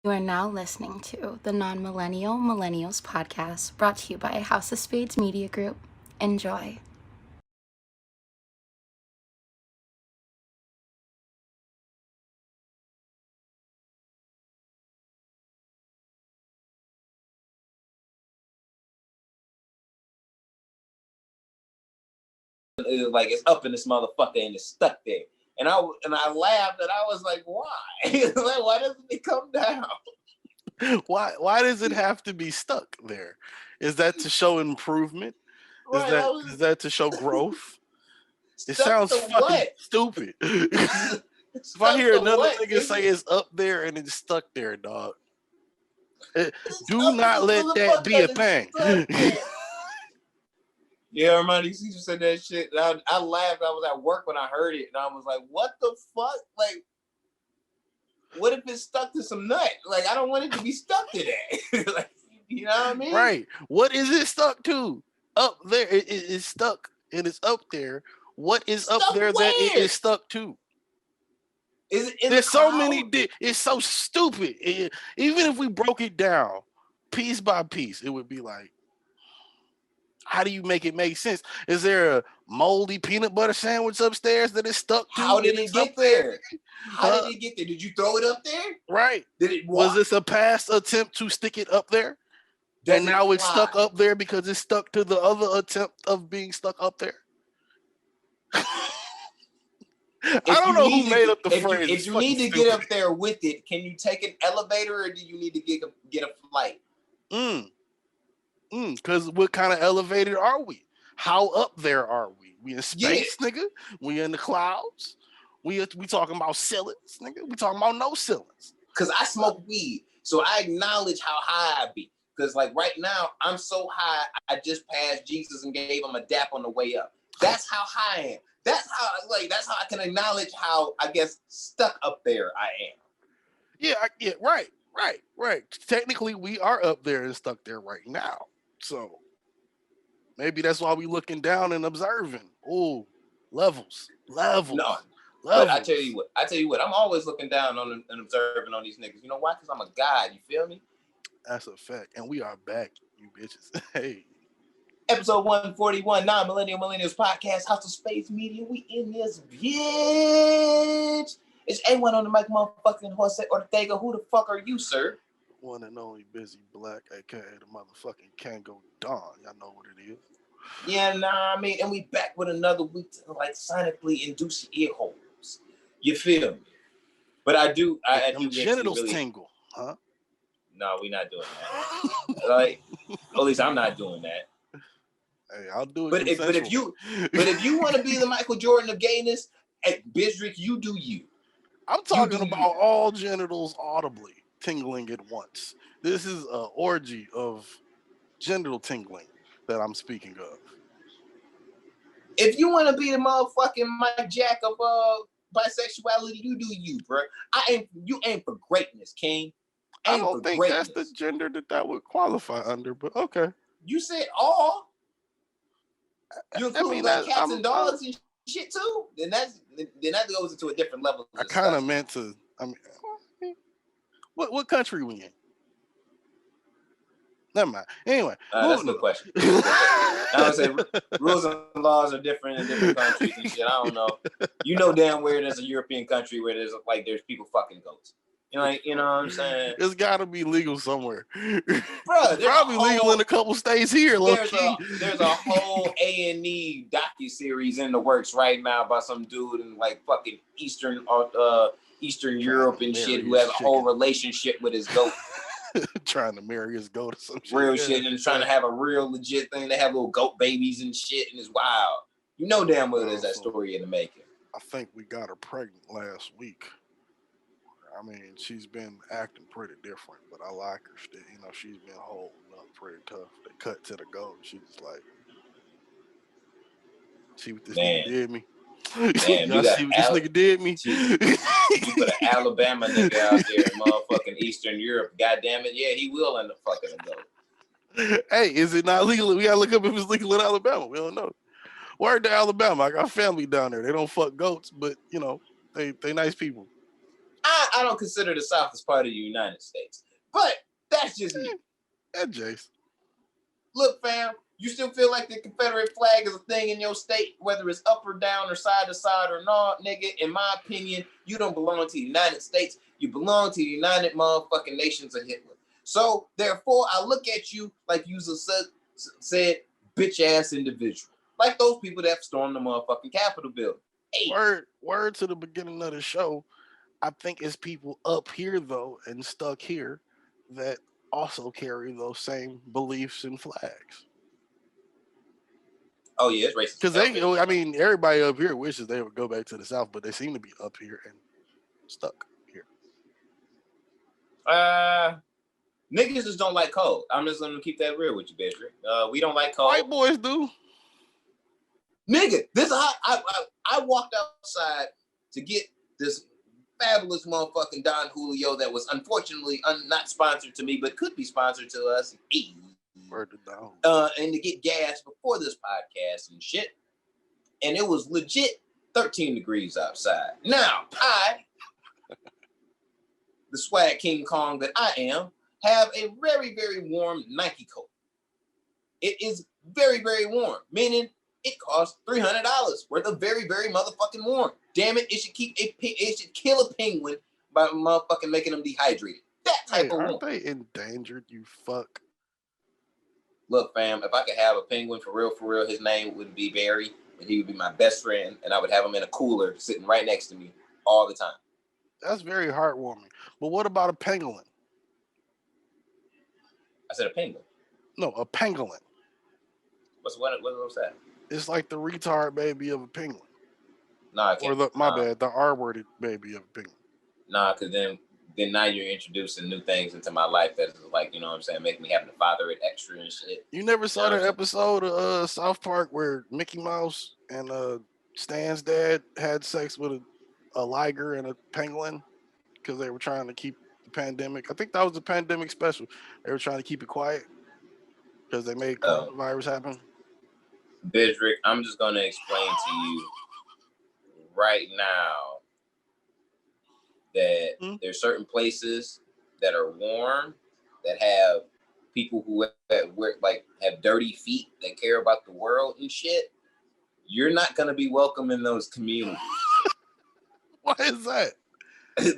You are now listening to the Non-Millennial Millennials podcast, brought to you by House of Spades Media Group. Enjoy. Like it's up in this motherfucker and it's stuck there. And I laughed and I was like, why? Like, why doesn't it come down? Why does it have to be stuck there? Is that to show improvement? Right, Is that to show growth? It sounds fucking stupid. If I hear another nigga say it's up there and it's stuck there, dog, do not let that be a thing. Yeah, Armani, you just said that shit. I laughed. I was at work when I heard it, and I was like, "What the fuck? Like, what if it's stuck to some nut? Like, I don't want it to be stuck to that. Like, you know what I mean? Right. What is it stuck to? Up there, it is stuck, and it's up there. What is up there that it is stuck to? There's so many. It's so stupid. Even if we broke it down piece by piece, it would be like, how do you make it make sense? Is there a moldy peanut butter sandwich upstairs that is stuck to? How did it get there? How did it get there? Did you throw it up there? Right. Did it walk? Was this a past attempt to stick it up there? And now it's stuck up there because it's stuck to the other attempt of being stuck up there? I don't know who made up the phrase. If you need to get up there with it, can you take an elevator or do you need to get a flight? Because what kind of elevator are we? How up there are we? We in space, nigga? We in the clouds? We talking about ceilings, nigga? We talking about no ceilings? Because I smoke weed, so I acknowledge how high I be. Because like right now, I'm so high, I just passed Jesus and gave him a dap on the way up. That's how high I am. That's how I can acknowledge how, I guess, stuck up there I am. Yeah, right. Technically, we are up there and stuck there right now. So maybe that's why we looking down and observing. Oh, levels. No, but I tell you what, I'm always looking down on and observing on these niggas. You know why? Because I'm a god. You feel me? That's a fact. And we are back, you bitches. Hey. Episode 141, Non-Millennial Millennials Podcast, House of Spades Media. We in this bitch. It's A1 on the mic, motherfucking Jose Ortega. Who the fuck are you, sir? One and only Busy Black, aka the motherfucking Kango Don. Y'all know what it is. Yeah, I mean, and we back with another week to like sonically induce your ear holes. You feel me? But I do genitals really tingle, huh? No, we not doing that. Like, at least I'm not doing that. Hey, I'll do it. But if you want to be the Michael Jordan of gayness, hey, Bizrick, you do you. I'm talking about all genitals audibly tingling at once. This is an orgy of genital tingling that I'm speaking of. If you want to be the motherfucking Mike Jack of bisexuality, you do you, bro. You aim for greatness, King. I don't think that's the gender that would qualify under, but okay. You said all. You include like cats and dogs and shit too. Then that goes into a different level. I kind of meant to. I mean, what country we in? Never mind. Anyway, that's a good question. I would say rules and laws are different in different countries and shit. I don't know. You know damn well there's a European country where there's people fucking goats. You know what I'm saying? It's got to be legal somewhere. Bro, probably legal in a couple states here. There's a whole A&E docuseries in the works right now by some dude in like fucking Eastern Europe and shit who has a whole relationship with his goat. Trying to marry his goat or some shit. Real shit, and trying to have a real legit thing. They have little goat babies and shit, and it's wild. You know damn well there's that story in the making. I think we got her pregnant last week. I mean, she's been acting pretty different, but I like her still. You know, she's been holding up pretty tough. They cut to the goat, and she's like, see what this nigga did me? Damn, you see what this nigga did me? You put an Alabama nigga out there in motherfucking Eastern Europe. God damn it, yeah, he will end up fucking a goat. Hey, is it not legal? We gotta look up if it's legal in Alabama. We don't know. Word to Alabama. I got family down there. They don't fuck goats, but you know, they nice people. I don't consider the South as part of the United States. But that's just me. That Jace. Look, fam, you still feel like the Confederate flag is a thing in your state, whether it's up or down or side to side or not, nigga. In my opinion, you don't belong to the United States. You belong to the United motherfucking Nations of Hitler. So, therefore, I look at you like you said bitch-ass individual. Like those people that stormed the motherfucking Capitol building. Hey. Word to the beginning of the show. I think it's people up here, though, and stuck here that also carry those same beliefs and flags. Oh, yeah, it's racist. Because everybody up here wishes they would go back to the South, but they seem to be up here and stuck here. Niggas just don't like cold. I'm just gonna keep that real with you, Bedrick. We don't like cold. White boys do. Nigga, this I walked outside to get this fabulous motherfucking Don Julio that was unfortunately not sponsored to me, but could be sponsored to us. And to get gas before this podcast and shit. And it was legit 13 degrees outside. Now, the swag King Kong that I am, have a very, very warm Nike coat. It is very, very warm, meaning it costs $300 worth of very, very motherfucking warm. Damn it, it should kill a penguin by motherfucking making them dehydrated. That type of warm. Aren't they endangered, you fuck? Look, fam, if I could have a penguin for real, his name would be Barry, and he would be my best friend, and I would have him in a cooler sitting right next to me all the time. That's very heartwarming. But what about a pangolin? I said a penguin. No, a pangolin. What's that? It's like the retard baby of a penguin. Nah, I can't. Or the R-worded baby of a penguin. Nah, because then now you're introducing new things into my life that is like, you know what I'm saying, make me having to father it extra and shit. You never saw that episode of South Park where Mickey Mouse and Stan's dad had sex with a liger and a penguin because they were trying to keep the pandemic. I think that was the pandemic special. They were trying to keep it quiet because they made coronavirus happen. Bedrick, I'm just going to explain to you right now that there's certain places that are warm that have people who have dirty feet that care about the world and shit. You're not going to be welcome in those communities. Why is that?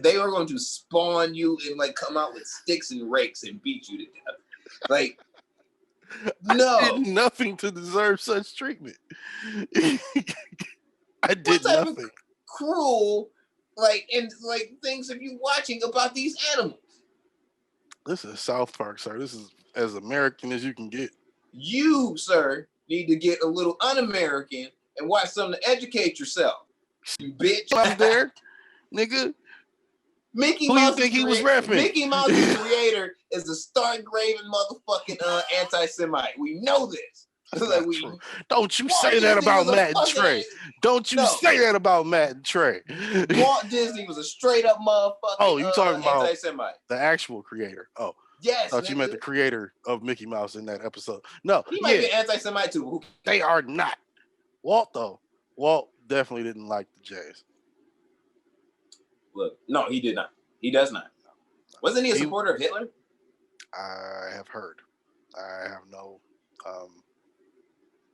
They are going to spawn you and like come out with sticks and rakes and beat you to death. Like, no. I did nothing to deserve such treatment. I did nothing. Cruel, things of you watching about these animals. This is South Park, sir. This is as American as you can get. You, sir, need to get a little un-American and watch something to educate yourself. You bitch. I'm there, nigga. Mickey Who Mouse you think he was repping? Mickey Mouse's creator is a star-engraving motherfucking anti-Semite. We know this. Don't you say that about Matt and Trey. Don't you say that about Matt and Trey. Walt Disney was a straight-up motherfucking Oh, you talking about anti-Semite. The actual creator. Oh. Yes. I thought you meant the creator of Mickey Mouse in that episode. No. He might be anti-Semite too. They are not. Walt, though. Walt definitely didn't like the Jays. Look, no, he did not. He does not. Wasn't he a supporter of Hitler? I have heard. I have no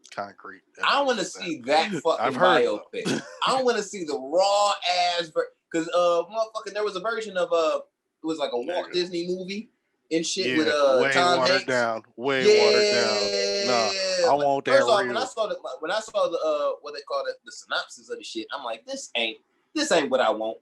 concrete. I want to see that fucking biopic. I want to see the raw ass because motherfucking there was a version of it was like a Walt Disney movie and shit with Tom Hanks. Watered down. No, I want that. First off, when I saw the what they call it, the synopsis of the shit, I'm like, this ain't what I want.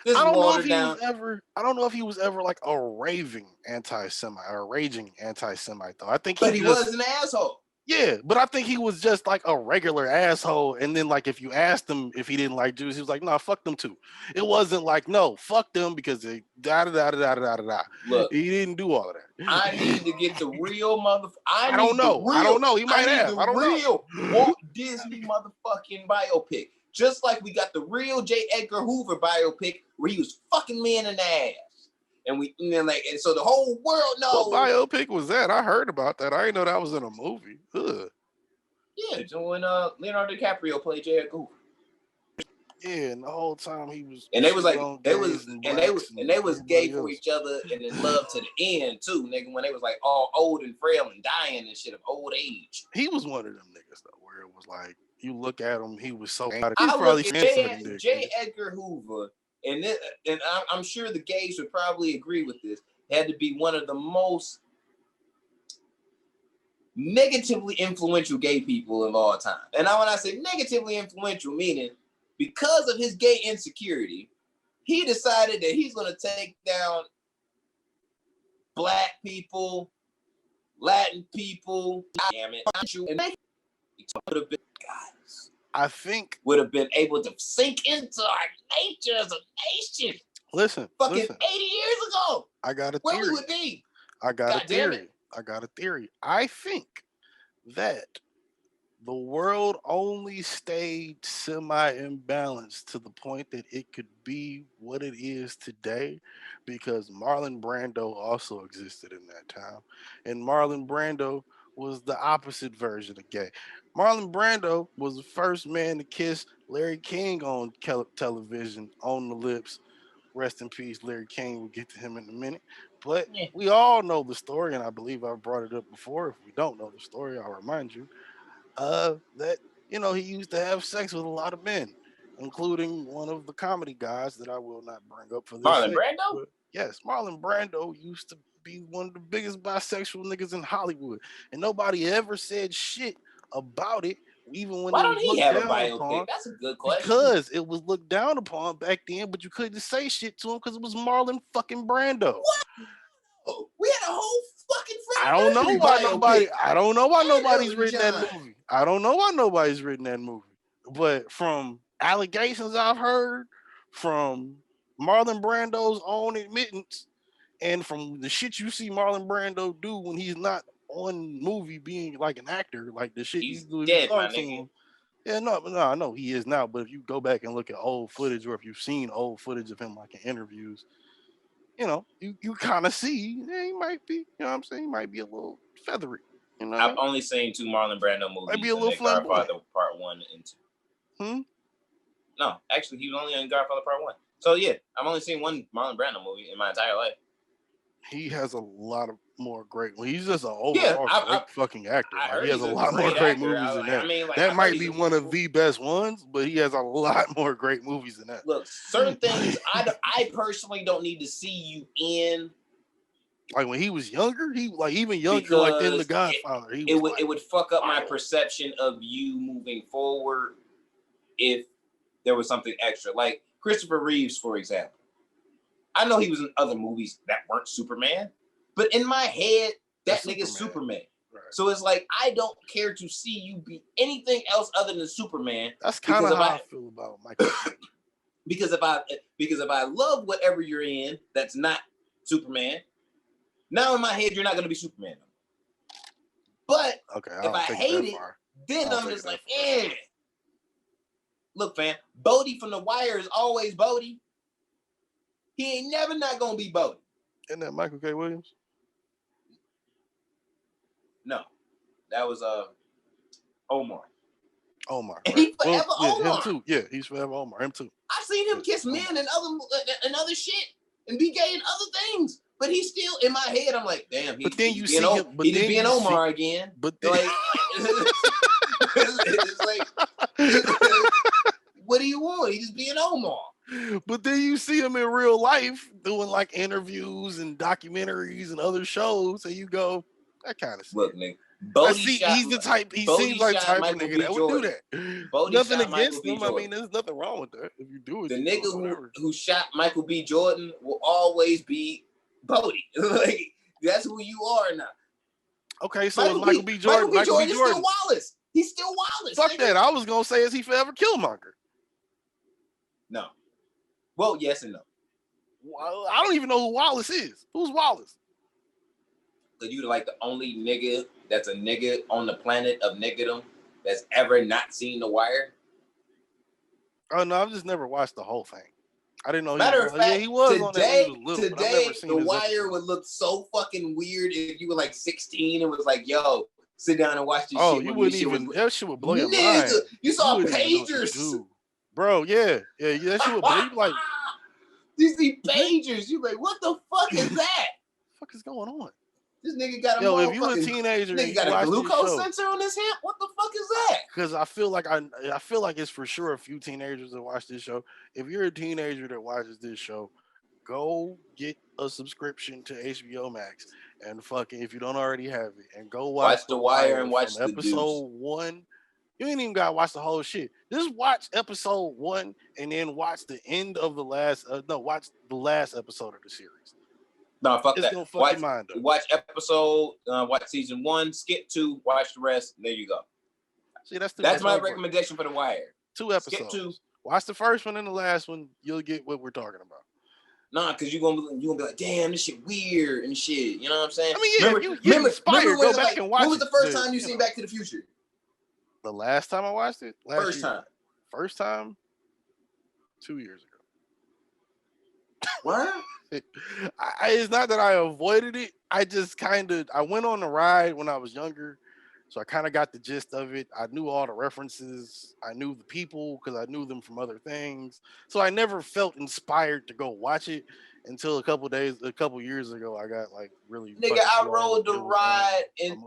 I don't know if he was ever like a raving anti-Semite or a raging anti-Semite though. I think he was an asshole. Yeah, but I think he was just like a regular asshole. And then like if you asked him if he didn't like Jews, he was like, "Nah, fuck them too." It wasn't like, "No, fuck them," because they da da da da da da da. Look, he didn't do all of that. I need to get the real motherfucker. I don't know. He might have. I don't know. Walt Disney motherfucking biopic. Just like we got the real J. Edgar Hoover biopic where he was fucking men in the ass. And so the whole world knows. What biopic was that? I heard about that. I didn't know that was in a movie. Ugh. Yeah, when Leonardo DiCaprio played J. Edgar Hoover. Yeah, and the whole time he was. And they was like, they was gay for each other and in love to the end too, nigga. When they was like all old and frail and dying and shit of old age. He was one of them niggas though, where it was like you look at him, he was so. I look at J. Edgar Hoover, and I'm sure the gays would probably agree with this. Had to be one of the most negatively influential gay people of all time. And when I say negatively influential, meaning because of his gay insecurity, he decided that he's going to take down Black people, Latin people. Damn it! And would have been, guys. I think would have been able to sink into our nature as a nation. Listen, 80 years ago. I got a theory. Where we would be? I got a theory. I think that the world only stayed semi-imbalanced to the point that it could be what it is today because Marlon Brando also existed in that time. And Marlon Brando was the opposite version of gay. Marlon Brando was the first man to kiss Larry King on television on the lips. Rest in peace, Larry King. We'll get to him in a minute. But we all know the story, and I believe I've brought it up before. If we don't know the story, I'll remind you. That, you know, he used to have sex with a lot of men, including one of the comedy guys that I will not bring up for this. Marlon Brando? But yes, Marlon Brando used to be one of the biggest bisexual niggas in Hollywood, and nobody ever said shit about it, even when why don't he have a biopic? That's a good question. Because it was looked down upon back then, but you couldn't say shit to him because it was Marlon fucking Brando. What? We had a whole fucking. I don't know why nobody's written that movie. I don't know why nobody's written that movie. But from allegations I've heard, from Marlon Brando's own admittance, and from the shit you see Marlon Brando do when he's not on movie being like an actor, like the shit he's you do. Dead, my nigga. Yeah, no, I know he is now. But if you go back and look at old footage, or if you've seen old footage of him like in interviews, you know, you kind of see, he might be, you know what I'm saying? He might be a little feathery. You know, I've only seen 2 Marlon Brando movies. Might be a little flamboyant. Godfather Part 1 and 2. No, actually, he was only in Godfather Part 1. So yeah, I've only seen 1 Marlon Brando movie in my entire life. He has a lot of more great. Well, he's just an overall great fucking actor. Like, he has a lot more great movies than that. That might be one of the best ones, but he has a lot more great movies than that. Look, certain things I personally don't need to see you in. Like when he was younger, he like even younger, like in The Godfather. It would fuck up my perception of you moving forward if there was something extra. Like Christopher Reeves, for example. I know he was in other movies that weren't Superman, but in my head, that nigga's Superman. Right. So it's like, I don't care to see you be anything else other than Superman. That's kind of how I feel about Michael. Because if I love whatever you're in that's not Superman, now in my head, you're not going to be Superman. But if I hate it, then I'm just like, eh. Look, fam, Bodie from The Wire is always Bodie. He ain't never not gonna be Bodie. Isn't that Michael K. Williams? No, that was Omar. Omar. And he forever Omar. Him too. Yeah, he's forever Omar. Him too. I've seen him kiss men and other shit and be gay and other things, but he's still in my head. I'm like, damn. He's just being Omar again. But then, like, it's like, what do you want? He's just being Omar. But then you see him in real life doing like interviews and documentaries and other shows, and you go, that kind of look, nigga. He's the type. He seems like the type of nigga that would do that. Nothing against him. I mean, there's nothing wrong with that. If you do it, the nigga who shot Michael B. Jordan will always be Bodie. Like that's who you are now. Okay, so Michael B. Jordan. Michael B. Jordan is still Wallace. He's still Wallace. Fuck nigga. That. I was gonna say, is he forever Killmonger? No. Well, yes and no. Well, I don't even know who Wallace is. Who's Wallace? Because you like the only nigga that's a nigga on the planet of niggerdom that's ever not seen The Wire. Oh no, I've just never watched the whole thing. I didn't know. Matter of fact, he was today, on that today The Wire would look so fucking weird if you were like 16 and was like, "Yo, sit down and watch this shit." Oh, you wouldn't even. That shit would blow your mind. You saw pagers. Bro, yeah, that shit would blow you like. You see pagers, you like, what the fuck is that? What the fuck is going on? This nigga got a if you a teenager, nigga got a glucose sensor on his hip. What the fuck is that? Because I feel like it's for sure a few teenagers that watch this show. If you're a teenager that watches this show, go get a subscription to HBO Max and fucking, if you don't already have it, and go watch The Wire and watch from episode 1. You ain't even gotta watch the whole shit. Just watch episode 1 and then watch the end of the last. Watch the last episode of the series. No, fuck that. Gonna fuck your mind up. Watch episode. Watch season 1. Skip 2. Watch the rest. There you go. See, that's my recommendation for The Wire. 2 episodes. Skip 2. Watch the first one and the last one. You'll get what we're talking about. Nah, because you're gonna be like, damn, this shit weird and shit. You know what I'm saying? I mean, yeah, remember, go back and watch. When was the first time you seen Back to the Future? The last time I watched it? First time. First time? 2 years ago. What? It's not that I avoided it. I went on the ride when I was younger. So I kind of got the gist of it. I knew all the references. I knew the people because I knew them from other things. So I never felt inspired to go watch it until a couple years ago. I got like really. Nigga, I rode the ride and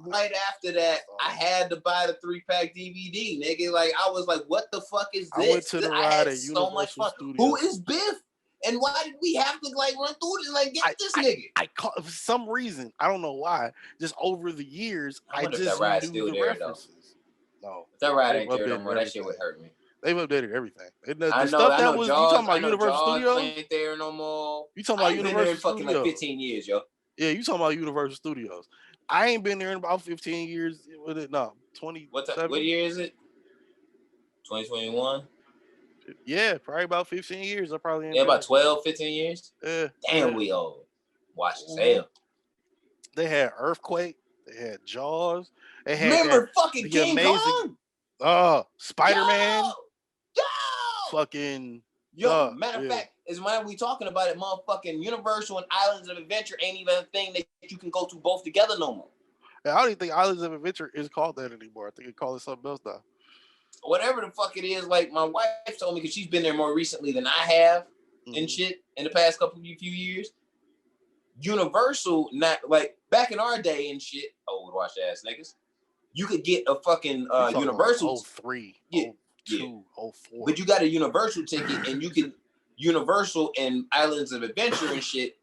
right after that, I had to buy the 3-pack DVD. Nigga, like I was like, what the fuck is this? I went to the ride at so much fun. Studios. Who is Biff? And why did we have to like run through it and like get this nigga? For some reason, I don't know why. Just over the years, I just that ride's knew still the there, references. No, if that ride ain't there no more, that shit would hurt me. They've updated everything. I know. You talking about Universal Studios? Ain't there no more. You talking about Universal Studios? Fucking like 15 years, yo. Yeah, you talking about Universal Studios? I ain't been there in about 15 years. With it, no, 20. What year is it? 2021. Yeah, probably about 15 years. I probably ain't about 12, 15 years. Yeah. Damn, we old. Watch as hell. They had Earthquake. They had Jaws. They had remember fucking King Kong? Spider-Man. Yo! Fucking. Matter of fact, is when we talking about it, motherfucking Universal and Islands of Adventure ain't even a thing that you can go to both together no more. Yeah, I don't even think Islands of Adventure is called that anymore. I think it called it something else now. Whatever the fuck it is, like my wife told me, because she's been there more recently than I have and shit in the past few years. Universal, not like back in our day and shit, old wash ass niggas, you could get a fucking Universal. 03, yeah, 02, 04. But you got a Universal ticket and you can Universal and Islands of Adventure and shit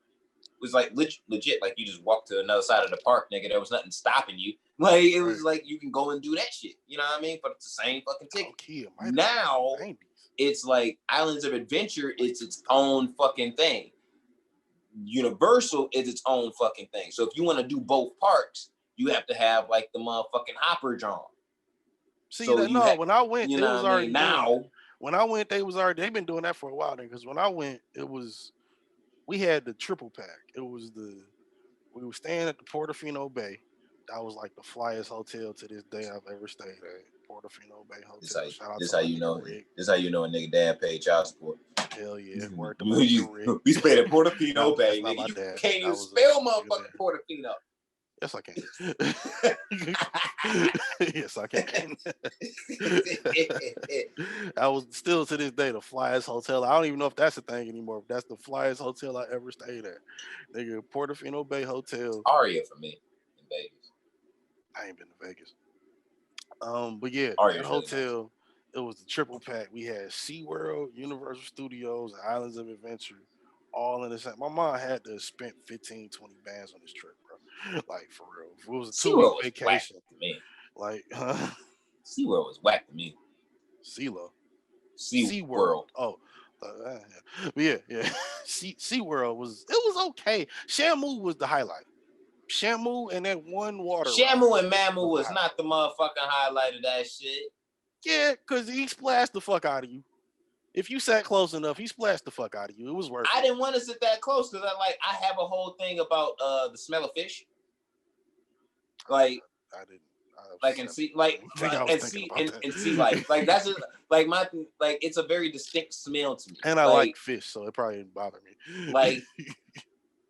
was like legit. Like you just walk to another side of the park, nigga. There was nothing stopping you. Like it was like you can go and do that shit. You know what I mean? But it's the same fucking ticket. Now it's like Islands of Adventure. It's its own fucking thing. Universal is its own fucking thing. So if you want to do both parks, you have to have like the motherfucking hopper drawn. See, so when I went, it was already now. When I went, they was already. They've been doing that for a while. Because when I went, we had the triple pack. We were staying at the Portofino Bay. That was like the flyest hotel to this day I've ever stayed at. Portofino Bay Hotel. This how you know a nigga dad paid child support. Hell yeah. We stayed at Portofino Bay, nigga. You can't even spell motherfucking Portofino. Yes, I can. Yes, I can. I was still to this day the flyest hotel. I don't even know if that's a thing anymore. But that's the flyest hotel I ever stayed at. Nigga, Portofino Bay Hotel. Aria for me in Vegas. I ain't been to Vegas. But yeah, Aria that hotel. It was the triple pack. We had SeaWorld, Universal Studios, and Islands of Adventure, all in the same. My mom had to spend 15, 20 bands on this trip, bro. Like for real. If it was a 2-week vacation. To me. Like, SeaWorld was whack to me. SeaWorld. Oh. But yeah. SeaWorld was okay. Shamu was the highlight. Shamu and that one water. Shamu and Mamu was not the motherfucking highlight of that shit. Yeah, because he splashed the fuck out of you. If you sat close enough, he splashed the fuck out of you. It was worth it. I didn't want to sit that close because I have a whole thing about the smell of fish. Like I didn't. See life. Like that's just like my like it's a very distinct smell to me. And I like fish, so it probably didn't bother me. Like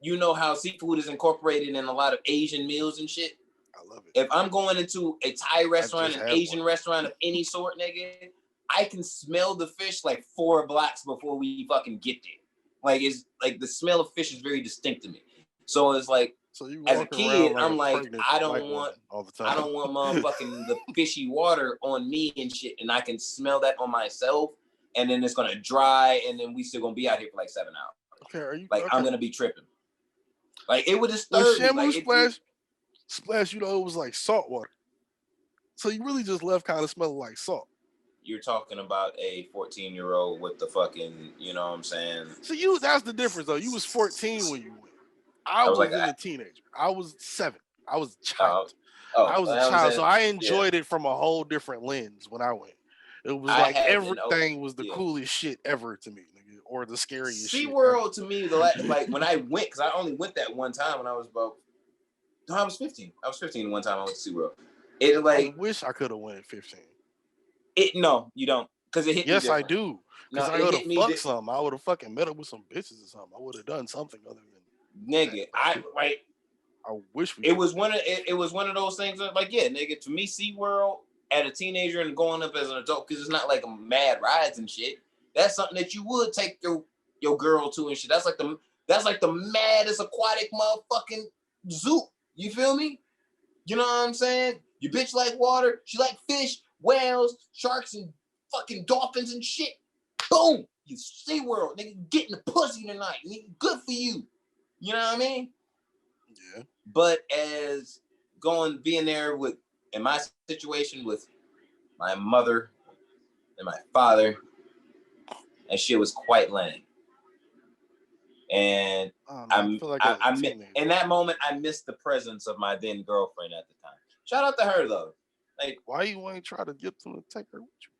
you know how seafood is incorporated in a lot of Asian meals and shit. I love it. If I'm going into a Thai restaurant, an Asian restaurant of any sort, nigga, I can smell the fish like 4 blocks before we fucking get there. Like it's like the smell of fish is very distinct to me. So it's like, so you as a kid, like I'm like, I don't want all motherfucking the fishy water on me and shit, and I can smell that on myself, and then it's gonna dry, and then we still gonna be out here for like 7 hours. Okay, I'm gonna be tripping. Like it would disturb me. Like splash, it was like salt water. So you really just left kind of smelling like salt. You're talking about a 14-year-old with the fucking, you know what I'm saying? So that's the difference though. You was 14 when you went. I was a teenager. I was 7. I was a child. I was a child, so I enjoyed it from a whole different lens when I went. It was like everything was the coolest shit ever to me, nigga, or the scariest shit. SeaWorld to me, like when I went, because I only went that one time when I was 15. I was 15 one time I went to SeaWorld. It like I wish I could have went at 15. No, you don't, because it hit me. Yes, I do. Because I would have fucked something. I would have fucking met up with some bitches or something. I would have done something other than nigga. I wish it was one of those things that, like, yeah, nigga. To me, SeaWorld at a teenager and going up as an adult, because it's not like a mad rides and shit. That's something that you would take your girl to and shit. That's like the maddest aquatic motherfucking zoo. You feel me? You know what I'm saying? Your bitch like water. She like fish, whales, sharks, and fucking dolphins and shit. Boom! You SeaWorld, nigga, getting the pussy tonight. Nigga, good for you. You know what I mean? Yeah. But as being there in my situation with my mother and my father, that shit was quite lame. And in that moment, I missed the presence of my then girlfriend at the time. Shout out to her though. Like, why you ain't try to get them to take her with you?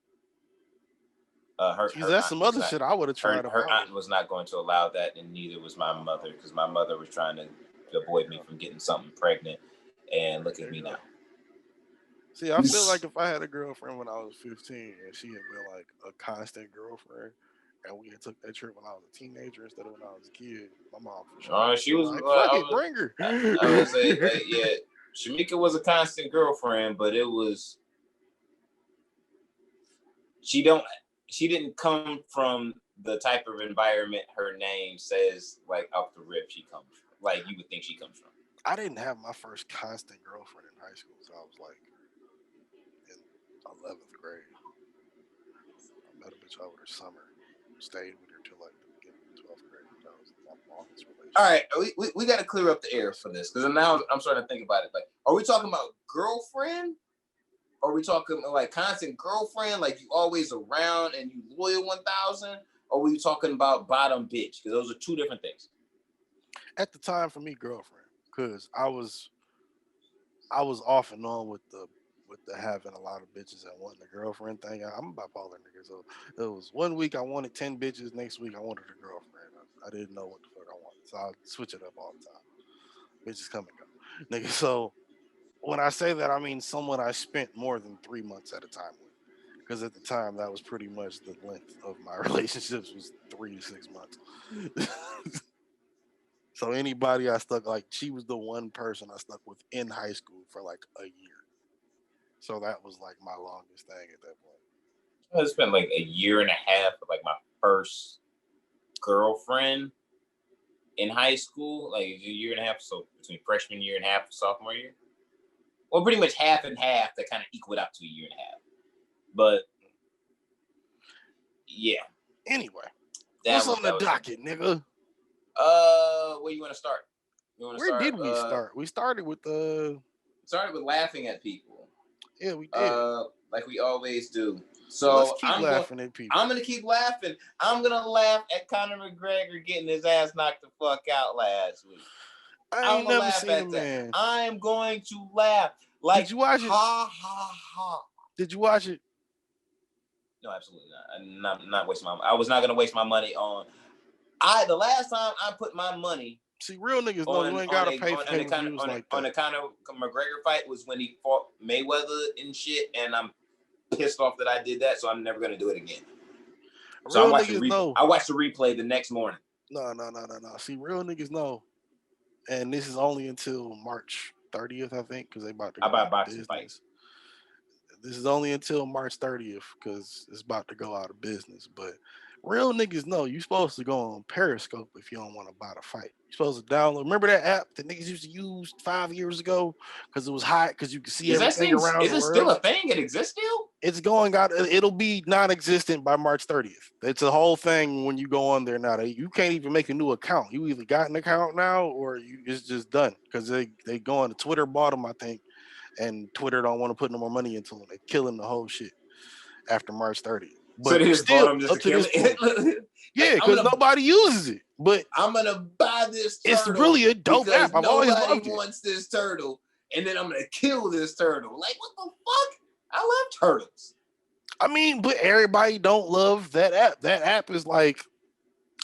That's some other shit I would have tried. Her aunt was not going to allow that, and neither was my mother, because my mother was trying to avoid me from getting something pregnant. And look at me now. See, I feel like if I had a girlfriend when I was 15 and she had been like a constant girlfriend, and we had took that trip when I was a teenager instead of when I was a kid, my mom for sure. She was like, fuck it, bring her. I would say, yeah, Shamika was a constant girlfriend, but it was she didn't come from the type of environment her name says, like, off the rip she comes from, like you would think she comes from. I didn't have my first constant girlfriend in high school, so I was like in 11th grade. I met a bitch over the summer, stayed with her till like the beginning of 12th grade. That was my longest relationship. All right, we got to clear up the air for this, because now I'm starting to think about it. Like, are we talking about girlfriend? Are we talking like constant girlfriend, like you always around and you loyal 1,000? Or are we talking about bottom bitch? Because those are two different things. At the time, for me, girlfriend, because I was off and on with the having a lot of bitches and wanting a girlfriend thing. I'm a bipolar nigga, so it was one week I wanted 10 bitches, next week I wanted a girlfriend. I didn't know what the fuck I wanted, so I'll switch it up all the time. Bitches come and go, nigga. So when I say that, I mean someone I spent more than 3 months at a time with, because at the time that was pretty much the length of my relationships, was 3 to 6 months. So anybody I stuck, like, she was the one person I stuck with in high school for like a year. So that was like my longest thing at that point. I spent like a year and a half with like my first girlfriend in high school, like a year and a half, so between freshman year and half and sophomore year. Well, pretty much half and half, that kind of equaled out to a year and a half. But yeah. Anyway, what's on the docket, nigga? Where you want to start? Where did we start? We started with laughing at people. Yeah, we did. Like we always do. So let's keep laughing at people. I'm gonna keep laughing. I'm gonna laugh at Conor McGregor getting his ass knocked the fuck out last week. I ain't never seen him, man. I am going to laugh. Like, did you watch it? Ha ha ha. Did you watch it? No, absolutely not. I'm not wasting my. I was not gonna waste my money on. The last time I put my money. See, real niggas know you ain't gotta pay for pay-per-views like that. On the Conor McGregor fight was when he fought Mayweather and shit, and I'm pissed off that I did that, so I'm never gonna do it again. So I watched the replay the next morning. No. See, real niggas know, and this is only until March 30th, I think, because they about to. I buy boxing fights. this is only until March 30th because it's about to go out of business. But real niggas know you're supposed to go on Periscope if you don't want to buy the fight. You're supposed to download. Remember that app that niggas used to use 5 years ago because it was hot because you could see everything around the world. Is it still a thing? It exists still? It's going out. It'll be non-existent by March 30th. It's a whole thing when you go on there now. You can't even make a new account. You either got an account now or it's just done because they go on the Twitter bottom, I think. And Twitter don't want to put no more money into them. They're killing the whole shit after March 30th. But so they just still, bought them just up to this point. Yeah, like, because nobody uses it. But I'm gonna buy this turtle. It's really a dope app. I've always loved it. Nobody wants this turtle, and then I'm gonna kill this turtle. Like, what the fuck? I love turtles. I mean, but everybody don't love that app. That app is like,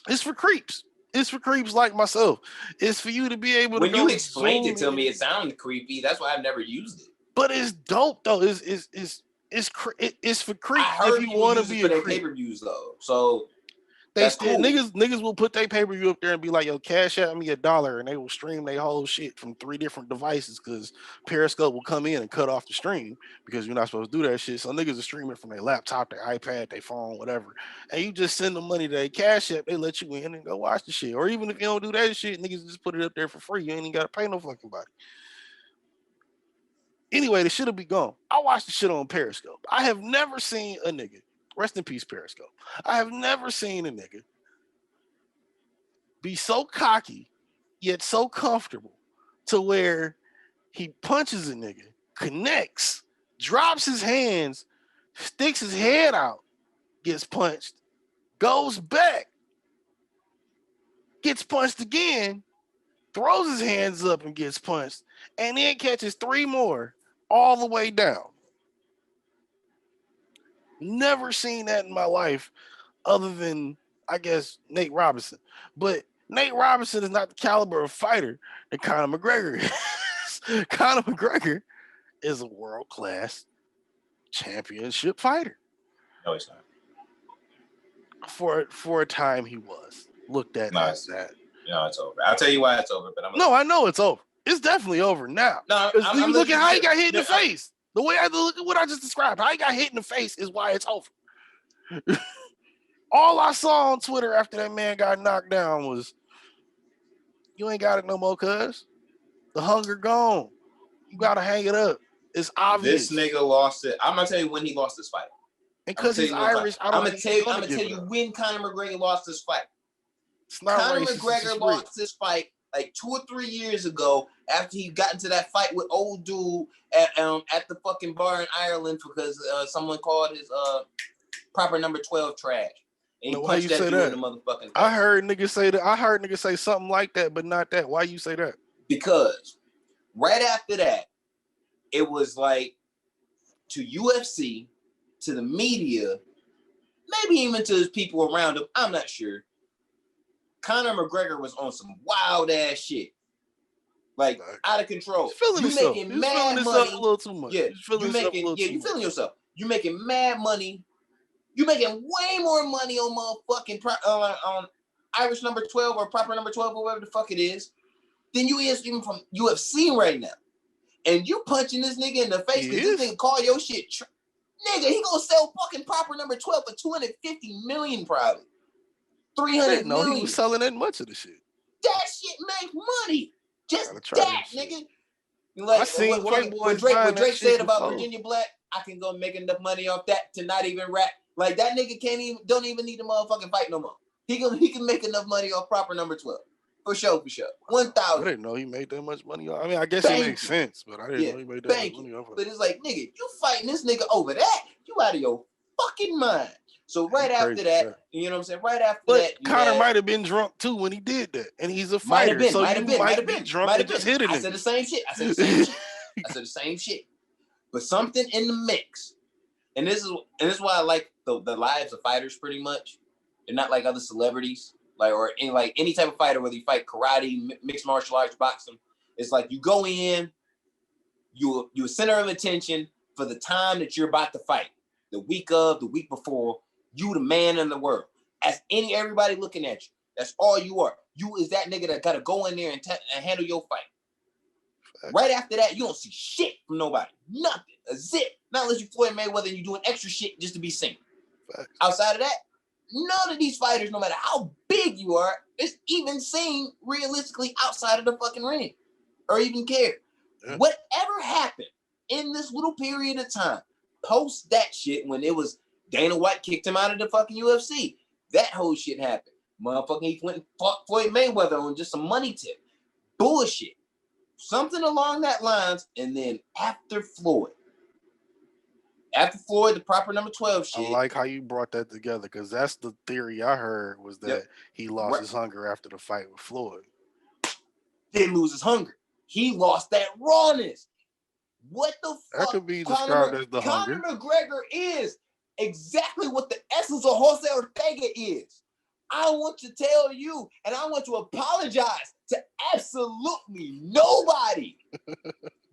it's for creeps. It's for creeps like myself. It's for you to be able to. When you explained it to me, it sounded creepy. That's why I've never used it. But it's dope though. It's for creeps. I heard if you want to be for a their creep. pay-per-views though, so they still cool. niggas will put their pay-per-view up there and be like, yo, cash out me $1, and they will stream their whole shit from 3 different devices because Periscope will come in and cut off the stream because you're not supposed to do that shit. So niggas are streaming from their laptop, their iPad, their phone, whatever. And you just send them money to their cash app, they let you in and go watch the shit. Or even if you don't do that shit, niggas just put it up there for free. You ain't even gotta pay no fucking body. Anyway, the shit'll be gone. I watched the shit on Periscope. I have never seen a nigga. Rest in peace, Periscope. I have never seen a nigga be so cocky, yet so comfortable to where he punches a nigga, connects, drops his hands, sticks his head out, gets punched, goes back, gets punched again, throws his hands up and gets punched, and then catches 3 more all the way down. Never seen that in my life other than, I guess, Nate Robinson. But Nate Robinson is not the caliber of fighter that Conor McGregor is. Conor McGregor is a world-class championship fighter. No, he's not. For a time, he was looked at as that. No, it's over. I'll tell you why it's over. But I know it's over. It's definitely over now. No, you look at how he got hit in the face. The way I look at what I just described, how he got hit in the face is why it's over. All I saw on Twitter after that man got knocked down was, you ain't got it no more, cuz. The hunger gone. You gotta hang it up. It's obvious. This nigga lost it. I'm gonna tell you when he lost this fight. And because he's Irish, I'm gonna tell you when Conor McGregor lost this fight. Conor McGregor lost this fight like 2 or 3 years ago after he got into that fight with old dude at the fucking bar in Ireland because someone called his proper number 12 trash. And he punched that dude in the motherfucking face. I heard niggas say that. I heard niggas say something like that, but not that. Why you say that? Because right after that, it was like to UFC, to the media, maybe even to his people around him, I'm not sure. Conor McGregor was on some wild ass shit. Like out of control. You making mad money. A little too much. Yeah, you feeling yourself. You making mad money. You making way more money on motherfucking on Irish number 12 or proper number 12 or whatever the fuck it is than you is even from UFC right now. And you punching this nigga in the face because this nigga call your shit. Nigga, he gonna sell fucking proper number 12 for $250 million probably. $300 million. He was selling that much of the shit. That shit make money. Just that, nigga. Like, I seen what Drake said about Virginia Black, I can go make enough money off that to not even rap. Like that nigga don't even need to motherfucking fight no more. He can make enough money off proper number 12. For sure. 1,000. I didn't know he made that much money. I mean, I guess it makes sense, but I didn't know he made that much money off of it. But it's like, nigga, you fighting this nigga over that? You out of your fucking mind. So right after that, you know what I'm saying? Right after that, Conor might have been drunk too when he did that, and he's a fighter. Might have been drunk and just hit it. I said the same shit. I said the same shit. But something in the mix, and this is why I like the lives of fighters pretty much. They're not like other celebrities, or any type of fighter, whether you fight karate, mixed martial arts, boxing. It's like you go in, you're a center of attention for the time that you're about to fight. The week before. You the man in the world. As everybody looking at you. That's all you are. You is that nigga that gotta go in there and handle your fight. Right after that, you don't see shit from nobody. Nothing. A zip. Not unless you Floyd Mayweather and you doing extra shit just to be seen. Outside of that, none of these fighters, no matter how big you are, is even seen realistically outside of the fucking ring or even care. Yeah. Whatever happened in this little period of time, post that shit when it was Dana White kicked him out of the fucking UFC, that whole shit happened. Motherfucking he went and fought Floyd Mayweather on just some money tip. Bullshit. Something along that lines, and then after Floyd, the proper number 12 shit. I like how you brought that together because that's the theory I heard was that he lost his hunger after the fight with Floyd. Didn't lose his hunger. He lost that rawness. What the fuck? That could be described as the hunger. Conor McGregor is exactly what the essence of Jose Ortega is. I want to tell you, and I want to apologize to absolutely nobody.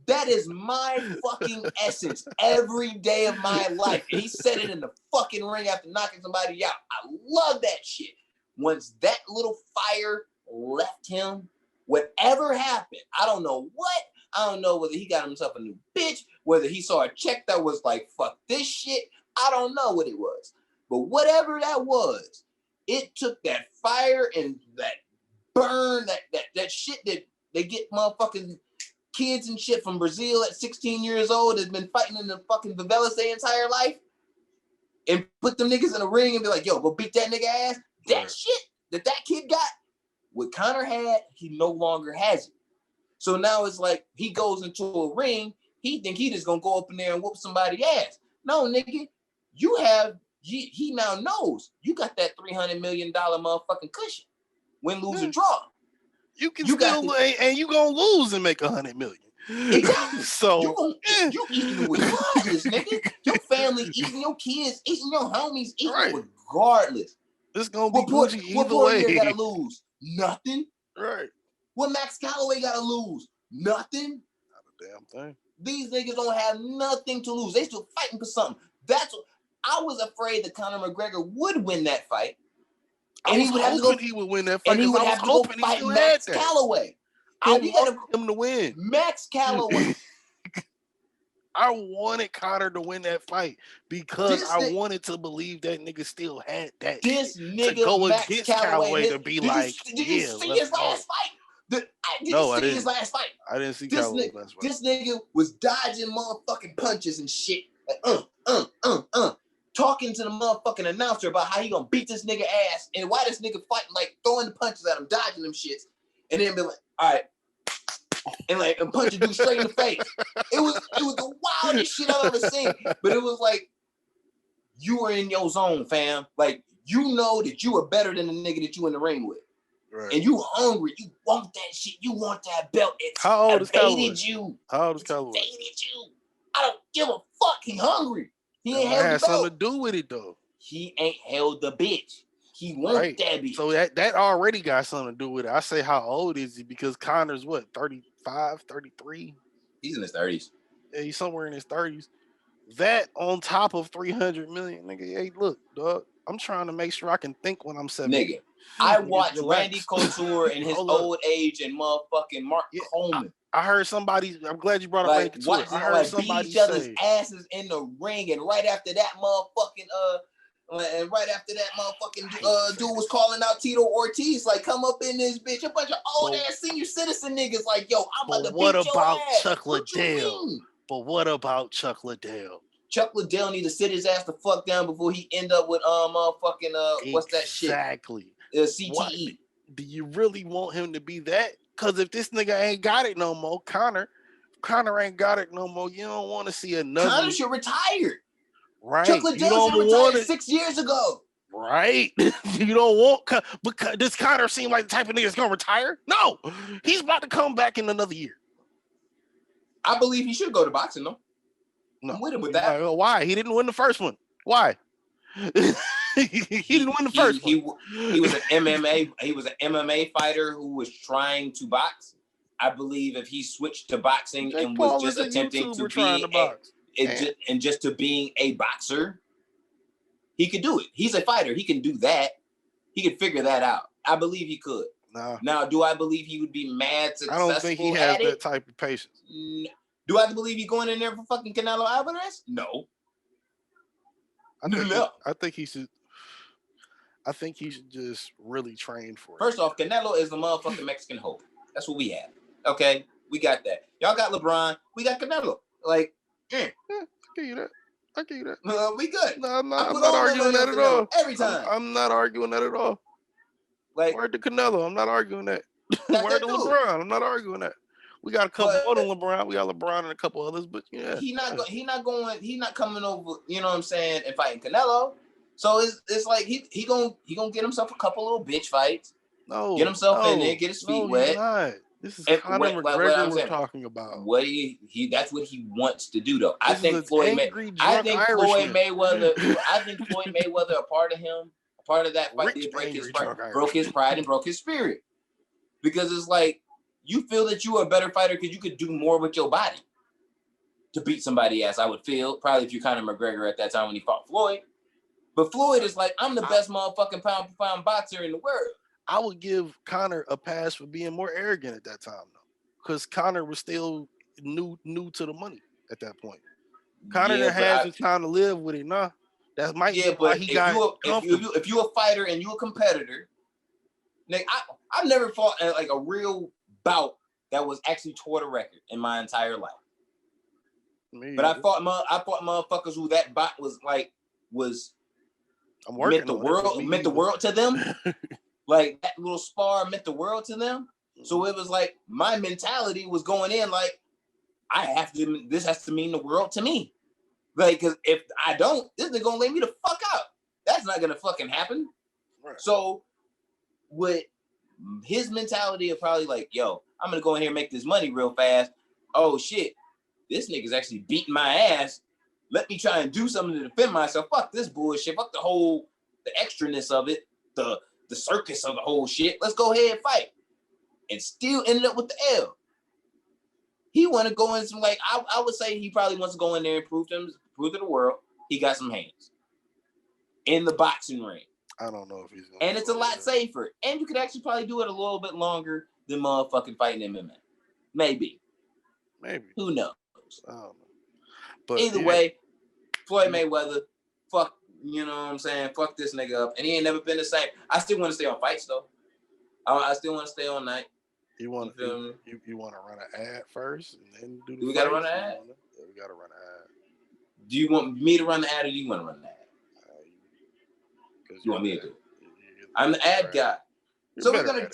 That is my fucking essence every day of my life. And he said it in the fucking ring after knocking somebody out. I love that shit. Once that little fire left him, whatever happened, I don't know what. I don't know whether he got himself a new bitch, whether he saw a check that was like, fuck this shit. I don't know what it was. But whatever that was, it took that fire and that burn, that shit that they get motherfucking kids and shit from Brazil at 16 years old that's been fighting in the fucking favelas their entire life and put them niggas in a ring and be like, yo, go beat that nigga ass. That shit that kid got, what Conor had, he no longer has it. So now it's like he goes into a ring, he think he just gonna go up in there and whoop somebody's ass. No, nigga, he now knows you got that $300 million motherfucking cushion. Win, lose, or draw. You you gonna lose and make $100 million. Exactly. So you eating regardless, nigga. Your family eating, your kids eating, your homies eating regardless. It's gonna be Gucci either way. What gotta lose? Nothing. Right. What Max Calloway gotta lose? Nothing. Not a damn thing. These niggas don't have nothing to lose. They still fighting for something. That's what I was afraid that Conor McGregor would win that fight. And he would have to go. He would win that fight. And he would have to go fight Max Calloway. I wanted him to win. Max Calloway. I wanted Conor to win that fight because I wanted to believe that nigga still had that. This nigga to go Max against Calloway to be like, did you see his last fight? Did you see his last fight? I didn't see Calloway's last fight. This nigga was dodging motherfucking punches and shit. Like, talking to the motherfucking announcer about how he gonna beat this nigga ass and why this nigga fighting, like throwing the punches at him, dodging them shits, and then be like, all right, and punch a dude straight in the face. It was the wildest shit I've ever seen. But it was like, you were in your zone, fam. Like, you know that you are better than the nigga that you in the ring with. Right. And you hungry. You want that shit. You want that belt. It's How old is Calloway? How old is Calloway? Evaded you. I don't give a fuck. He hungry. He ain't held the belt. Something to do with it though. He ain't held the bitch. He want that bitch. So that already got something to do with it. I say how old is he because Conor's what, 35, 33? He's in his 30s. Yeah, he's somewhere in his 30s. That on top of 300 million, nigga. Hey, look, dog. I'm trying to make sure I can think when I'm 70. Nigga, I watched Randy Couture in his old age and motherfucking Mark Coleman. I heard somebody. I'm glad you brought up Randy Couture. I heard somebody beat each other's asses in the ring, and right after that, motherfucking dude was calling out Tito Ortiz, like, come up in this bitch. A bunch of old ass senior citizen niggas, like, yo, I'm about to beat your ass. What about Chuck Liddell? But what about Chuck Liddell? Chuck Liddell need to sit his ass the fuck down before he end up with what's that shit? Exactly. CTE. What? Do you really want him to be that? Because if this nigga ain't got it no more, Conor ain't got it no more. You don't want to see another. Conor should retire. Right. Chuck Liddell should retire 6 years ago. Right. You don't want, because does Conor seem like the type of nigga that's gonna retire? No. He's about to come back in another year. I believe he should go to boxing though. No. I'm with him with that. Why? He didn't win the first one. Why? He didn't win the first one. He was an MMA. He was an MMA fighter who was trying to box. I believe if he switched to boxing and was just attempting to be just to being a boxer, he could do it. He's a fighter. He can do that. He could figure that out. I believe he could. No. Now, do I believe he would be mad successful? I don't think he has that type of patience. Do I have to believe he's going in there for fucking Canelo Alvarez? No. I think he should just really train for it. First off, Canelo is the motherfucking Mexican Hope. That's what we have. Okay? We got that. Y'all got LeBron. We got Canelo. Like, I give you that. We good. No, I'm not arguing that at all. Every time. I'm not arguing that at all. Like, word to Canelo. I'm not arguing that. Word to LeBron. I'm not arguing that. We got a couple more than LeBron. We got LeBron and a couple others, but yeah. He's not coming over, you know what I'm saying, and fighting Canelo. So it's like he gonna get himself a couple little bitch fights. Get himself in there, get his feet wet. He's not. This is Conor McGregor we're talking about. What that's what he wants to do though. I think Floyd Mayweather a part of that fight did broke his pride and broke his spirit. Because it's like you feel that you are a better fighter because you could do more with your body to beat somebody ass, I would feel. Probably if you're Conor McGregor at that time when he fought Floyd. But Floyd is like, I'm the best motherfucking pound for pound boxer in the world. I would give Conor a pass for being more arrogant at that time, though, because Conor was still new to the money at that point. Conor has the time to live with it, nah. That might be why he got comfortable. If you're a fighter and you're a competitor, like I've never fought like a real bout that was actually toward a record in my entire life. But I fought motherfuckers who that bout was meant the world to them. Like that little spar meant the world to them. So it was like my mentality was going in like this has to mean the world to me. Like, cause if I don't, this nigga gonna lay me the fuck out. That's not gonna fucking happen. Right. So with his mentality of probably like, yo, I'm gonna go in here and make this money real fast. Oh shit, this nigga's actually beating my ass. Let me try and do something to defend myself. Fuck this bullshit. Fuck the extraness of it. The circus of the whole shit. Let's go ahead and fight. And still ended up with the L. He want to go in some like I would say he probably wants to go in there and prove to the world he got some hands in the boxing ring. I don't know if he's gonna. And it's a lot safer. And you could actually probably do it a little bit longer than motherfucking fighting MMA. Maybe. Who knows? I don't know. But either way, Floyd Mayweather, fuck. You know what I'm saying? Fuck this nigga up. And he ain't never been the same. I still want to stay on fights, though. I still want to stay on night. You want to run an ad first and then do the we got to run an ad? Yeah, we got to run an ad. Do you want me to run the ad or do you want to run the ad? You want me to do it? I'm the ad guy. So we're gonna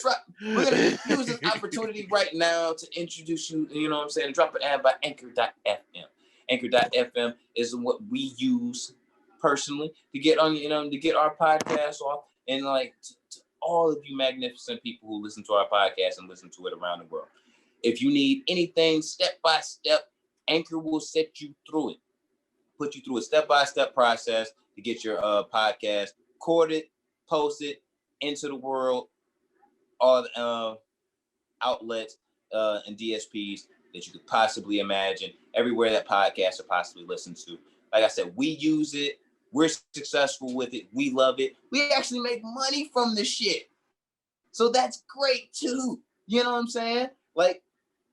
use this opportunity right now to introduce you, you know what I'm saying, drop an ad by Anchor.fm. Anchor.fm is what we use personally to get on, to get our podcast off, and like to all of you magnificent people who listen to our podcast and listen to it around the world. If you need anything step by step, Anchor will set you through it, put you through a step-by-step process to get your podcast recorded, posted into the world, all the outlets and DSPs that you could possibly imagine, everywhere that podcasts are possibly listened to. Like I said, we use it. We're successful with it. We love it. We actually make money from this shit. So that's great too. You know what I'm saying? Like,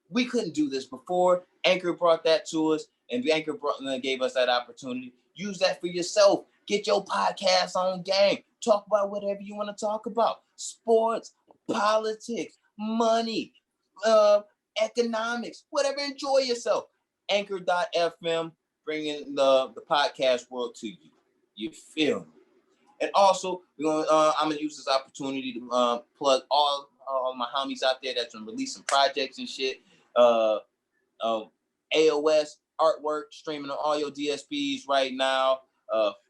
we couldn't do this before. Anchor brought that to us, and Anchor gave us that opportunity. Use that for yourself. Get your podcast on game. Talk about whatever you want to talk about. Sports, politics, money, economics, whatever. Enjoy yourself. Anchor.fm, bringing the podcast world to you. You feel me? And also, I'm gonna use this opportunity to plug all my homies out there that's been releasing projects and shit. AOS artwork streaming on all your DSPs right now.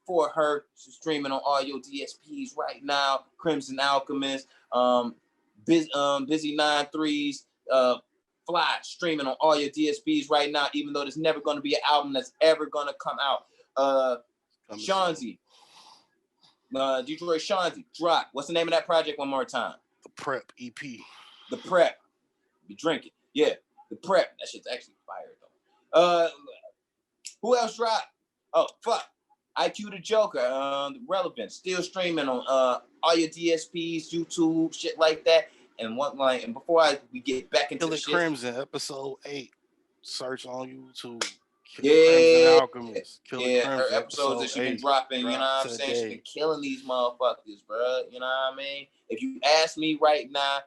For Her streaming on all your DSPs right now. Crimson Alchemist, Busy 9-3s, Fly streaming on all your DSPs right now. Even though there's never going to be an album that's ever going to come out. Shanzi, Detroit Shanzi, drop. What's the name of that project one more time? The Prep EP. The Prep. Be drinking. Yeah, the Prep. That shit's actually fire though. Who else dropped? Oh, fuck. IQ the Joker, the Relevant, still streaming on all your DSPs, YouTube, shit like that. And before we get back into the shit, Crimson, episode 8, search on YouTube. Crimson Alchemist. Her episodes that she been dropping, you know what I'm saying? She been killing these motherfuckers, bro. You know what I mean? If you ask me right now,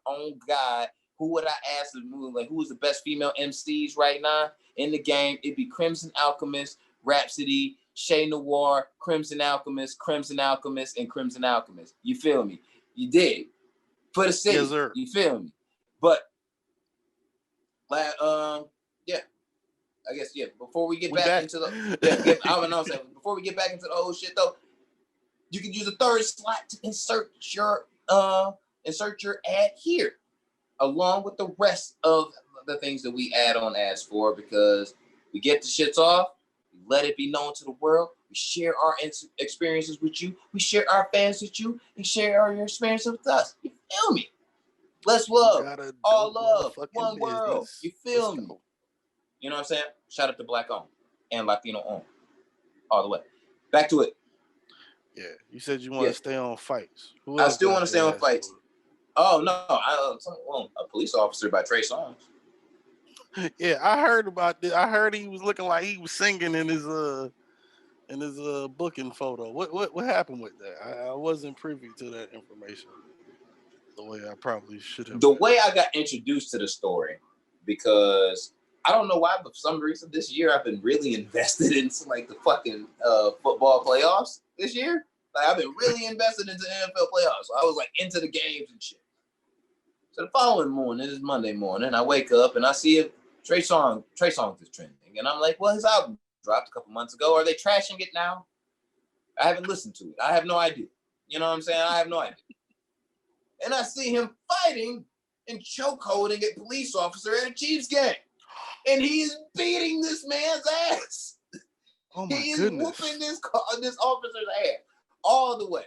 on God, who would I ask? Like, who is the best female MCs right now in the game? It'd be Crimson Alchemist, Rhapsody, Shay Noir, Crimson Alchemist, and Crimson Alchemist. You feel me? You dig? For the city. Yes, sir. You feel me? But, yeah. I guess, yeah. Before we get back into the before we get back into the old shit though, you can use a third slot to insert your ad here, along with the rest of the things that we add on ads for, because we get the shits off, we let it be known to the world, we share our experiences with you, we share our fans with you, and share your experiences with us. You feel me? Less love, all love, one world. You feel me? You know what I'm saying? Shout out to Black owned and Latino owned. All the way. Back to it. Yeah. You said you want to stay on fights. I still want to stay on fights. Oh, no. A police officer by Trey Songz. Yeah, I heard about this. I heard he was looking like he was singing in his booking photo. What happened with that? I wasn't privy to that information the way I probably should have. The way I got introduced to the story, because I don't know why, but for some reason this year I've been really invested into like the fucking football playoffs this year. Like I've been really invested into the NFL playoffs. So I was like into the games and shit. So the following morning, this is Monday morning, I wake up and I see Trey Songz is trending. And I'm like, well, his album dropped a couple months ago. Are they trashing it now? I haven't listened to it. I have no idea. You know what I'm saying? I have no idea. And I see him fighting and chokeholding a police officer at a Chiefs game. And he is beating this man's ass. Oh my goodness. Whooping this officer's ass all the way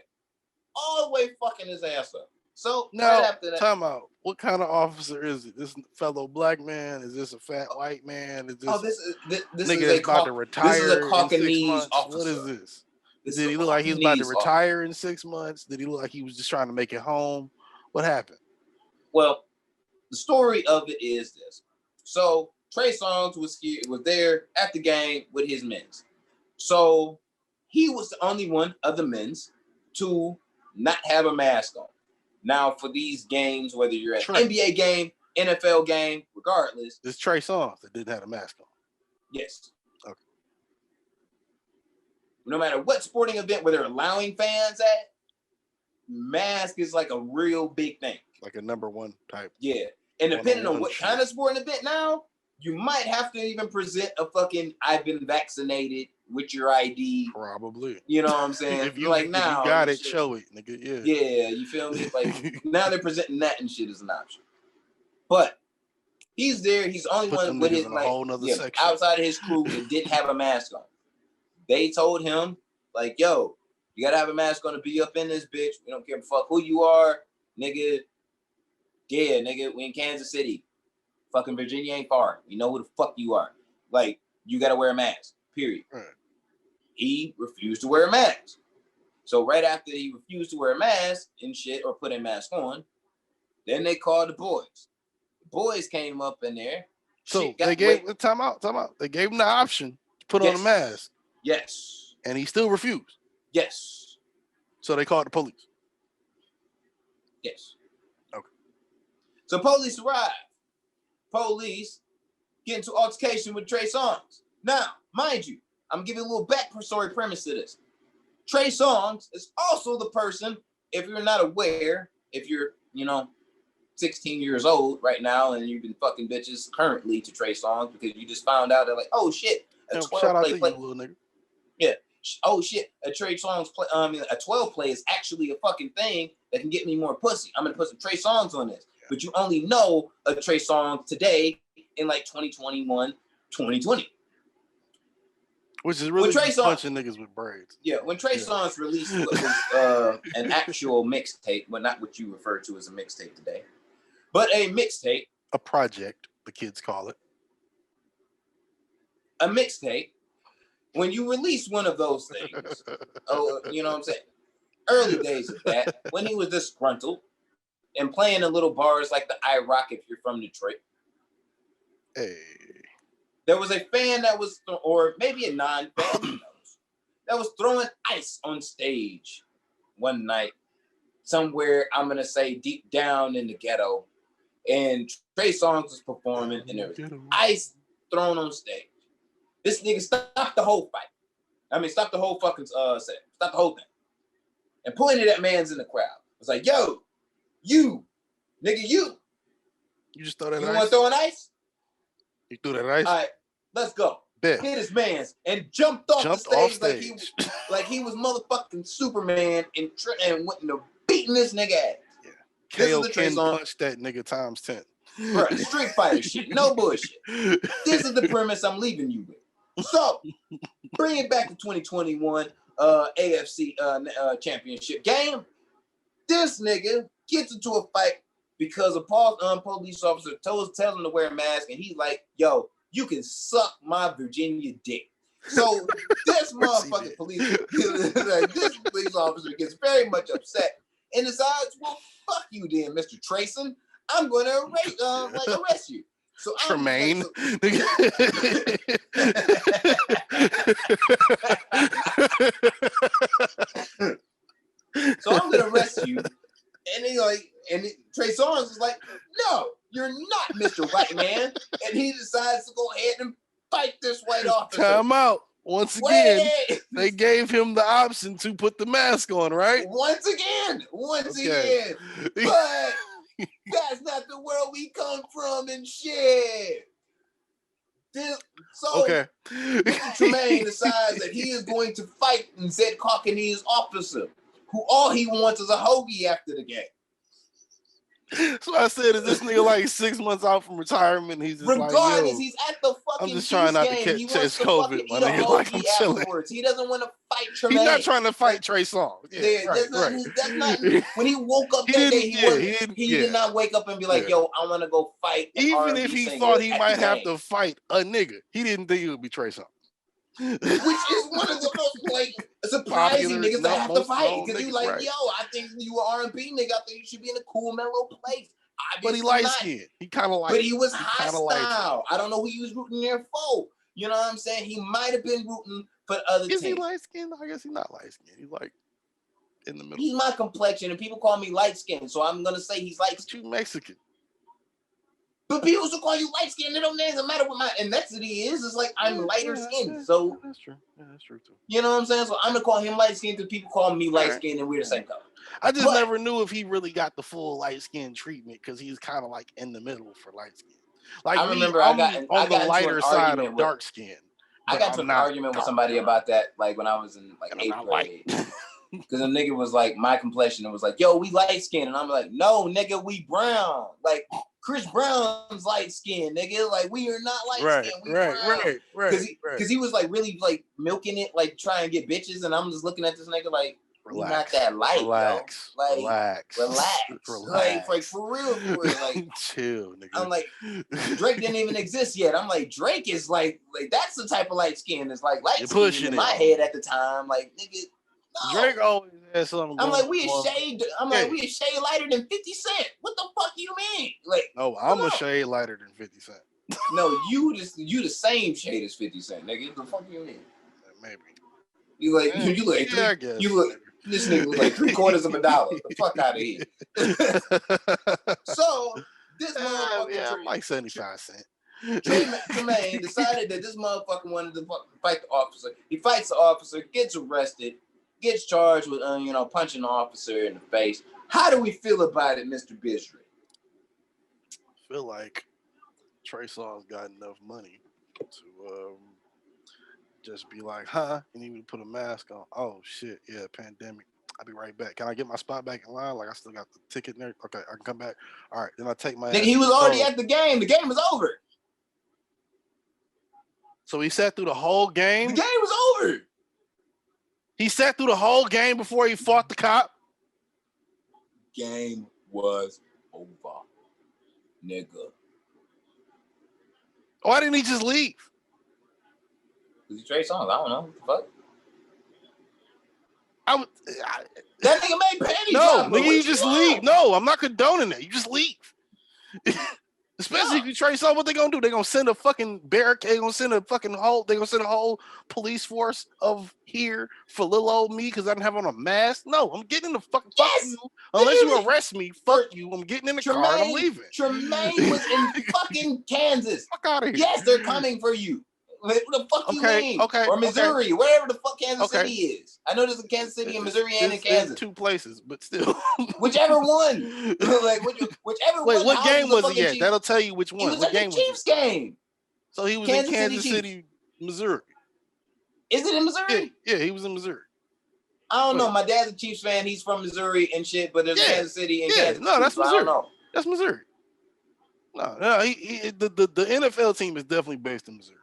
fucking his ass up. So now, right after that, time out. What kind of officer is it? This fellow black man? Is this a fat white man? Is this this nigga is about to retire? This is a Caucanese officer. What is this? Did he look like he was about to retire in 6 months? Did he look like he was just trying to make it home? What happened? Well, the story of it is this. So Trey Songz was there at the game with his men's. So he was the only one of the men's to not have a mask on. Now, for these games, whether you're at NBA game, NFL game, regardless. It's Trey Songz that didn't have a mask on. Yes. Okay. No matter what sporting event where they're allowing fans at, mask is like a real big thing. Like a number one type. Yeah. And depending on what kind of sporting event now, you might have to even present a fucking I've been vaccinated with your ID. Probably. You know what I'm saying? If you got it, show it, nigga. Yeah. Yeah, you feel me? Like now they're presenting that and shit as an option. But he's there. He's the only one with his outside of his crew that didn't have a mask on. They told him, like, yo, you gotta have a mask on to be up in this bitch. We don't care fuck who you are, nigga. Yeah, nigga, we in Kansas City. Fucking Virginia ain't far. You know who the fuck you are. Like, you gotta wear a mask. Period. Right. He refused to wear a mask. So right after he refused to wear a mask and shit, or put a mask on, then they called the boys. The boys came up in there. So they gave time out. They gave him the option to put on a mask. Yes. And he still refused. Yes. So they called the police. Yes. Okay. So police arrived. Police get into altercation with Trey Songz. Now, mind you, I'm gonna give you a little backstory premise to this. Trey Songz is also the person, if you're not aware, if you're, 16 years old right now and you've been fucking bitches currently to Trey Songz because you just found out that like, oh shit, a 12 play, little nigga. Yeah. Oh shit, a Trey Songz play, a 12 play is actually a fucking thing that can get me more pussy. I'm gonna put some Trey Songz on this. But you only know a Trey Songz today in like 2021, 2020. Which is really a bunch of niggas with braids. Yeah, when Trey Songz released an actual mixtape, well, not what you refer to as a mixtape today, but a mixtape. A project, the kids call it. A mixtape. When you release one of those things, you know what I'm saying? Early days of that, when he was disgruntled and playing in little bars like the R.I.P if you're from Detroit. Hey. There was a fan that was, or maybe a non-fan, that was throwing ice on stage one night somewhere, I'm going to say deep down in the ghetto. And Trey Songz was performing and there was ice thrown on stage. This nigga stopped the whole fight. I mean, stop the whole fucking set. Stop the whole thing. And pointed at man's in the crowd. It's like, yo, you, nigga, you. You just throw that ice? You want to throw an ice? You threw that ice? All right, let's go. Bet. Hit his man's and jumped off the stage. Like he was motherfucking Superman and went into beating this nigga ass. Yeah. KO Ken punched that nigga times 10. Bro, Street Fighter shit. No bullshit. This is the premise I'm leaving you with. So, bring it back to 2021 AFC championship game. This nigga gets into a fight because a police officer tells him to wear a mask, and he's like, yo, you can suck my Virginia dick. So this motherfucking this police officer gets very much upset and decides, well, fuck you then, Mr. Trayson. I'm going to arrest you. So Tremaine. So I'm going to arrest you. And Trey Songz is like, no, you're not Mr. White Man. And he decides to go ahead and fight this white officer. Time out. Once again, they gave him the option to put the mask on, right? Once again. But that's not the world we come from and shit. Mr. Tremaine decides that he is going to fight said Caucanese officer, who all he wants is a hoagie after the game. So I said, is this nigga like 6 months out from retirement? He's just regardless, like, he's at the fucking. I'm just trying not to catch COVID. My nigga, like I'm chilling. He doesn't want to fight Tremaine. He's not trying to fight Trey Songz. Yeah, that's not. When he woke up that day, he did not wake up and be like, "Yo, I want to go fight." Even if he thought he might have to fight a nigga, he didn't think it would be Trey Songz. Which is one of the most surprising niggas that have to fight, because he's like, yo, I think you an R&B nigga. I think you should be in a cool, mellow place. But he light skinned. He kind of like. But he was hostile. I don't know who he was rooting there for. You know what I'm saying? He might have been rooting for other teams. Is he light skinned? I guess he's not light skinned. He's like in the middle. He's my complexion, and people call me light skinned, so I'm gonna say he's light skinned. You Mexican. But people still call you light skinned. It don't matter what my ethnicity is. It's like I'm lighter skinned. So that's true. Yeah, that's true too. You know what I'm saying? So I'm gonna call him light skinned because people call me light skinned and we're the same color. I just never knew if he really got the full light skin treatment because he's kind of like in the middle for light skin. Like I remember I got on the lighter side of dark skin. I got into an argument with somebody about that, like when I was in like 8th grade. Because a nigga was like, my complexion, and was like, yo, we light skinned. And I'm like, no, nigga, we brown. Like Chris Brown's light skinned, nigga. Like we are not light skinned. We brown. Because he was like really like milking it, like trying to get bitches. And I'm just looking at this nigga like, relax, not that light, relax, like, relax. Like for real, like chill, nigga. I'm like, Drake didn't even exist yet. I'm like, Drake is like that's the type of light skin. It's like light skin in my head at the time. Like, nigga, no. Drake always has something. I'm like, we a shade. Like, we a shade lighter than 50 Cent. What the fuck you mean? Like, no, I'm a shade lighter than 50 Cent. No, you the same shade as 50 Cent, nigga. What the fuck you mean? Maybe. You look. This nigga was like $0.75. The fuck out of here. So this motherfucker, like 75 cents. Tremaine decided that this motherfucker wanted to fight the officer. He fights the officer, gets arrested, gets charged with punching the officer in the face. How do we feel about it, Mr. Bishop? I feel like Trey Songz got enough money to just be like, you need me to put a mask on. Oh shit, yeah, pandemic. I'll be right back. Can I get my spot back in line? Like I still got the ticket there. Okay, I can come back. All right, then I take my. Nigga, he was already at the game. The game was over. So he sat through the whole game. The game was over. He sat through the whole game before he fought the cop. Game was over, nigga. Why didn't he just leave? Cause he Trey Songz. I don't know what the fuck. That nigga made pennies. No, nigga, you just leave. No, I'm not condoning that. You just leave. Especially if you Trey Songz, what they gonna do? They gonna send a fucking barricade. They gonna send a whole police force of here for little old me because I didn't have on a mask. No, I'm getting in the fuck you. Unless you arrest me, fuck you. I'm getting in the car and I'm leaving. Tremaine was in fucking Kansas. Fuck out of here. Yes, they're coming for you. What the fuck you mean? Or Missouri, wherever the fuck Kansas City is. I know there's a Kansas City in Missouri and in Kansas. In 2 places, but still. Whichever one. Whichever one. Wait, what game was he at? That'll tell you which one. He was at the Chiefs game. So he was in Kansas City, Missouri. Is it in Missouri? Yeah, he was in Missouri. I don't know. My dad's a Chiefs fan. He's from Missouri and shit, but there's Kansas City and Kansas. No, that's Missouri. Missouri. I don't know. That's Missouri. No, the NFL team is definitely based in Missouri.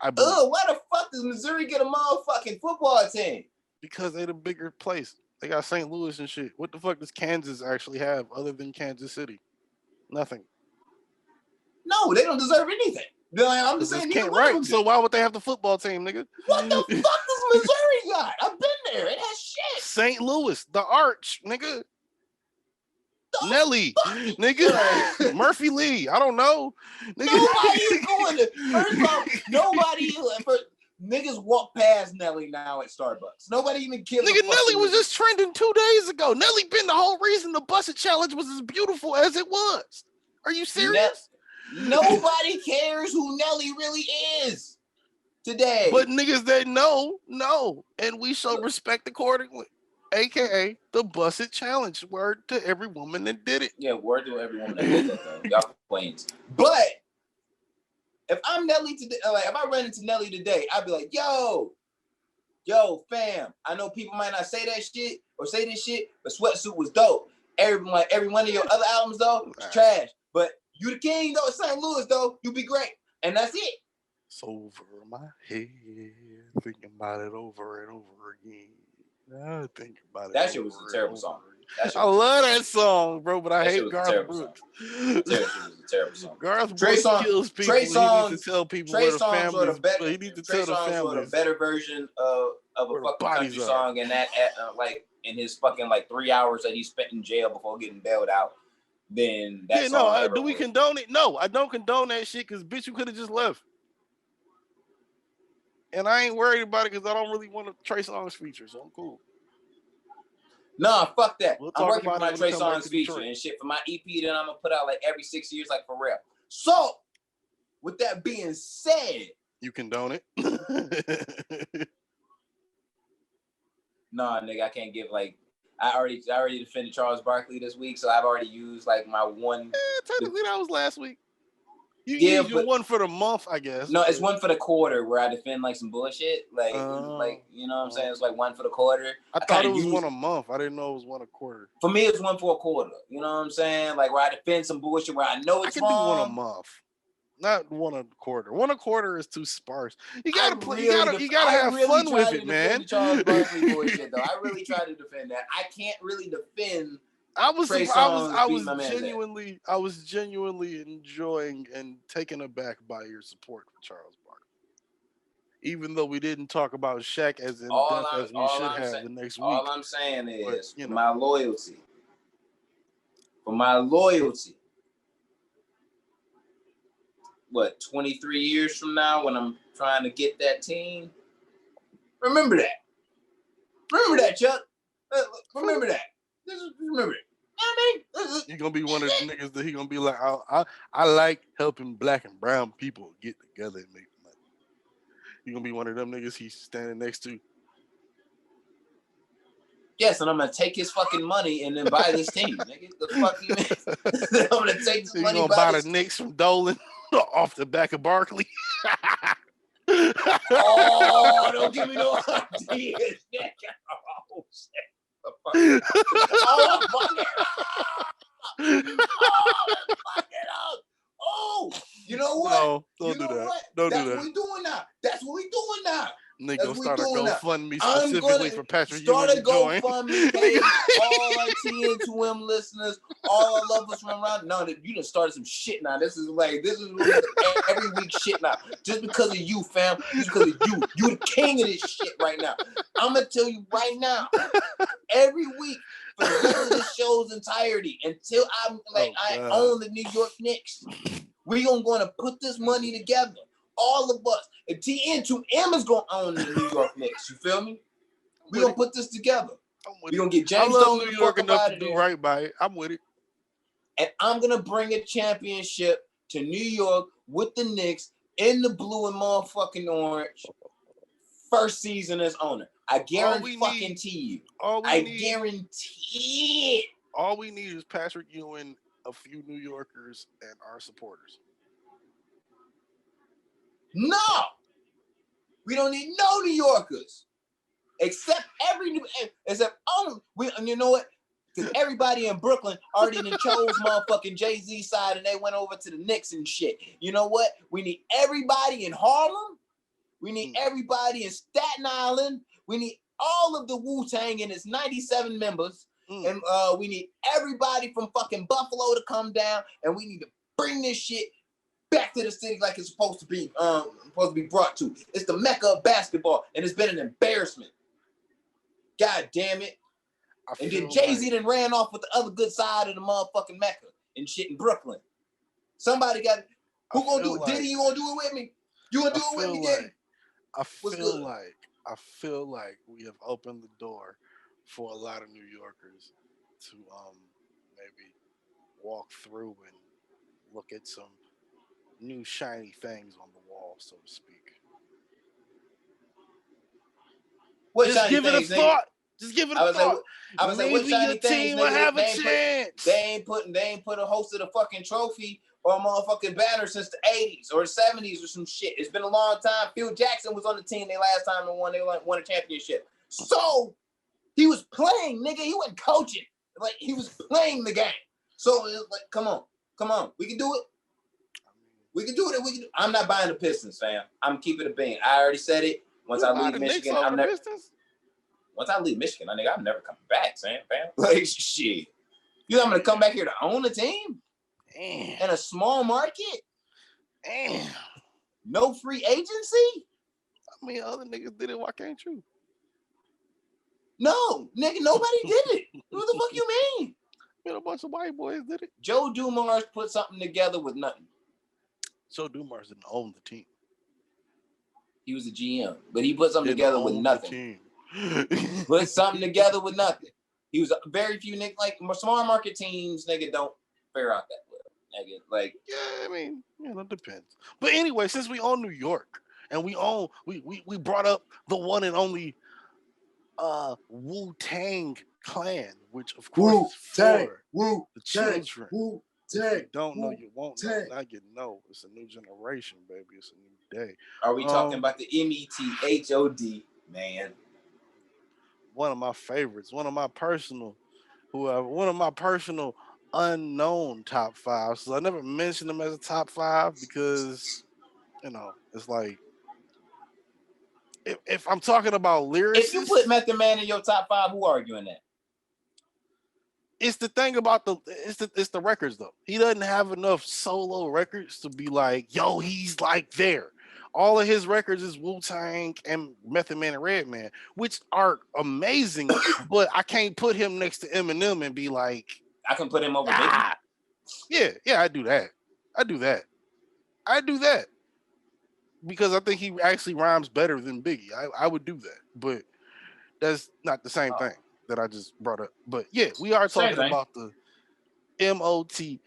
Why the fuck does Missouri get a motherfucking football team? Because they're the bigger place. They got St. Louis and shit. What the fuck does Kansas actually have other than Kansas City? Nothing. No, they don't deserve anything. I'm just saying. Right. So why would they have the football team, nigga? What the fuck does Missouri got? I've been there. It has shit. St. Louis, the Arch, nigga. Nelly, nigga, Murphy Lee. I don't know. Nigga. Nobody is going to. First off, niggas walk past Nelly now at Starbucks. Nobody even cares. Nigga, Nelly was just trending 2 days ago. Nelly been the whole reason the Busted Challenge was as beautiful as it was. Are you serious? Nobody cares who Nelly really is today. But niggas that know, and we show respect accordingly. AKA the Busted Challenge. Word to every woman that did it. Yeah, word to every woman that did that though. Y'all complains. But if I'm Nelly today, if I run into Nelly today, I'd be like, yo, fam. I know people might not say that shit or say this shit, but Sweatsuit was dope. Every one of your other albums though, was trash. But you the king though, St. Louis though, you be great. And that's it. It's over my head, thinking about it over and over again. I think about it. That shit was a terrible song. I love that song, bro, but I hate Garth Brooks. That shit was a terrible song. Garth Brooks kills people. Trey Songz, he needs to tell people where the family is. He needs to tell the family. A better version of a fucking country song, and that in his fucking 3 hours that he spent in jail before getting bailed out. Then that song. Do we condone it? No, I don't condone that shit because bitch, you could have just left. And I ain't worried about it because I don't really want to Trey Songz feature, so I'm cool. Nah, fuck that. I'm working for about my Trey Songz feature and shit for my EP that I'm gonna put out every 6 years, for real. So, with that being said, you condone it? Nah, nigga, I can't give I already defended Charles Barkley this week, so I've already used my one. Technically, that was last week. You used your one for the month, I guess. No, it's one for the quarter where I defend some bullshit. You know what I'm saying? It's one for the quarter. I thought it was one a month. I didn't know it was one a quarter. For me, it's one for a quarter. You know what I'm saying? Where I defend some bullshit where I know it's wrong. I can do one a month. Not one a quarter. One a quarter is too sparse. You gotta play. You gotta have fun with it, man. Charles Barkley bullshit, though. I really try to defend that. I can't really defend. I was genuinely enjoying and taken aback by your support for Charles Barkley. Even though we didn't talk about Shaq as in depth as we should have the next week. All I'm saying is my loyalty. For my loyalty. 23 years from now when I'm trying to get that team? Remember that. Remember that, Chuck. Remember that. Remember it. You're gonna be one of the niggas that he gonna be like, I like helping black and brown people get together and make money. You're gonna be one of them niggas he's standing next to. Yes, and I'm gonna take his fucking money and then buy this team, nigga. The fuck you mean? I'm gonna take this money. You gonna buy the Knicks from Dolan off the back of Barkley? Oh, don't give me no ideas, nigga. Oh shit. Oh, fuck it up. Oh, you know what? No, don't do that. Don't do that. That's what we doing now. That's what we doing now. Nigga, gonna start a GoFundMe specifically for Patrick Ewing to join. Start a GoFundMe page. All our TN2M listeners, all our lovers from around. No, you done started some shit now. This is every week shit now. Just because of you, fam. Just because of you. You the king of this shit right now. I'm gonna tell you right now. Every week, for the rest of the show's entirety until I own the New York Knicks. We gonna put this money together, all of us. And TN2M is gonna own the New York Knicks. You feel me? We gonna put this together. We gonna get James Dolan New York enough to do right by it. I'm with it. And I'm gonna bring a championship to New York with the Knicks in the blue and motherfucking orange. First season as owner. I guarantee you. I guarantee it. All we need is Patrick Ewing, a few New Yorkers, and our supporters. No, we don't need no New Yorkers, except you know what? Because everybody in Brooklyn already chose motherfucking Jay-Z side, and they went over to the Knicks and shit. You know what? We need everybody in Harlem. We need everybody in Staten Island. We need all of the Wu-Tang and its 97 members. And we need everybody from fucking Buffalo to come down, and we need to bring this shit back to the city like it's supposed to be brought to. It's the Mecca of basketball, and it's been an embarrassment. God damn it. And then Jay-Z then ran off with the other good side of the motherfucking Mecca and shit in Brooklyn. Somebody got it. Who gonna do it? Diddy, you gonna do it with me? You gonna do it with me, Diddy? I feel like we have opened the door for a lot of New Yorkers to maybe walk through and look at some new shiny things on the wall, so to speak. Just give it a thought. Just give it a thought. I was like, what shiny things, will have a chance. They ain't put a host of the fucking trophy or a motherfucking banner since the 80s or the 70s or some shit. It's been a long time. Phil Jackson was on the team last time they won a championship. So he was playing, nigga. He wasn't coaching. Like, he was playing the game. So it was like, come on. We can do it. I'm not buying the Pistons, fam. I'm keeping it a bean. I already said it. Once I leave Michigan, I'm never coming back, fam. Like, shit. You know I'm gonna come back here to own a team? Damn. In a small market? Damn. No free agency? I mean, other niggas did it. Why can't you? No, nigga, nobody did it. What the fuck you mean? A bunch of white boys did it. Joe Dumars put something together with nothing. Joe Dumars didn't own the team. He was a GM, but he put something together with nothing. Put something together with nothing. He was very few niggas, like small market teams, nigga, don't fare out that well. Nigga, like, yeah, I mean, that depends. But anyway, since we own New York and we brought up the one and only Wu-Tang Clan, which of course is for the children. If you don't know, you won't know. Now you know. It's a new generation, baby. It's a new day. Are we talking about the METHOD, man? One of my favorites. One of my personal unknown top five. So I never mentioned them as a top five because, it's like, if I'm talking about lyricists, if you put Method Man in your top five, who arguing that? It's the thing about it's the records though. He doesn't have enough solo records to be like, yo, he's like there. All of his records is Wu-Tang and Method Man and Redman, which are amazing, but I can't put him next to Eminem and be like, I can put him over Biggie. Yeah, I do that. Because I think he actually rhymes better than Biggie. I would do that, but that's not the same thing that I just brought up. But yeah, we are talking about the MOTAF,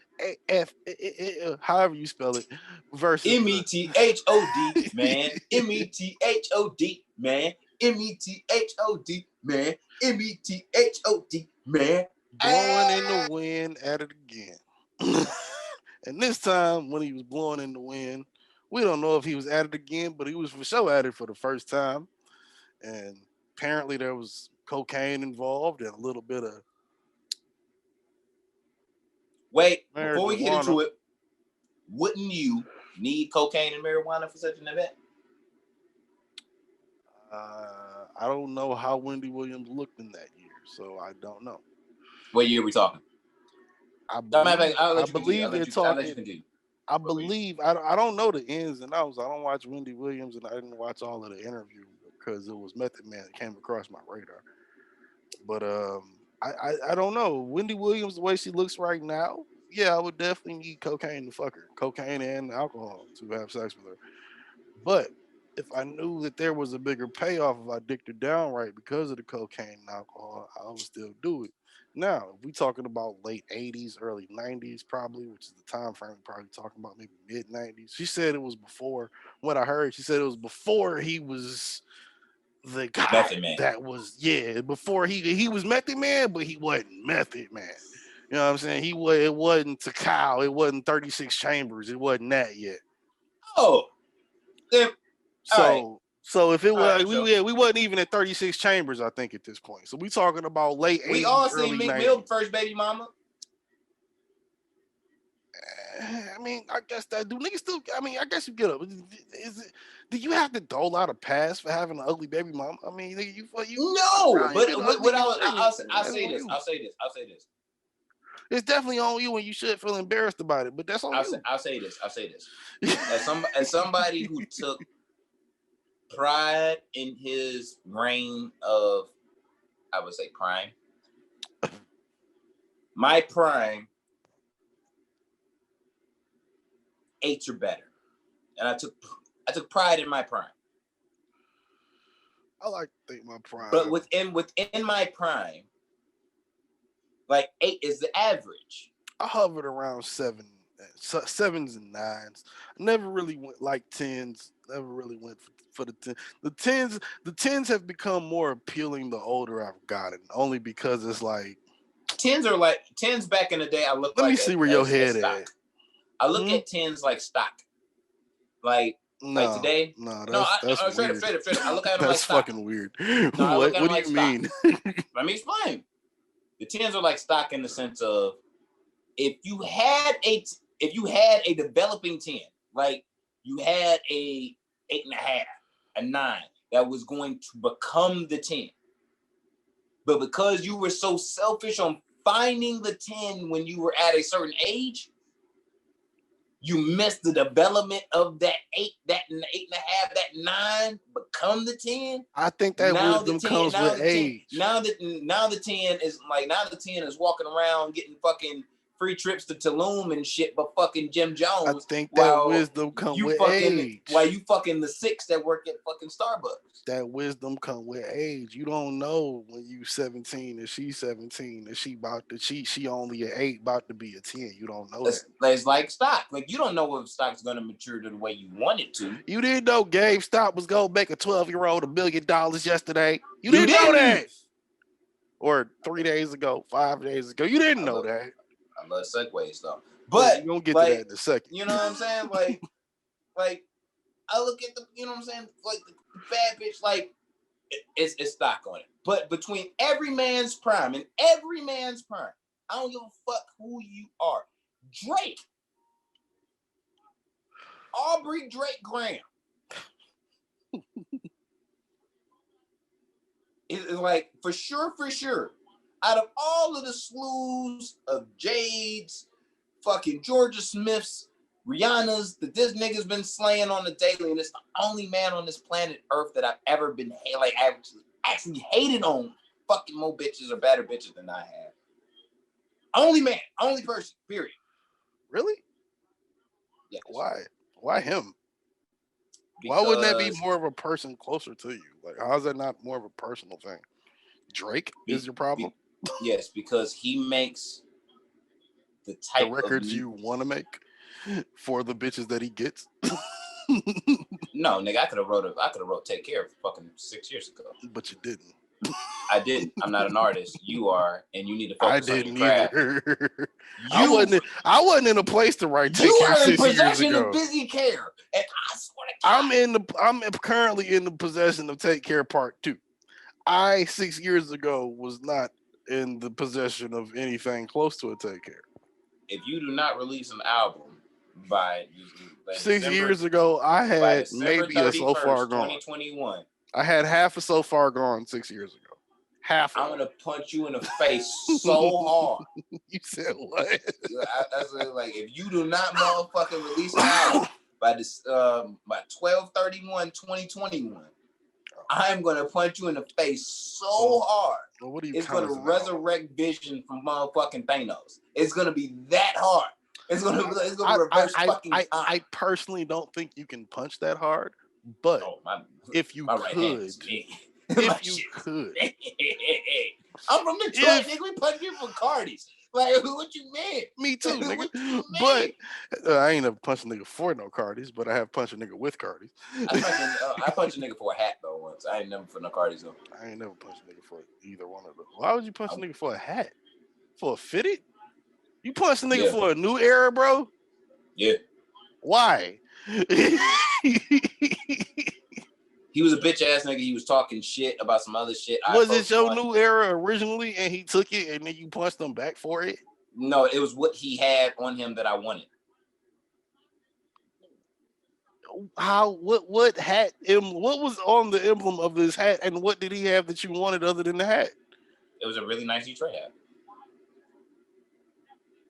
however you spell it, versus METHOD, man. METHOD, man. METHOD, man. METHOD, man. Blowing in the wind at it again. And this time, when he was blowing in the wind, we don't know if he was at it again, but he was for sure at it for the first time. And apparently there was cocaine involved and a little bit of... Wait, before we get into it, wouldn't you need cocaine and marijuana for such an event? I don't know how Wendy Williams looked in that year, so I don't know. What year are we talking? I believe they're talking. I believe I don't know the ins and outs. I don't watch Wendy Williams, and I didn't watch all of the interview because it was Method Man that came across my radar. But I don't know. Wendy Williams, the way she looks right now, yeah, I would definitely need cocaine to fuck her, cocaine and alcohol to have sex with her. But if I knew that there was a bigger payoff if I dicked her down right because of the cocaine and alcohol, I would still do it. Now, if we talking about late 80s, early 90s, probably, which is the time frame we're probably talking about, maybe mid 90s. She said it was before. What I heard, she said it was before he was the guy Method Man. that was before he was Method Man, but he wasn't Method Man. You know what I'm saying? It wasn't Takao, it wasn't 36 Chambers, it wasn't that yet. Oh, then, so if it was right, we wasn't even at 36 Chambers, I think at this point. So we talking about late 80s. We all early seen Meek 90s. Mill first baby mama. I mean, I guess that do niggas still. I mean, I guess you get up. Do you have to dole out a pass for having an ugly baby mom? I mean, you no. But what I'll say this. It's definitely on you, and you should feel embarrassed about it. But that's on you. I'll say this. As somebody who took pride in his reign of, I would say, prime. My prime. 8s are better, and I took pride in my prime. I like to think my prime, but within my prime, like 8 is the average. I hovered around 7s and 9s. I never really went like 10s. Never really went for the 10. The 10s have become more appealing the older I've gotten, only because it's like 10s are like 10s back in the day. Let me see where your head at. I look at 10s like stock. Like today. That's straight weird. up. I look at them that's like fucking stock. weird. No, what do you mean? Let me explain. The 10s are like stock in the sense of if you had a developing 10, like you had a 8.5, a 9 that was going to become the 10. But because you were so selfish on finding the 10 when you were at a certain age, you missed the development of that 8, that 8.5, that 9 become the 10. I think that wisdom comes with age. Now the 10 is walking around getting fucking free trips to Tulum and shit, but fucking Jim Jones. I think that wisdom comes with age. While you fucking the 6 that work at fucking Starbucks. That wisdom comes with age. You don't know when you 17 and she's 17 and she only an 8 about to be a 10. You don't know that. It's like stock. Like you don't know if stock's gonna mature to the way you want it to. You didn't know GameStop was gonna make a 12-year-old $1 million yesterday. You didn't know that. Or 3 days ago, 5 days ago. You didn't know that. I love segues though. But you're gonna get to that in a second. You know what I'm saying? Like I look at the, you know what I'm saying? Like the bad bitch, like it's stock on it. But between every man's prime, I don't give a fuck who you are. Drake. Aubrey Drake Graham. It's like for sure. Out of all of the slews of Jades, fucking Georgia Smiths, Rihanna's that this nigga's been slaying on the daily, and it's the only man on this planet Earth that I've ever been actually hated on fucking more bitches or better bitches than I have. Only man, only person, period. Really? Yeah. Why him? Why wouldn't that be more of a person closer to you? Like, how is that not more of a personal thing? Drake is your problem? Yes, because he makes the type of records you want to make for the bitches that he gets. No, nigga, I could have wrote Take Care fucking 6 years ago. But you didn't. I didn't. I'm not an artist. You are, and you need to focus on your craft. Either. I wasn't in a place to write Take Care 6 years ago. You are in possession of Busy Care, and I swear to God. I'm currently in the possession of Take Care Part 2. I 6 years ago was not in the possession of anything close to a Take Care. If you do not release an album by 6 years ago, I had maybe a So Far Gone. 2021. I had half a So Far Gone 6 years ago. Half. I'm gonna punch you in the face so hard. You said what? That's like if you do not motherfucking release an album by 12/31/2021. I'm gonna punch you in the face so hard. Well, what are you it's gonna resurrect Vision from motherfucking Thanos. It's gonna be that hard. It's gonna reverse fucking time. I personally don't think you can punch that hard, but if you could, if you could, I'm from Detroit, nigga. We punch people for Cardis. Like, what you mean? Me too, nigga. But I ain't never punched a nigga for no Cardis, but I have punched a nigga with Cardis. I punched a nigga for a hat though once. I ain't never for no Cardis though. I ain't never punched a nigga for either one of them. Why would you punch a nigga for a hat? For a fitted? You punched a nigga for a new era, bro? Yeah. Why? He was a bitch ass nigga. He was talking shit about some other shit. Was it your new era originally and he took it and then you punched him back for it? No, it was what he had on him that I wanted. What hat, what was on the emblem of this hat and what did he have that you wanted other than the hat? It was a really nice Detroit hat.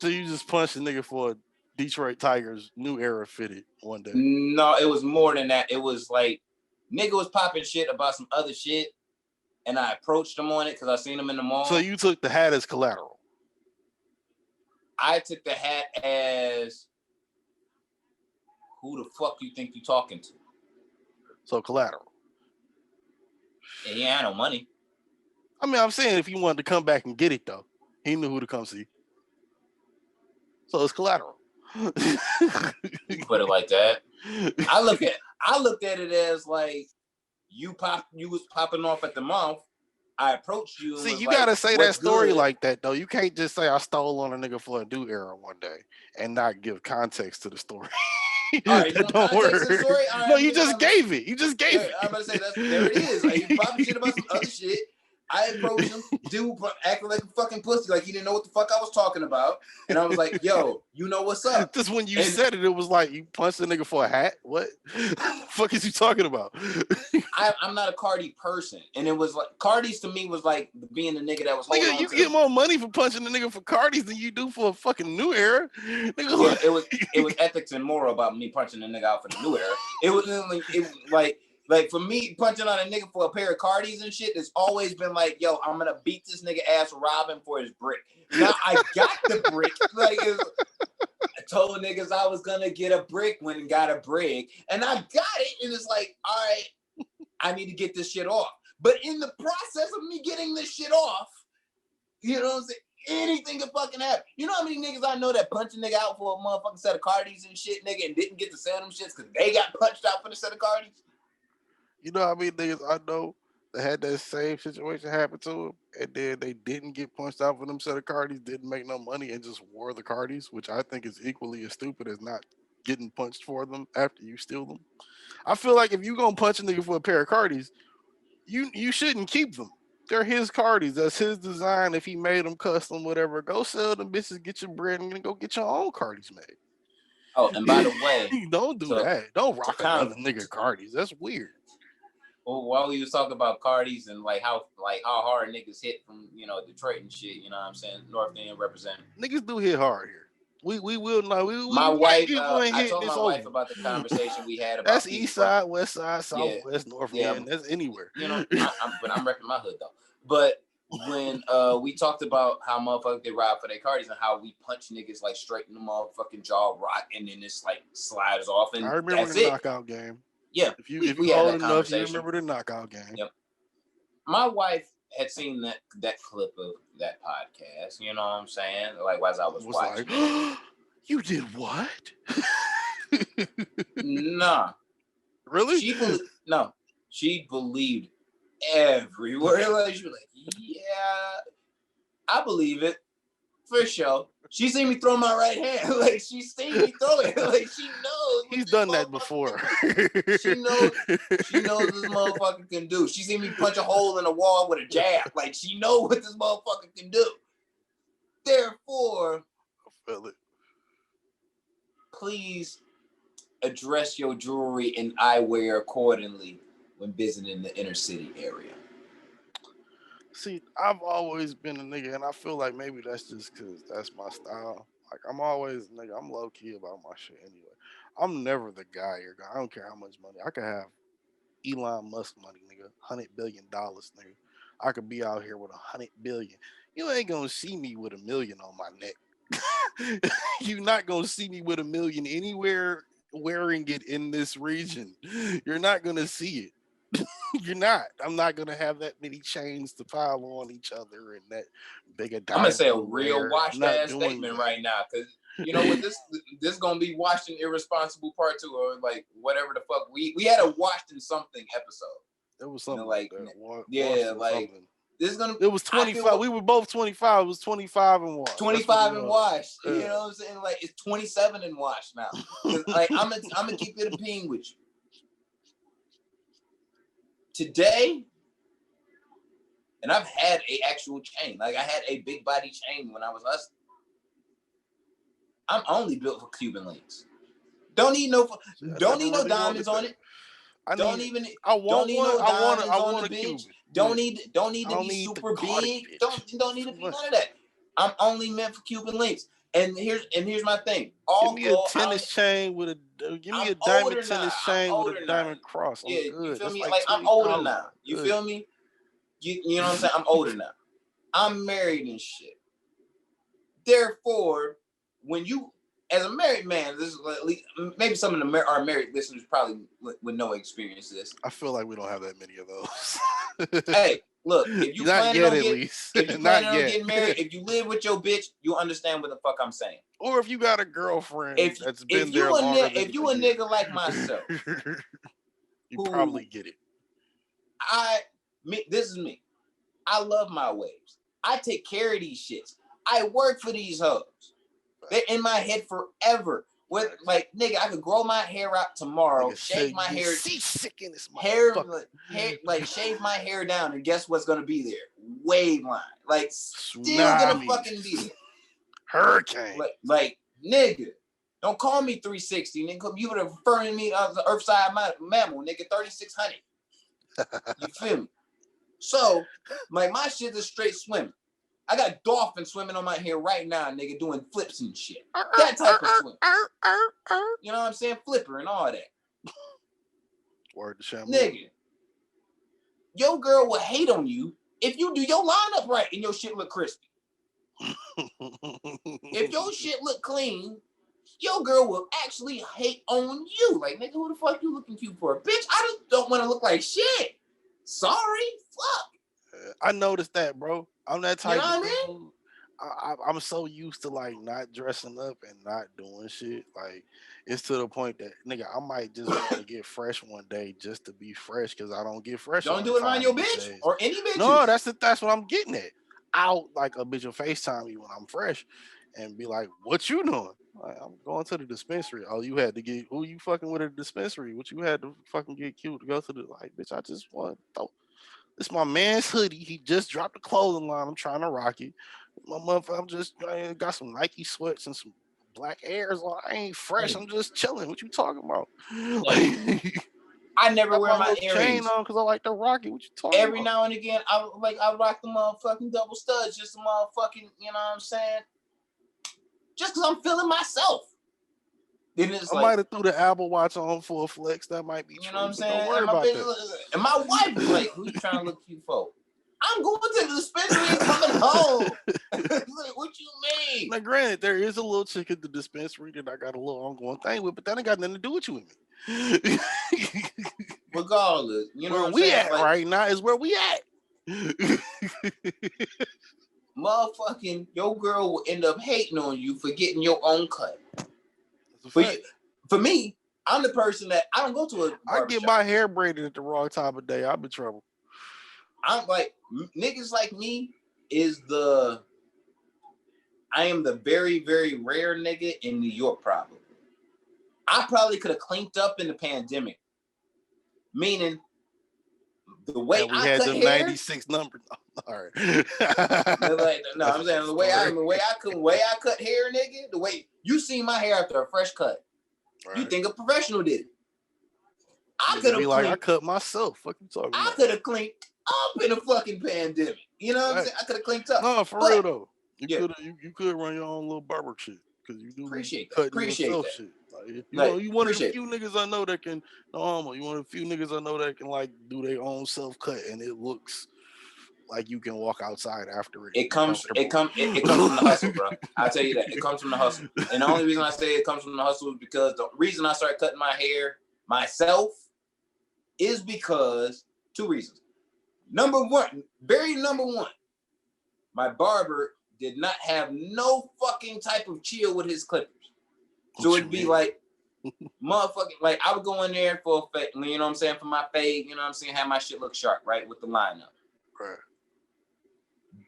So you just punched a nigga for a Detroit Tigers new era fitted one day? No, it was more than that. It was like, nigga was popping shit about some other shit, and I approached him on it because I seen him in the mall. So you took the hat as collateral? I took the hat as, who the fuck you think you talking to? So collateral. And he had no money. I mean, I'm saying if you wanted to come back and get it though, he knew who to come see. So it's collateral. You put it like that. I looked at it as like you was popping off at the mouth. I approached you. See, you gotta say that story like that though. You can't just say I stole on a nigga for a new era one day and not give context to the story. All right, don't worry. Right, no, you just gave it. You just gave it. I'm gonna say there it is. Like, you popping shit about some other shit. I approached him, dude acting like a fucking pussy, like he didn't know what the fuck I was talking about. And I was like, yo, you know what's up? Just when you said it, it was like you punched a nigga for a hat? What the fuck is you talking about? I'm not a Cardi person. And it was like, Cardi's to me was like being the nigga that was holding on to. You get more money for punching a nigga for Cardis than you do for a fucking new era. Yeah, it was ethics and moral about me punching a nigga out for the new era. It was like for me, punching on a nigga for a pair of Cardis and shit, it's always been like, yo, I'm gonna beat this nigga ass robbing for his brick. Now I got the brick. Like, I told niggas I was gonna get a brick when I got a brick, and I got it. And it's like, all right, I need to get this shit off. But in the process of me getting this shit off, you know what I'm saying? Anything can fucking happen. You know how many niggas I know that punch a nigga out for a motherfucking set of Cardis and shit, nigga, and didn't get to sell them shits because they got punched out for the set of Cardis? You know how many niggas I know that had that same situation happen to them, and then they didn't get punched out for them set of Cardis, didn't make no money, and just wore the Cardis, which I think is equally as stupid as not getting punched for them after you steal them. I feel like if you gonna punch a nigga for a pair of Cardis, you shouldn't keep them. They're his Cardis. That's his design. If he made them custom, whatever, go sell them bitches, get your bread, and go get your own Cardis made. Oh, and by the way, don't do that. Don't rock another nigga Cardis. That's weird. Well, while we was talking about Cardis and like how hard niggas hit from, you know, Detroit and shit, you know what I'm saying? North End representing. Niggas do hit hard here. We will know. My wife, I told my wife about the conversation we had about. That's East Side, West Side, Southwest, North End. That's anywhere. You know, but I'm repping my hood though. But when we talked about how motherfuckers they ride for their Cardis and how we punch niggas like straight in the motherfucking jaw, rock, and then it's like slides off, and I remember the knockout game. Yeah, if you hold enough, you remember the knockout game. Yep. My wife had seen that clip of that podcast. You know what I'm saying? Like, as I was watching. Like, you did what? Nah. Really? She believed every word. Like, she was like, yeah, I believe it for sure. She seen me throw my right hand. Like, she seen me throw it. Like, she knows. He's done that before. She knows this motherfucker can do. She seen me punch a hole in the wall with a jab. Like, she knows what this motherfucker can do. Therefore, I feel it. Please address your jewelry and eyewear accordingly when visiting the inner city area. See, I've always been a nigga, and I feel like maybe that's just because that's my style. Like, I'm always a nigga. I'm low key about my shit anyway. I'm never the guy or guy. I don't care how much money I can have. Elon Musk money, nigga. $100 billion, nigga. I could be out here with $100 billion. You ain't gonna see me with $1 million on my neck. You're not gonna see me with $1 million anywhere wearing it in this region. You're not gonna see it. You're not. I'm not gonna have that many chains to pile on each other and that big a diamond. I'm gonna say a real washed ass statement right now, because you know what, this gonna be washed in irresponsible part 2, or like whatever the fuck we had a washed in something episode. There was something like yeah, like something. This is gonna. It was 25. We were both 25. It was 25 and wash. 25 and wash. You know what I'm saying? Like it's 27 and wash now. Like I'm gonna keep it a being with you. Today, and I've had a actual chain. Like I had a big body chain when I was hustling. I'm only built for Cuban links. Don't need no diamonds on it. I want a Cuban. Don't need to be super big. Don't need to be none of that. I'm only meant for Cuban links. And here's my thing. Give me a tennis chain with a diamond tennis chain with a diamond cross. Yeah, you feel me? Like I'm older now. You feel me? You know what I'm saying? I'm older now. I'm married and shit. Therefore, when you, as a married man, this is at least, maybe some of our married listeners probably would know experience this. I feel like we don't have that many of those. Hey, look, if you planning on getting married, if you live with your bitch, you understand what the fuck I'm saying. Or if you got a girlfriend that's been there longer than if you a nigga like myself, you probably get it. This is me. I love my waves. I take care of these shits. I work for these hoes. They're in my head forever. With like, nigga, I could grow my hair out tomorrow, shave my hair, shave my hair down, and guess what's gonna be there? Wave line, like still gonna fucking be there. Hurricane, like nigga, don't call me 360, nigga. You would have referring me as the Earthside mammal, nigga, 3600. You feel me? So, like my shit is straight swimming. I got dolphins swimming on my hair right now, nigga, doing flips and shit. That type of swim. You know what I'm saying? Flipper and all that. Word to Shamu. Nigga, your girl will hate on you if you do your lineup right and your shit look crispy. If your shit look clean, your girl will actually hate on you. Like, nigga, who the fuck you looking cute for? Bitch, I just don't want to look like shit. Sorry, fuck. I noticed that, bro. I'm that type of dude. I'm so used to like not dressing up and not doing shit. Like it's to the point that nigga, I might just want to get fresh one day just to be fresh because I don't get fresh. Don't do it around your bitch or any bitch. No, that's what I'm getting at. I'll like a bitch will FaceTime me when I'm fresh and be like, "What you doing?" Like, I'm going to the dispensary. Oh, you had to get who you fucking with at the dispensary? What you had to fucking get cute to go to the like, bitch? I just want to. This my man's hoodie. He just dropped a clothing line. I'm trying to rock it. My motherfucker, I got some Nike sweats and some black airs on. I ain't fresh. I'm just chilling. What you talking about? Like, I never wear my earrings on because I like to rock it. What you talking about? Every now and again, I rock the motherfucking double studs, just a motherfucking, you know what I'm saying? Just because I'm feeling myself. Then it's I might have threw the Apple Watch on for a flex. That might be true. You know what I'm saying? Don't worry about that. And my wife is like, "Who you trying to look cute for?" I'm going to the dispensary and coming home. What you mean? Now, granted, there is a little chick at the dispensary that I got a little ongoing thing with, but that ain't got nothing to do with you and me. Regardless, you know where what I'm we saying? At like, right now is where we at. Motherfucking, your girl will end up hating on you for getting your own cut. For me, I'm the person that I don't go to a barbershop. I get my hair braided at the wrong time of day. I'm in trouble. I'm like, niggas like me I am the very, very rare nigga in New York, probably. I probably could have cleaned up in the pandemic. Meaning, the way we had the 96 number. All right. I'm saying the way I cut hair, nigga. The way you see my hair after a fresh cut, right. You think a professional did it. I could have like I cut myself. Fuck you talking about? I could have cleaned up in the fucking pandemic. You know what I'm saying? I could have cleaned up. No, for real though. You could run your own little barber shit because you do appreciate that. Shit. You one of the few niggas I know that can. You one of the few niggas I know that can like do their own self cut, and it looks like you can walk outside after it. It comes from the hustle, bro. I tell you that it comes from the hustle, and the only reason I say it comes from the hustle is because the reason I started cutting my hair myself is because 2 reasons. Number one, my barber did not have no fucking type of chill with his clippers. So it'd be like, motherfucking, like I would go in there for a fade, you know what I'm saying, for my fade, you know what I'm saying, have my shit look sharp, right, with the lineup. Right.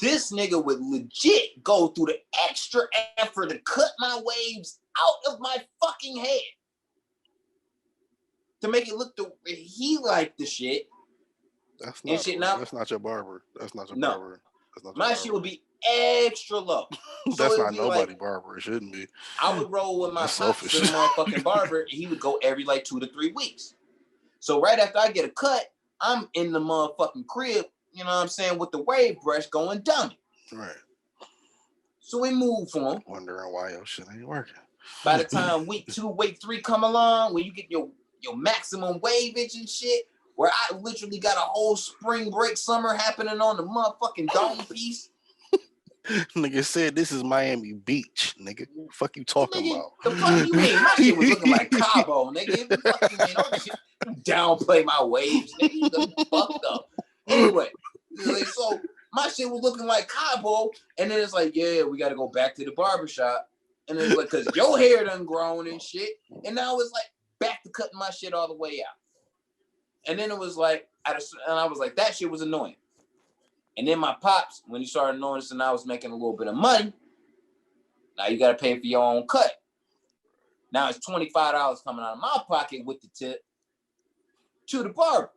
This nigga would legit go through the extra effort to cut my waves out of my fucking head to make it look the way he liked the shit. That's not your barber. That's not your barber. My shit would be extra low. That's not nobody barber. It shouldn't be. I would roll with my pops to the motherfucking barber, and he would go every like 2 to 3 weeks. So right after I get a cut, I'm in the motherfucking crib, you know what I'm saying, with the wave brush going dummy. Right. So we move on. Wondering why your shit ain't working. By the time week 2, week 3 come along, when you get your maximum wavage and shit, where I literally got a whole spring break summer happening on the motherfucking dome piece. Nigga said this is Miami Beach, nigga. Fuck you talking about? The fuck you mean? My shit was looking like Cabo, nigga. The fuck you mean? Don't downplay my waves, nigga. You done fucked up. Anyway, so my shit was looking like Cabo, and then it's like, yeah, we got to go back to the barbershop. And it's like, because your hair done grown and shit. And now it's like back to cutting my shit all the way out. And then it was like, and I was like, that shit was annoying. And then my pops, when he started noticing I was making a little bit of money, now you got to pay for your own cut. Now it's $25 coming out of my pocket with the tip to the barber.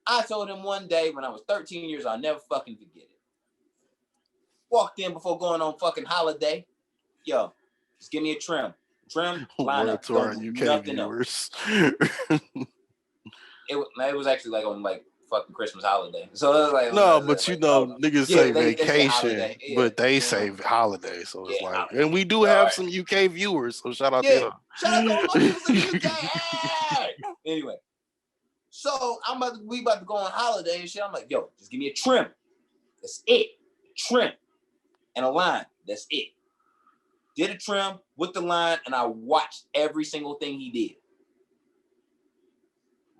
I told him one day when I was 13 years, I'll never fucking forget it. Walked in before going on fucking holiday. Yo, just give me a trim. Trim, line up. To our UK viewers. It was actually like on like fucking Christmas holiday. So it was like niggas say vacation, but they say holiday. So it's like, holiday. And we do have some UK viewers. So shout out to them. Shout out to all my viewers in the UK. Hey! Anyway, so we about to go on holiday and shit. I'm like, yo, just give me a trim. That's it. Trim and a line. That's it. Did a trim with the line, and I watched every single thing he did.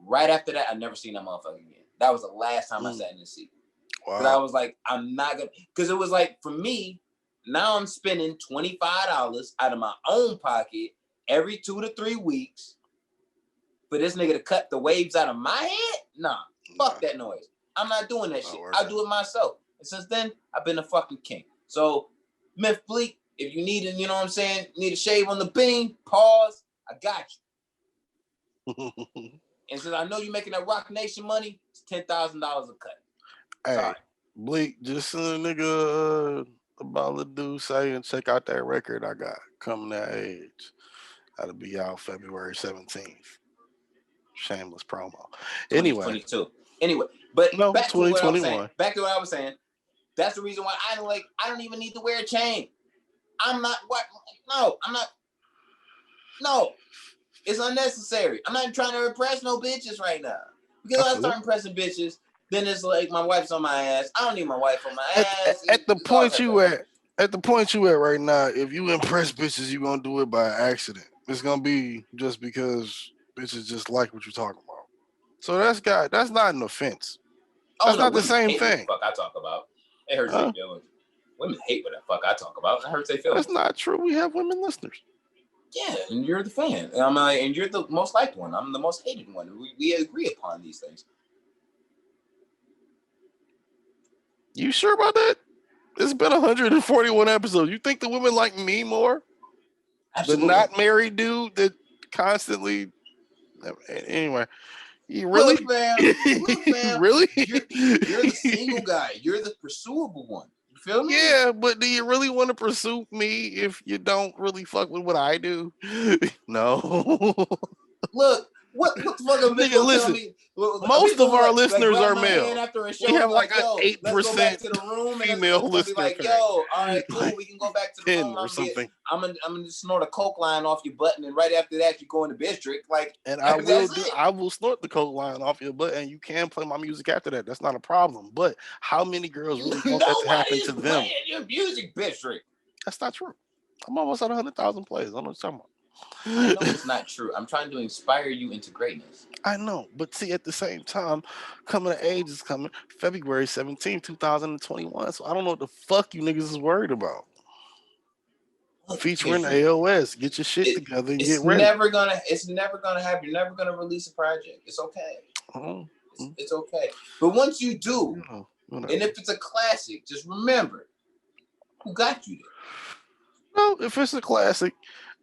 Right after that, I never seen that motherfucker again. That was the last time I sat in the seat. Wow. Because I was like, I'm not gonna. Because it was like, for me, now I'm spending $25 out of my own pocket every 2 to 3 weeks for this nigga to cut the waves out of my head. Nah, fuck that noise. I'm not doing that shit. I'll do it myself. And since then, I've been a fucking king. So, Myth Bleak, if you need, you know what I'm saying, need a shave on the beam, pause. I got you. And since I know you're making that Rock Nation money, it's $10,000 a cut. Hey, sorry. Bleak, just send a nigga about the dude saying, check out that record I got, Coming That Age. That'll be out February 17th. Shameless promo. Anyway. 2022. Anyway, but no, back 2021. Back to what I was saying. That's the reason why I don't even need to wear a chain. I'm not. No. It's unnecessary. I'm not trying to impress no bitches right now. Because I start impressing bitches, then it's like my wife's on my ass. I don't need my wife on my ass. At the point you at right now, if you impress bitches, you're gonna do it by accident. It's gonna be just because bitches just like what you're talking about. So that's not an offense. That's not the same thing. What the fuck I talk about. It hurts their feelings. Women hate what the fuck I talk about. It hurts their feelings. That's not true. We have women listeners. Yeah, and you're the fan. And you're the most liked one. I'm the most hated one. We agree upon these things. You sure about that? It's been 141 episodes. You think the women like me more? Absolutely. The not married dude that constantly. Anyway, you really? Look, fam. Really? You're the single guy. You're the pursuable one. You feel me? Yeah, but do you really want to pursue me if you don't really fuck with what I do? No. Look, What the fuck are nigga, listen. Most of our listeners are male. After a show, we have like an 8% let's go back to the room female and listener. Be like, yo, all right, cool, we can go back to the room or something. I'm gonna snort a coke line off your butt, and then right after that, you go in the district. Like, and I will snort the coke line off your butt, and you can play my music after that. That's not a problem. But how many girls really want that to happen to them? Your music district. That's not true. I'm almost at 100,000 plays. I don't know what you're talking about. I know it's not true. I'm trying to inspire you into greatness. I know, but see, at the same time, coming of age is coming February 17, 2021. So I don't know what the fuck you niggas is worried about. Featuring AOS, get your shit together and get ready. It's never gonna happen. You're never gonna release a project. It's okay. It's okay. But once you do, and if it's a classic, just remember who got you there. Well, if it's a classic,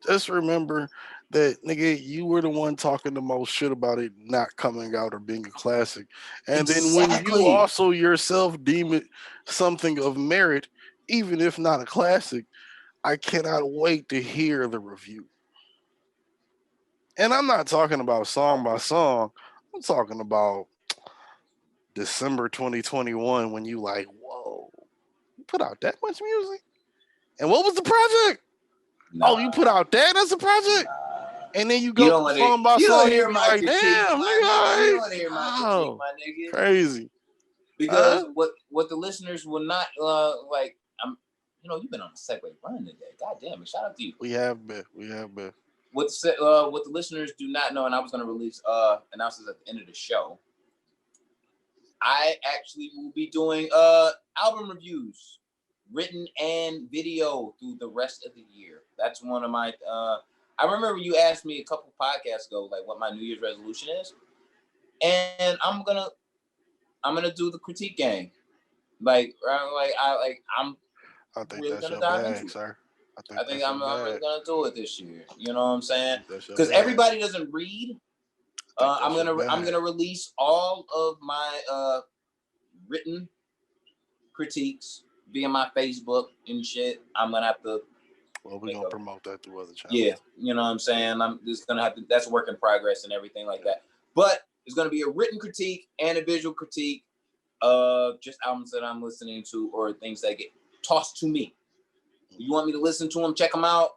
just remember that, nigga, you were the one talking the most shit about it not coming out or being a classic. And then when you also yourself deem it something of merit, even if not a classic, I cannot wait to hear the review. And I'm not talking about song by song. I'm talking about December 2021 when you like, whoa, you put out that much music? And what was the project? Oh, you put out that as a project? And then you go song by song. You don't hear my critique, damn, nigga. You don't hear my critique, my nigga. Crazy. Because what the listeners will not like, you've been on a segue run today. God damn it! Shout out to you. We have been. What the listeners do not know, and I was going to release announcements at the end of the show. I actually will be doing album reviews, written and video, through the rest of the year. That's one of my. I remember you asked me a couple podcasts ago, like what my New Year's resolution is, and I'm gonna do the critique game. I think really that's gonna your dive bag, into sir. I think I'm really gonna do it this year. You know what I'm saying? Because everybody doesn't read. I'm gonna release all of my written critiques via my Facebook and shit. I'm gonna have to. Well, we're gonna promote that through other channels. Yeah, you know what I'm saying? I'm just gonna have to. That's a work in progress and everything like that. But there's gonna be a written critique and a visual critique of just albums that I'm listening to or things that get tossed to me. If you want me to listen to them, check them out.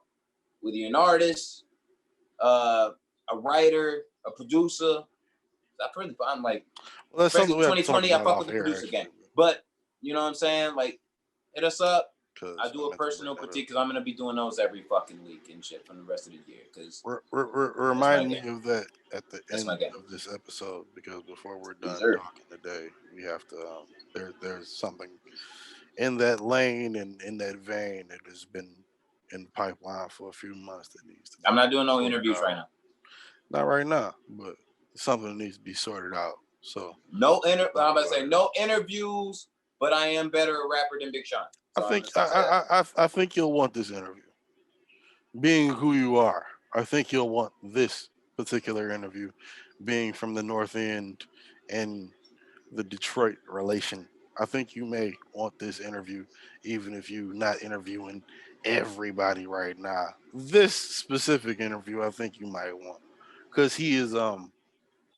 Whether you're an artist, a writer, a producer, I'm like, especially 2020, I fuck with the producer game. But you know what I'm saying? Like, hit us up. I do a personal critique because I'm gonna be doing those every fucking week and shit from the rest of the year. Because remind me of that at the end of this episode, because before we're done talking today, we have to. There's something in that lane and in that vein that has been in the pipeline for a few months that needs to. I'm not doing no interviews right now. Not right now, but something that needs to be sorted out. So I'm about to say no interviews, but I am better a rapper than Big Sean. So I think you'll want this interview. Being who you are, I think you'll want this particular interview, being from the North End and the Detroit relation. I think you may want this interview, even if you're not interviewing everybody right now. This specific interview, I think you might want, because he is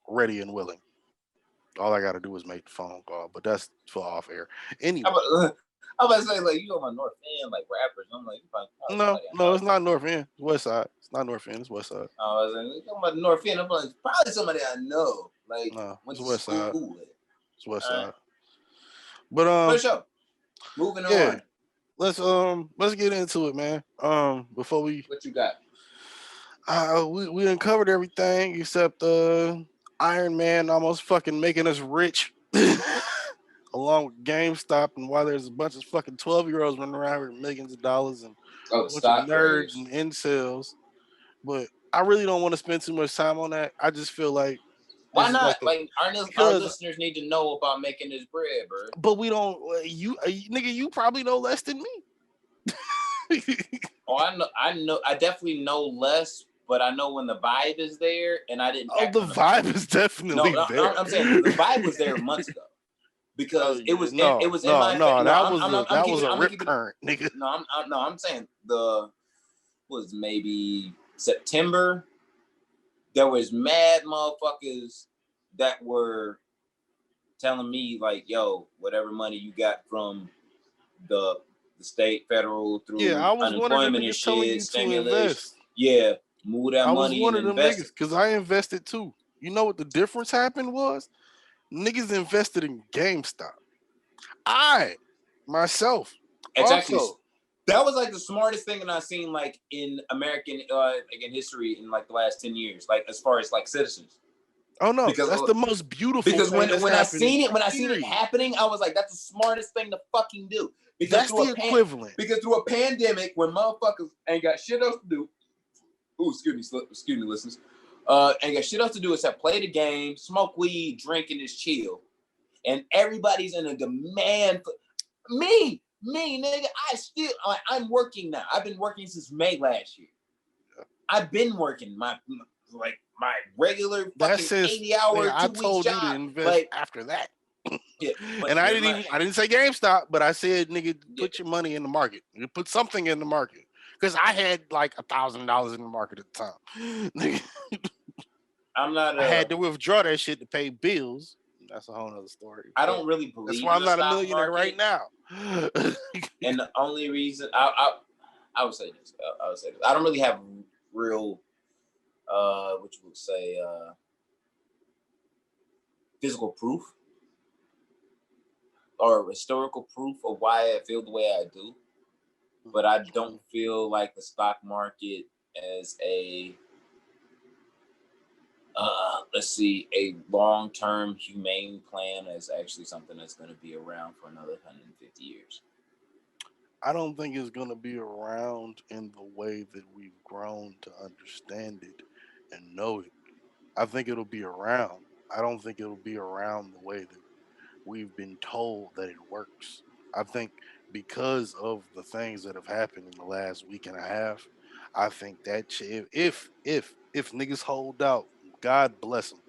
ready and willing. All I got to do is make the phone call, but that's for off air. Anyway, I'm about to say, like, you know, my North End, like rappers. I'm like, no, it's not North End. It's West Side. It's not North End. It's West Side. I was like, you talking about North End? I'm like, probably somebody I know. Like, no, it's West Side. It's West Side. Right. But for sure. Moving on. Let's get into it, man. Before we, what you got? We uncovered everything except Iron Man almost fucking making us rich, along with GameStop, and why there's a bunch of fucking 12-year-olds running around with millions of dollars and a bunch of nerds and incels. But I really don't want to spend too much time on that. I just feel like, why not? Like our listeners need to know about making this bread, bro. But we don't. Nigga, you probably know less than me. Oh, I know. I definitely know less. But I know when the vibe is there, and I didn't. Oh, the vibe is definitely there. I'm saying the vibe was there months ago, because it was. That was a rip current, nigga. I'm saying was maybe September, there was mad motherfuckers that were telling me like, yo, whatever money you got from the state, federal, through I was one of them unemployment and niggas telling shit, you to stimulus. invest. Yeah, move that I was money one and of them invest it. niggas because I invested too. You know what the difference happened was? Niggas invested in GameStop. I myself It's actually also. that was like the smartest thing that I've seen like in American like in history in like the last 10 years, like as far as like citizens. Oh no, Because that's the most beautiful thing that's when I happened. seen it happening, I was like, that's the smartest thing to fucking do. Because that's the equivalent. Because through a pandemic when motherfuckers ain't got shit else to do. Ooh, excuse me, listeners. Ain't got shit else to do except play the game, smoke weed, drink, and just chill. And everybody's in a demand for me, nigga. I'm working now. I've been working since May last year. I've been working my regular fucking 80-hour, 2 I weeks told job. You to invest like, after that. Yeah, and I didn't say GameStop, but I said, nigga, put your money in the market. You put something in the market. Because I had like $1,000 in the market at the time. I had to withdraw that shit to pay bills. That's a whole other story. I don't really believe. That's why I'm not a millionaire right now. And the only reason I would say this. I don't really have real what you would say physical proof or historical proof of why I feel the way I do. But I don't feel like the stock market as a a long-term humane plan is actually something that's going to be around for another 150 years. I don't think it's going to be around in the way that we've grown to understand it and know it. I think it'll be around. I don't think it'll be around the way that we've been told that it works. I think because of the things that have happened in the last week and a half, I think that if niggas hold out, God bless them.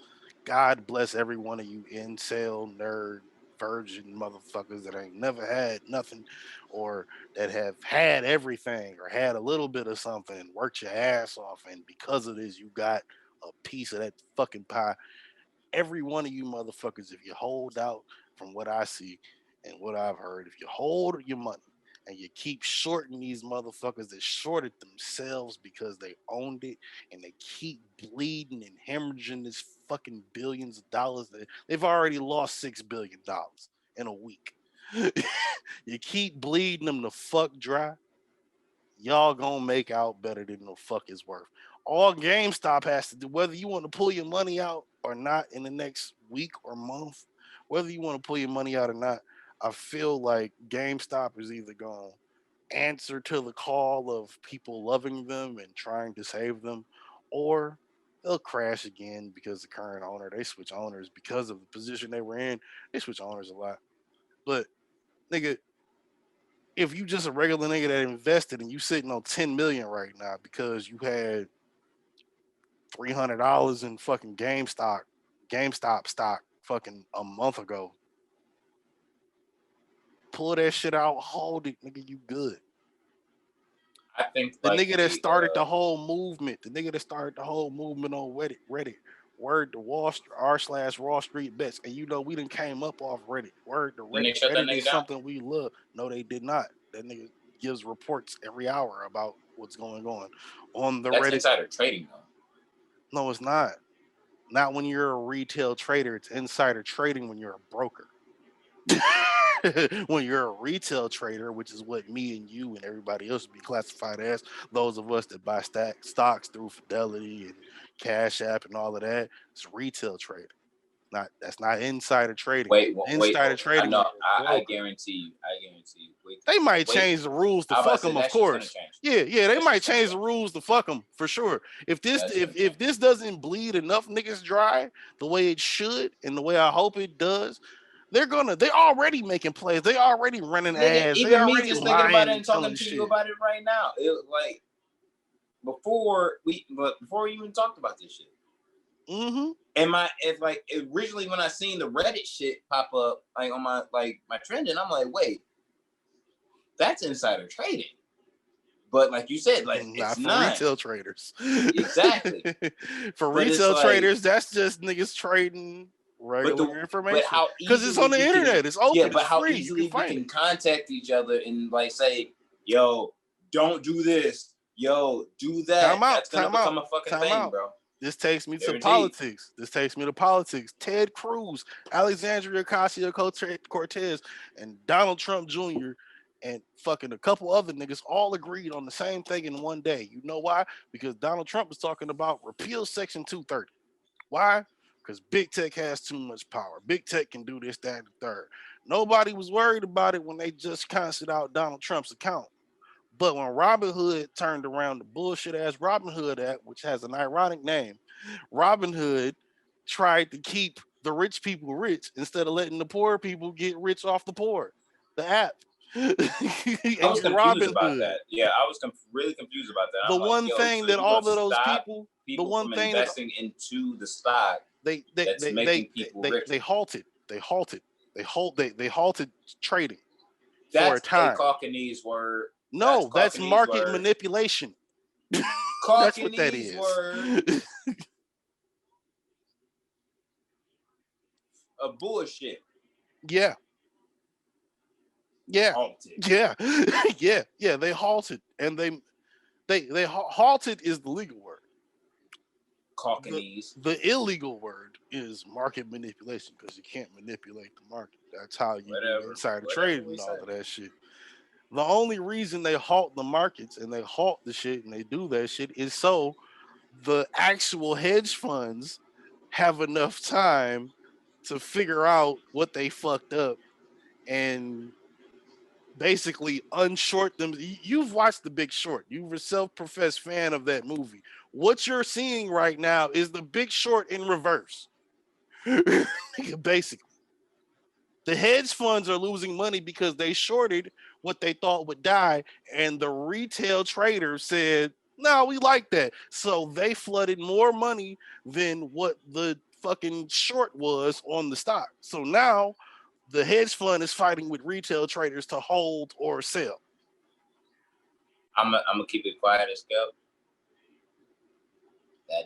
God bless every one of you incel, nerd, virgin motherfuckers that ain't never had nothing or that have had everything or had a little bit of something and worked your ass off. And because of this, you got a piece of that fucking pie. Every one of you motherfuckers, if you hold out from what I see and what I've heard, if you hold your money and you keep shorting these motherfuckers that shorted themselves because they owned it and they keep bleeding and hemorrhaging this fucking billions of dollars, that they've already lost $6 billion in a week. You keep bleeding them the fuck dry, y'all gonna make out better than the fuck is worth. All GameStop has to do, whether you want to pull your money out or not in the next week or month, whether you want to pull your money out or not, I feel like GameStop is either going to answer to the call of people loving them and trying to save them, or they'll crash again because the current owner, they switch owners because of the position they were in. They switch owners a lot. But nigga, if you just a regular nigga that invested and you sitting on 10 million right now because you had $300 in fucking GameStop stock fucking a month ago, pull that shit out, hold it, nigga, you good. I think the nigga that started the whole movement, on Reddit, word to r/Wall Street bets, and you know we done came up off Reddit. Word to Reddit. Reddit is something we love. No, they did not. That nigga gives reports every hour about what's going on the That's Reddit. Insider trading though. No, it's not. Not when you're a retail trader. It's insider trading when you're a broker. When you're a retail trader, which is what me and you and everybody else would be classified as, those of us that buy stocks through Fidelity and Cash App and all of that, it's retail trading. That's not insider trading. Insider trading. No, I guarantee you. They might change the rules to fuck them, of course. Yeah, they might change the rules to fuck them for sure. If this doesn't bleed enough niggas dry the way it should and the way I hope it does, they're already making plays. They already running ads. Even they already me just thinking about it and talking to shit. you about it right now. It like before we even talked about this shit. Mm-hmm. And originally when I seen the Reddit shit pop up like on my trending, I'm like, wait, that's insider trading. But like you said, like not it's for not retail traders. Exactly. For but retail traders, that's just niggas trading regular information. But how because it's on the internet, it's open. Yeah, but it's how free. easily you can we can contact each other and like say, "Yo, don't do this. Yo, do that." That's gonna become a fucking thing, bro. This takes me to politics. Ted Cruz, Alexandria Ocasio-Cortez, and Donald Trump Jr. and fucking a couple other niggas all agreed on the same thing in one day. You know why? Because Donald Trump was talking about repeal Section 230. Why? Because big tech has too much power. Big tech can do this, that, and the third. Nobody was worried about it when they just canceled out Donald Trump's account. But when Robinhood turned around the bullshit ass Robinhood app, which has an ironic name, Robinhood tried to keep the rich people rich instead of letting the poor people get rich off the poor. The app. I was confused about that. Yeah, I was really confused about that. The one thing that all of those people, the one thing investing into the stock, they halted. They halted trading for a time. That's a Caucanese word. No, that's market manipulation. That's what that is. Word. A bullshit. Yeah. Halted. Yeah. Yeah. They halted, and they halted is the legal word. Caucanese. The illegal word is market manipulation because you can't manipulate the market. That's how you do insider trading and all of that shit. The only reason they halt the markets and they halt the shit and they do that shit is so the actual hedge funds have enough time to figure out what they fucked up and basically unshort them. You've watched The Big Short. You're a self-professed fan of that movie. What you're seeing right now is The Big Short in reverse. Basically. The hedge funds are losing money because they shorted what they thought would die, and the retail traders said, no, we like that. So they flooded more money than what the fucking short was on the stock. So now the hedge fund is fighting with retail traders to hold or sell. I'm gonna keep it quiet as go.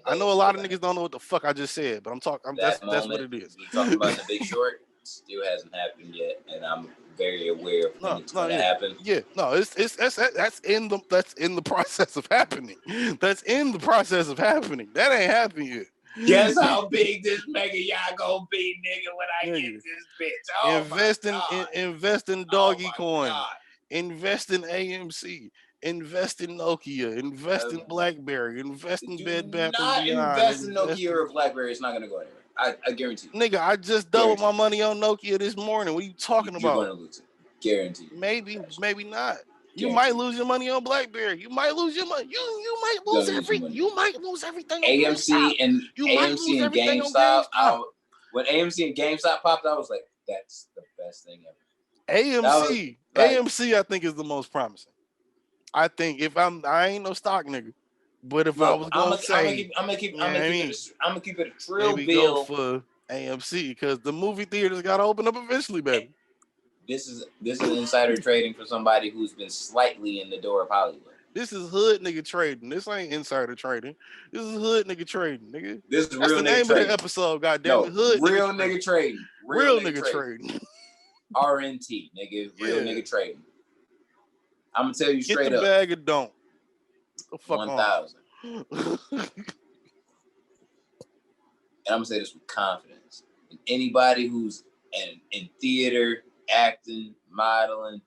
I know a lot of niggas don't know what the fuck I just said, but I'm talking. That's what it is. We talking about The Big Short. Still hasn't happened yet, and I'm very aware of when it's going to happen. Yeah, no, that's in the process of happening. That's in the process of happening. That ain't happened yet. Guess how big this mega y'all gonna be, nigga, when I get this bitch. Oh invest in Doggy Coin. God. Invest in AMC. Invest in Nokia. Invest in BlackBerry. Invest in Bed Bath and Beyond. Invest in Nokia or BlackBerry. It's not gonna go anywhere. I guarantee you. Nigga, I just doubled my money on Nokia this morning. What are you talking about? You're gonna lose it. Guaranteed. Maybe not. Guaranteed. You might lose your money on BlackBerry. You might lose your money. You might lose everything. You might lose everything. AMC and GameStop. When AMC and GameStop popped, I was like, "That's the best thing ever." AMC, I think is the most promising. I think I ain't no stock nigga, but if I was gonna say, I'm gonna keep it a trill bill for AMC because the movie theaters gotta open up eventually, baby. This is insider trading for somebody who's been slightly in the door of Hollywood. This is hood nigga trading. This ain't insider trading. This is hood nigga trading, nigga. This is real the nigga name trading. Of the episode, goddamn it. Hood real nigga trading. Real nigga trading. RNT, nigga. Real nigga trading. I'm gonna tell you straight up. Get the bag or don't. 1,000. And I'm gonna say this with confidence. And anybody who's in theater, acting, modeling,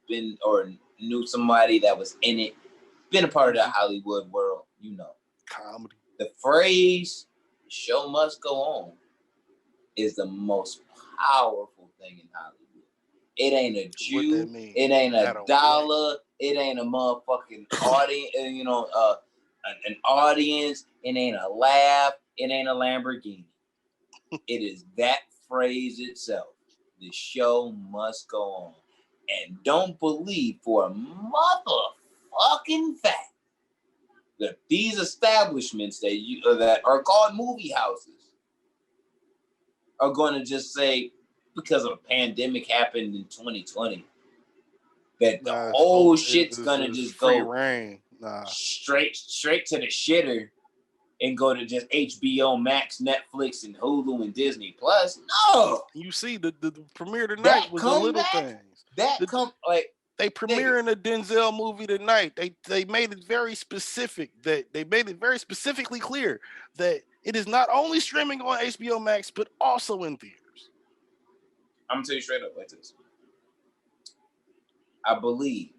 knew somebody that was in it, been a part of the Hollywood world, you know. Comedy. The phrase "show must go on" is the most powerful thing in Hollywood. It ain't a Jew. It ain't a dollar. It ain't a motherfucking audience. An audience. It ain't a laugh. It ain't a Lamborghini. It is that phrase itself. The show must go on. And don't believe for a motherfucking fact that these establishments that are called movie houses are going to just say, because a pandemic happened in 2020, that the whole shit's going to just free go. Reign. straight to the shitter and go to just HBO Max, Netflix, and Hulu and Disney Plus. No. You see, the premiere tonight was the little things. They premiering a Denzel movie tonight. They made it very specific that they made it very specifically clear that it is not only streaming on HBO Max but also in theaters. I'm gonna tell you straight up like this. I believe,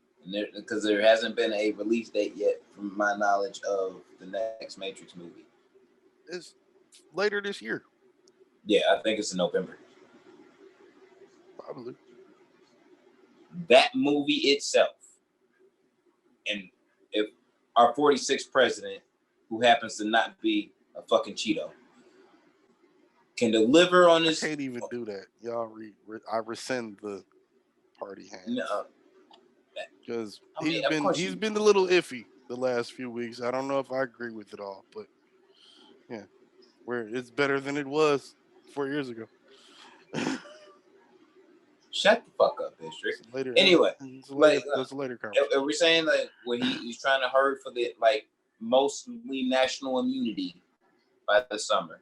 because there hasn't been a release date yet, from my knowledge of the next Matrix movie. It's later this year. Yeah, I think it's in November. Probably. That movie itself, and if our 46th president, who happens to not be a fucking Cheeto, can deliver on this. I can't even do that. Y'all, I rescind the party hands. No. Because he's been a little iffy the last few weeks. I don't know if I agree with it all, but yeah, where it's better than it was 4 years ago. Shut the fuck up, District. Anyway, that's a later conversation. Are we saying that he's trying to hurry for the mostly national immunity by the summer?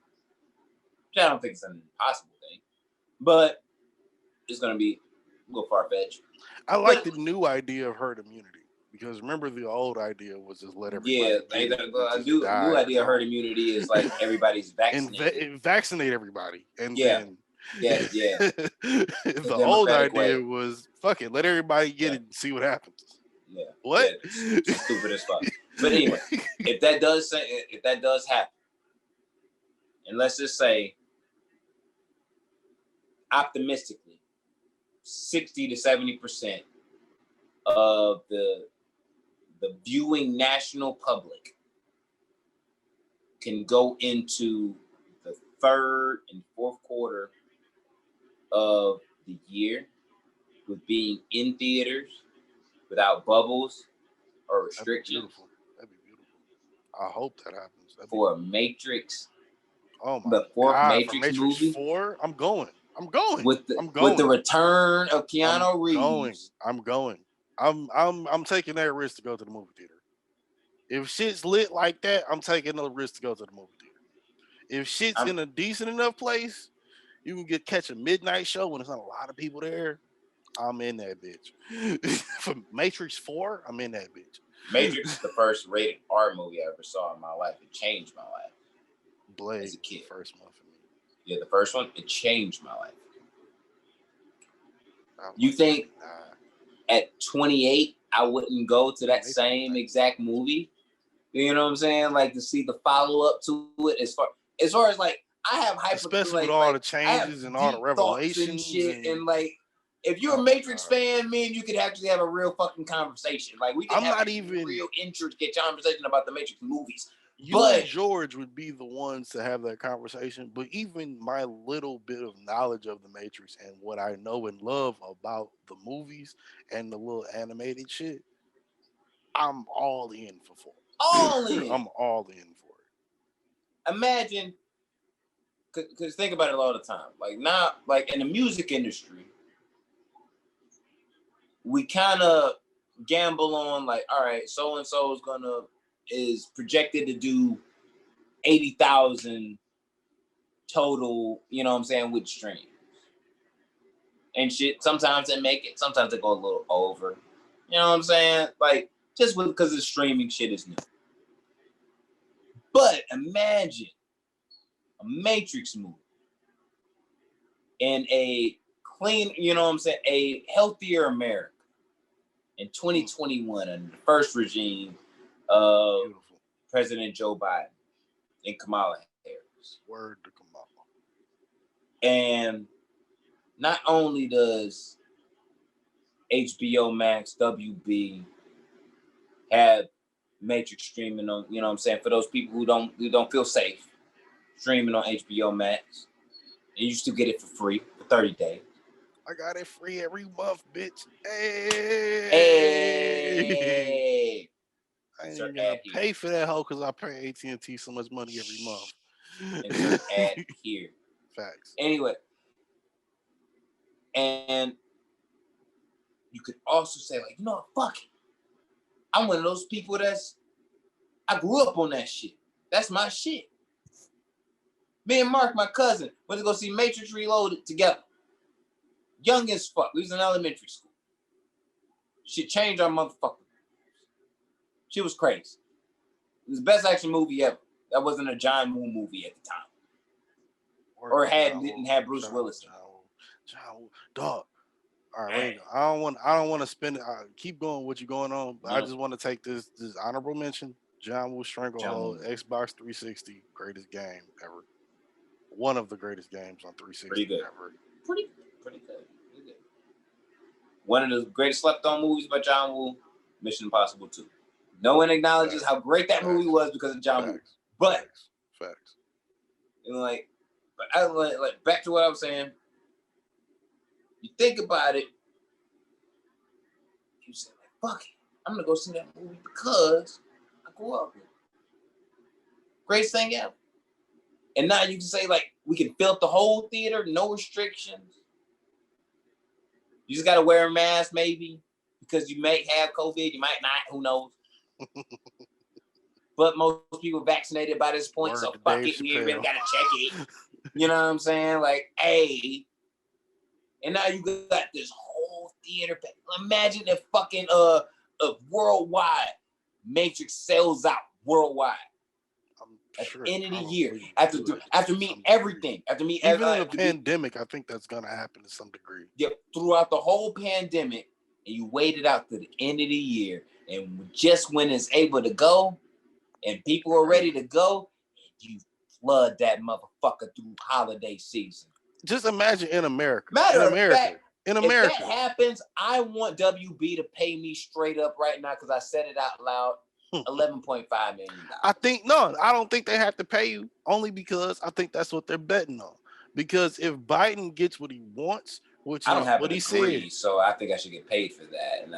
Which I don't think it's an impossible thing, but it's gonna be a little far fetched. I like the new idea of herd immunity because remember the old idea was just let everybody. Yeah, the new idea of herd immunity is like everybody's vaccinated. And vaccinate everybody, and then. Yeah. The old idea was fuck it, let everybody get it and see what happens. Yeah. What? Yeah, stupid as fuck. But anyway, if that does happen, and let's just say, optimistically, 60 to 70% of the viewing national public can go into the third and fourth quarter of the year with being in theaters without bubbles or restrictions. That'd be beautiful. I hope that happens. For a Matrix. Oh my God. For Matrix movie 4, I'm going. With the return of Keanu Reeves. I'm going. I'm taking that risk to go to the movie theater. If shit's lit like that, I'm taking the risk to go to the movie theater. If shit's in a decent enough place, you can catch a midnight show when there's not a lot of people there. I'm in that bitch. For Matrix 4, I'm in that bitch. Matrix is the first rated R movie I ever saw in my life. It changed my life. Blade as a kid. The first one for me. Yeah, the first one, it changed my life. You think at 28 I wouldn't go to that same exact movie? You know what I'm saying? Like to see the follow up to it as far as like I have especially with all the changes and all the revelations and shit and like if you're a Matrix fan, me and you could actually have a real fucking conversation. Like we can have a real intricate conversation about the Matrix movies. And George would be the ones to have that conversation. But even my little bit of knowledge of the Matrix and what I know and love about the movies and the little animated shit, I'm all in for 4. All in. I'm all in for it. Imagine, because think about it all the time. Like now, like in the music industry, we kind of gamble on like, all right, so and so is projected to do 80,000 total, you know what I'm saying, with streams. And shit, sometimes they make it, sometimes they go a little over. You know what I'm saying? Like, just because the streaming shit is new. But imagine a Matrix movie in a clean, you know what I'm saying, a healthier America in 2021 under the first regime of President Joe Biden and Kamala Harris. Word to Kamala. And not only does HBO Max, WB have Matrix streaming on, you know what I'm saying, for those people who don't feel safe, streaming on HBO Max, and you still get it for free for 30 days. I got it free every month, bitch. Hey. I ain't even gonna pay for that hoe because I pay AT&T so much money every month. Insert ad here. Facts. Anyway, and you could also say like, you know what, fuck it. I'm one of those people I grew up on that shit. That's my shit. Me and Mark, my cousin, went to go see Matrix Reloaded together. Young as fuck. We was in elementary school. Shit changed our motherfucker. She was crazy. It was the best action movie ever. That wasn't a John Woo movie at the time. Or didn't have Bruce Willis. John Woo. Dog. All right, wait. I don't want to spend it. Keep going what you're going on, but I just want to take this honorable mention. John Woo Stranglehold, Xbox 360, greatest game ever. One of the greatest games on 360 ever. Pretty good. One of the greatest slept on movies by John Woo, Mission Impossible 2. No one acknowledges how great that movie was because of John Woo. But facts. You know, like back to what I was saying. You think about it, you say, like, fuck it. I'm gonna go see that movie because I grew up with it. Greatest thing ever. And now you can say, like, we can fill up the whole theater, no restrictions. You just gotta wear a mask, maybe, because you may have COVID, you might not, who knows. But most people vaccinated by this point, so fuck it, we ain't really gotta check it. You know what I'm saying? Like, hey. And now you got this whole theater. Imagine if fucking worldwide Matrix sells out worldwide. At the end of the year, after meeting everything, even in a pandemic, I think that's gonna happen to some degree. Yeah, throughout the whole pandemic, and you waited out to the end of the year, and just when it's able to go, and people are ready to go, you flood that motherfucker through holiday season. Just imagine in America. In America, if that happens, I want WB to pay me straight up right now because I said it out loud. $11.5 million. I don't think they have to pay you, only because I think that's what they're betting on. Because if Biden gets what he wants, which I don't have what he said, so I think I should get paid for that. And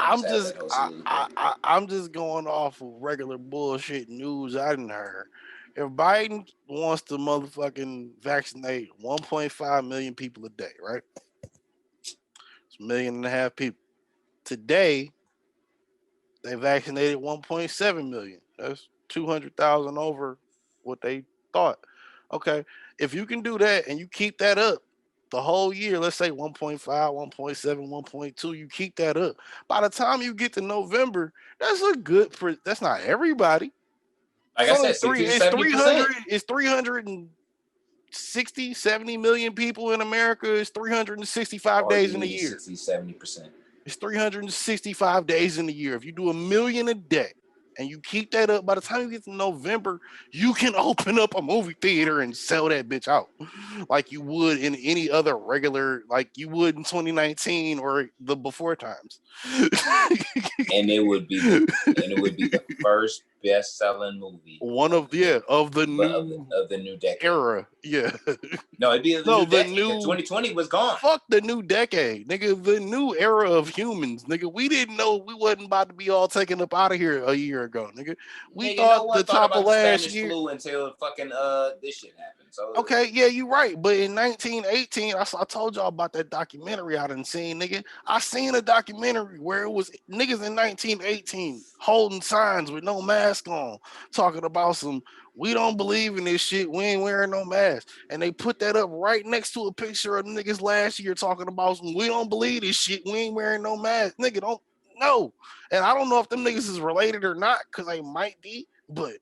I'm just going off of regular bullshit news I didn't heard. If Biden wants to motherfucking vaccinate 1.5 million people a day, right? It's 1.5 million people. Today, they vaccinated 1.7 million. That's 200,000 over what they thought. Okay, if you can do that and you keep that up the whole year, let's say 1.5, 1.7, 1.2, you keep that up. By the time you get to November, that's a good. That's not everybody. Like I said, it's 300. It's 360, 70 million people in America. It's 365 days in a year. 60, 70%. It's 365 days in a year. If you do 1 million a day and you keep that up, by the time you get to November, you can open up a movie theater and sell that bitch out like you would in any other regular, like you would in 2019 or the before times. and it would be the first best-selling movie. Of the new decade era. Yeah. No, it'd be the new 2020 was gone. Fuck the new decade, nigga. The new era of humans, nigga. We didn't know we wasn't about to be all taken up out of here a year ago, nigga. We thought the top of last year flu until fucking this shit happened. So okay, yeah, you're right. But in 1918, I told y'all about that documentary I done seen, nigga. I seen a documentary where it was niggas in 1918 holding signs with no mask on, talking about some, we don't believe in this shit, we ain't wearing no mask. And they put that up right next to a picture of niggas last year talking about some, we don't believe this shit, we ain't wearing no mask. Nigga, don't know. And I don't know if them niggas is related or not, because they might be, but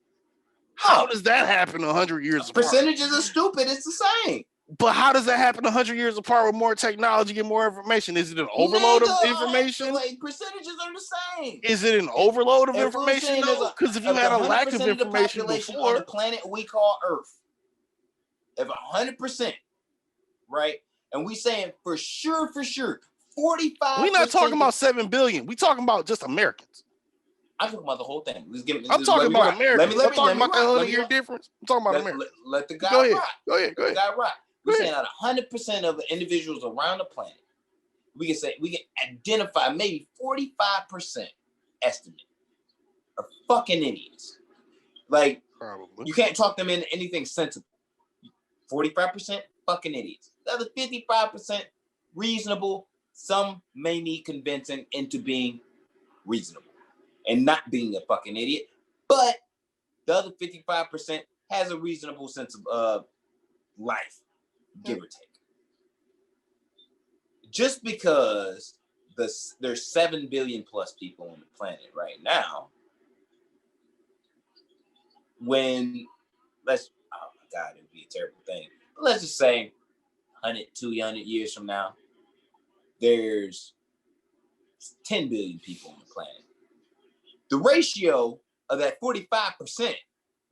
how does that happen 100 years apart? Percentages are stupid. It's the same. But how does that happen 100 years apart with more technology and more information? Is it an overload of information? Like percentages are the same. Is it an overload of information? Because if you had a lack of information before, on the planet we call Earth, if 100%, right, and we saying for sure, 45%. We're not talking about 7 billion. We talking about just Americans. I'm talking about the whole thing. I'm talking about America. I'm talking about the 100-year difference. I'm talking about America. Let the guy rock. Go ahead. Let the guy rock. We're saying out of 100% of the individuals around the planet, we can identify maybe 45% estimate are fucking idiots. Like, probably. You can't talk them into anything sensible. 45% fucking idiots. The other 55% reasonable. Some may need convincing into being reasonable. and not being a fucking idiot. But the other 55% has a reasonable sense of life, give or take. Just because there's 7 billion plus people on the planet right now, when oh my God, it would be a terrible thing. But let's just say 100, 200 years from now, there's 10 billion people on the planet. The ratio of that 45%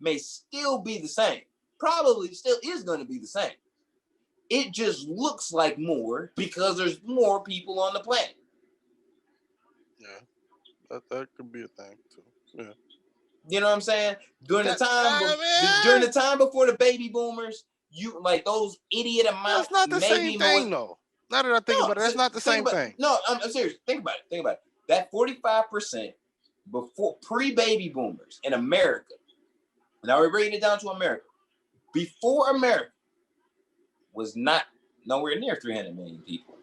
may still be the same. Probably still is going to be the same. It just looks like more because there's more people on the planet. Yeah, that could be a thing too. Yeah. You know what I'm saying? During the time before the baby boomers, you like those idiot amounts. That's not the same thing, though. Now that I think about it, that's not the same thing. No, I'm serious. Think about it. That 45% before pre-baby boomers in America. Now we're bringing it down to America. Before America was not nowhere near 300 million people.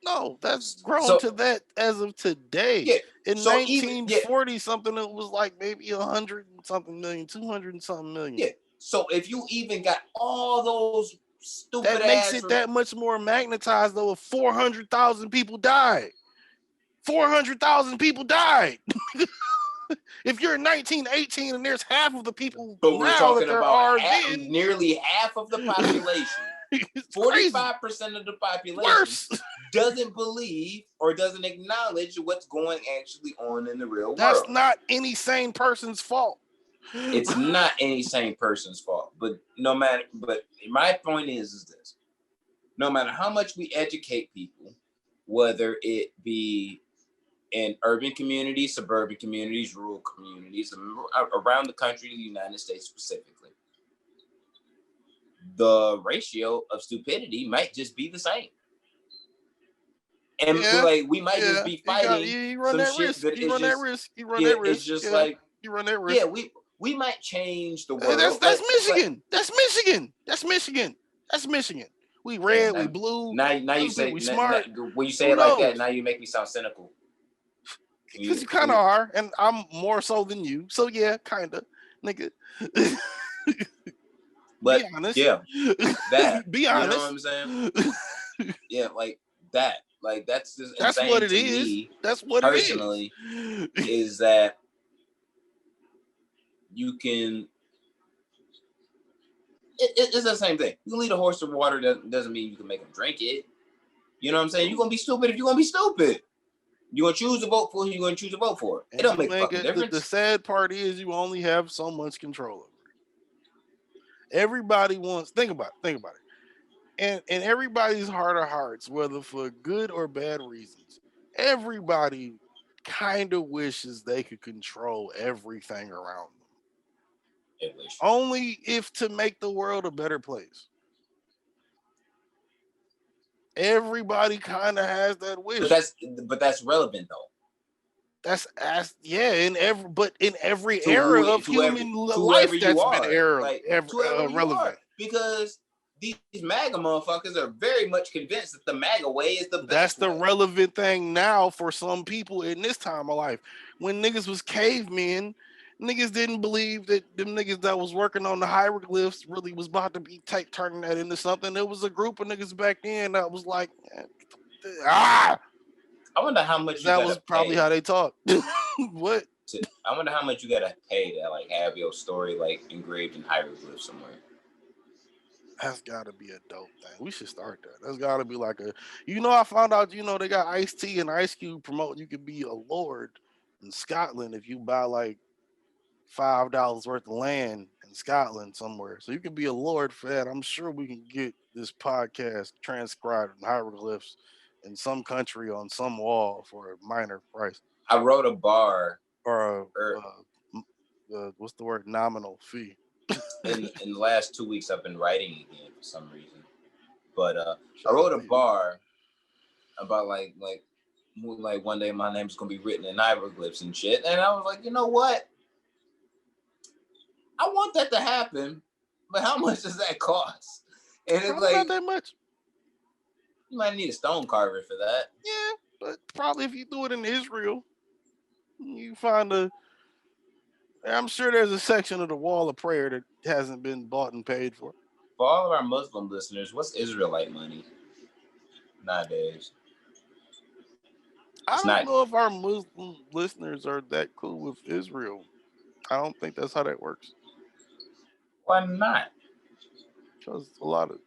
No, that's grown to that as of today. Yeah, in 1940 something, it was like maybe 100 and something million, 200 and something million. Yeah. So if you even got all those stupid that makes it that much more magnetized, though. If 400,000 people died, 400,000 people died. If you're in 1918 and there's half of the people, but we're talking about then, nearly half of the population. 45% of the population doesn't believe or doesn't acknowledge what's going actually on in the real world. That's not any sane person's fault. It's not any sane person's fault. But my point is this: no matter how much we educate people, whether it be in urban communities, suburban communities, rural communities, around the country, the United States specifically, the ratio of stupidity might just be the same. And we might just be fighting you run that risk. You run that risk. It's just you run that risk. Yeah, we might change the world. That's Michigan. That's Michigan. That's Michigan. That's Michigan. We red, we blue. Now you say we smart. When you say it like that, now you make me sound cynical. Because you kind of are, and I'm more so than you. So yeah, kind of, nigga. But be honest. Yeah, that. Be honest. You know what I'm saying? Yeah, like that. Like that's just that's what it is. Me, that's what personally it is that you can. It's the same thing. You can lead a horse to water doesn't mean you can make him drink it. You know what I'm saying? You're gonna be stupid if you're gonna be stupid. You're gonna choose to vote for who you're gonna choose to vote for. It don't make a fucking difference. The sad part is you only have so much control over it. Everybody wants. Think about it. And everybody's heart of hearts, whether for good or bad reasons, everybody kind of wishes they could control everything around them. Only if to make the world a better place. Everybody kind of has that wish. But that's relevant though. That's in every era of human life that's been relevant. Because these MAGA motherfuckers are very much convinced that the MAGA way is the best. That's the relevant thing now for some people in this time of life. When niggas was cavemen, niggas didn't believe that them niggas that was working on the hieroglyphs really was about to be turning that into something. There was a group of niggas back then that was like, I wonder how much that was probably how they talked. What? I wonder how much you gotta pay to like have your story like engraved in hieroglyphs somewhere. That's gotta be a dope thing. We should start that. That's gotta be like I found out, they got Ice-T and Ice Cube promoting you could be a lord in Scotland if you buy like $5 worth of land in Scotland somewhere. So you can be a lord for that. I'm sure we can get this podcast transcribed in hieroglyphs in some country on some wall for a minor price. I wrote a bar or what's the word? Nominal fee. in the last 2 weeks, I've been writing again for some reason. But I wrote a bar about like one day my name's gonna be written in hieroglyphs and shit. And I was like, you know what? I want that to happen, but how much does that cost? And it's like not that much. You might need a stone carver for that. Yeah, but probably if you do it in Israel. You find I'm sure there's a section of the wall of prayer that hasn't been bought and paid for. For all of our Muslim listeners, what's Israelite money nowadays? I don't know if our Muslim listeners are that cool with Israel. I don't think that's how that works. Why not? Because a lot of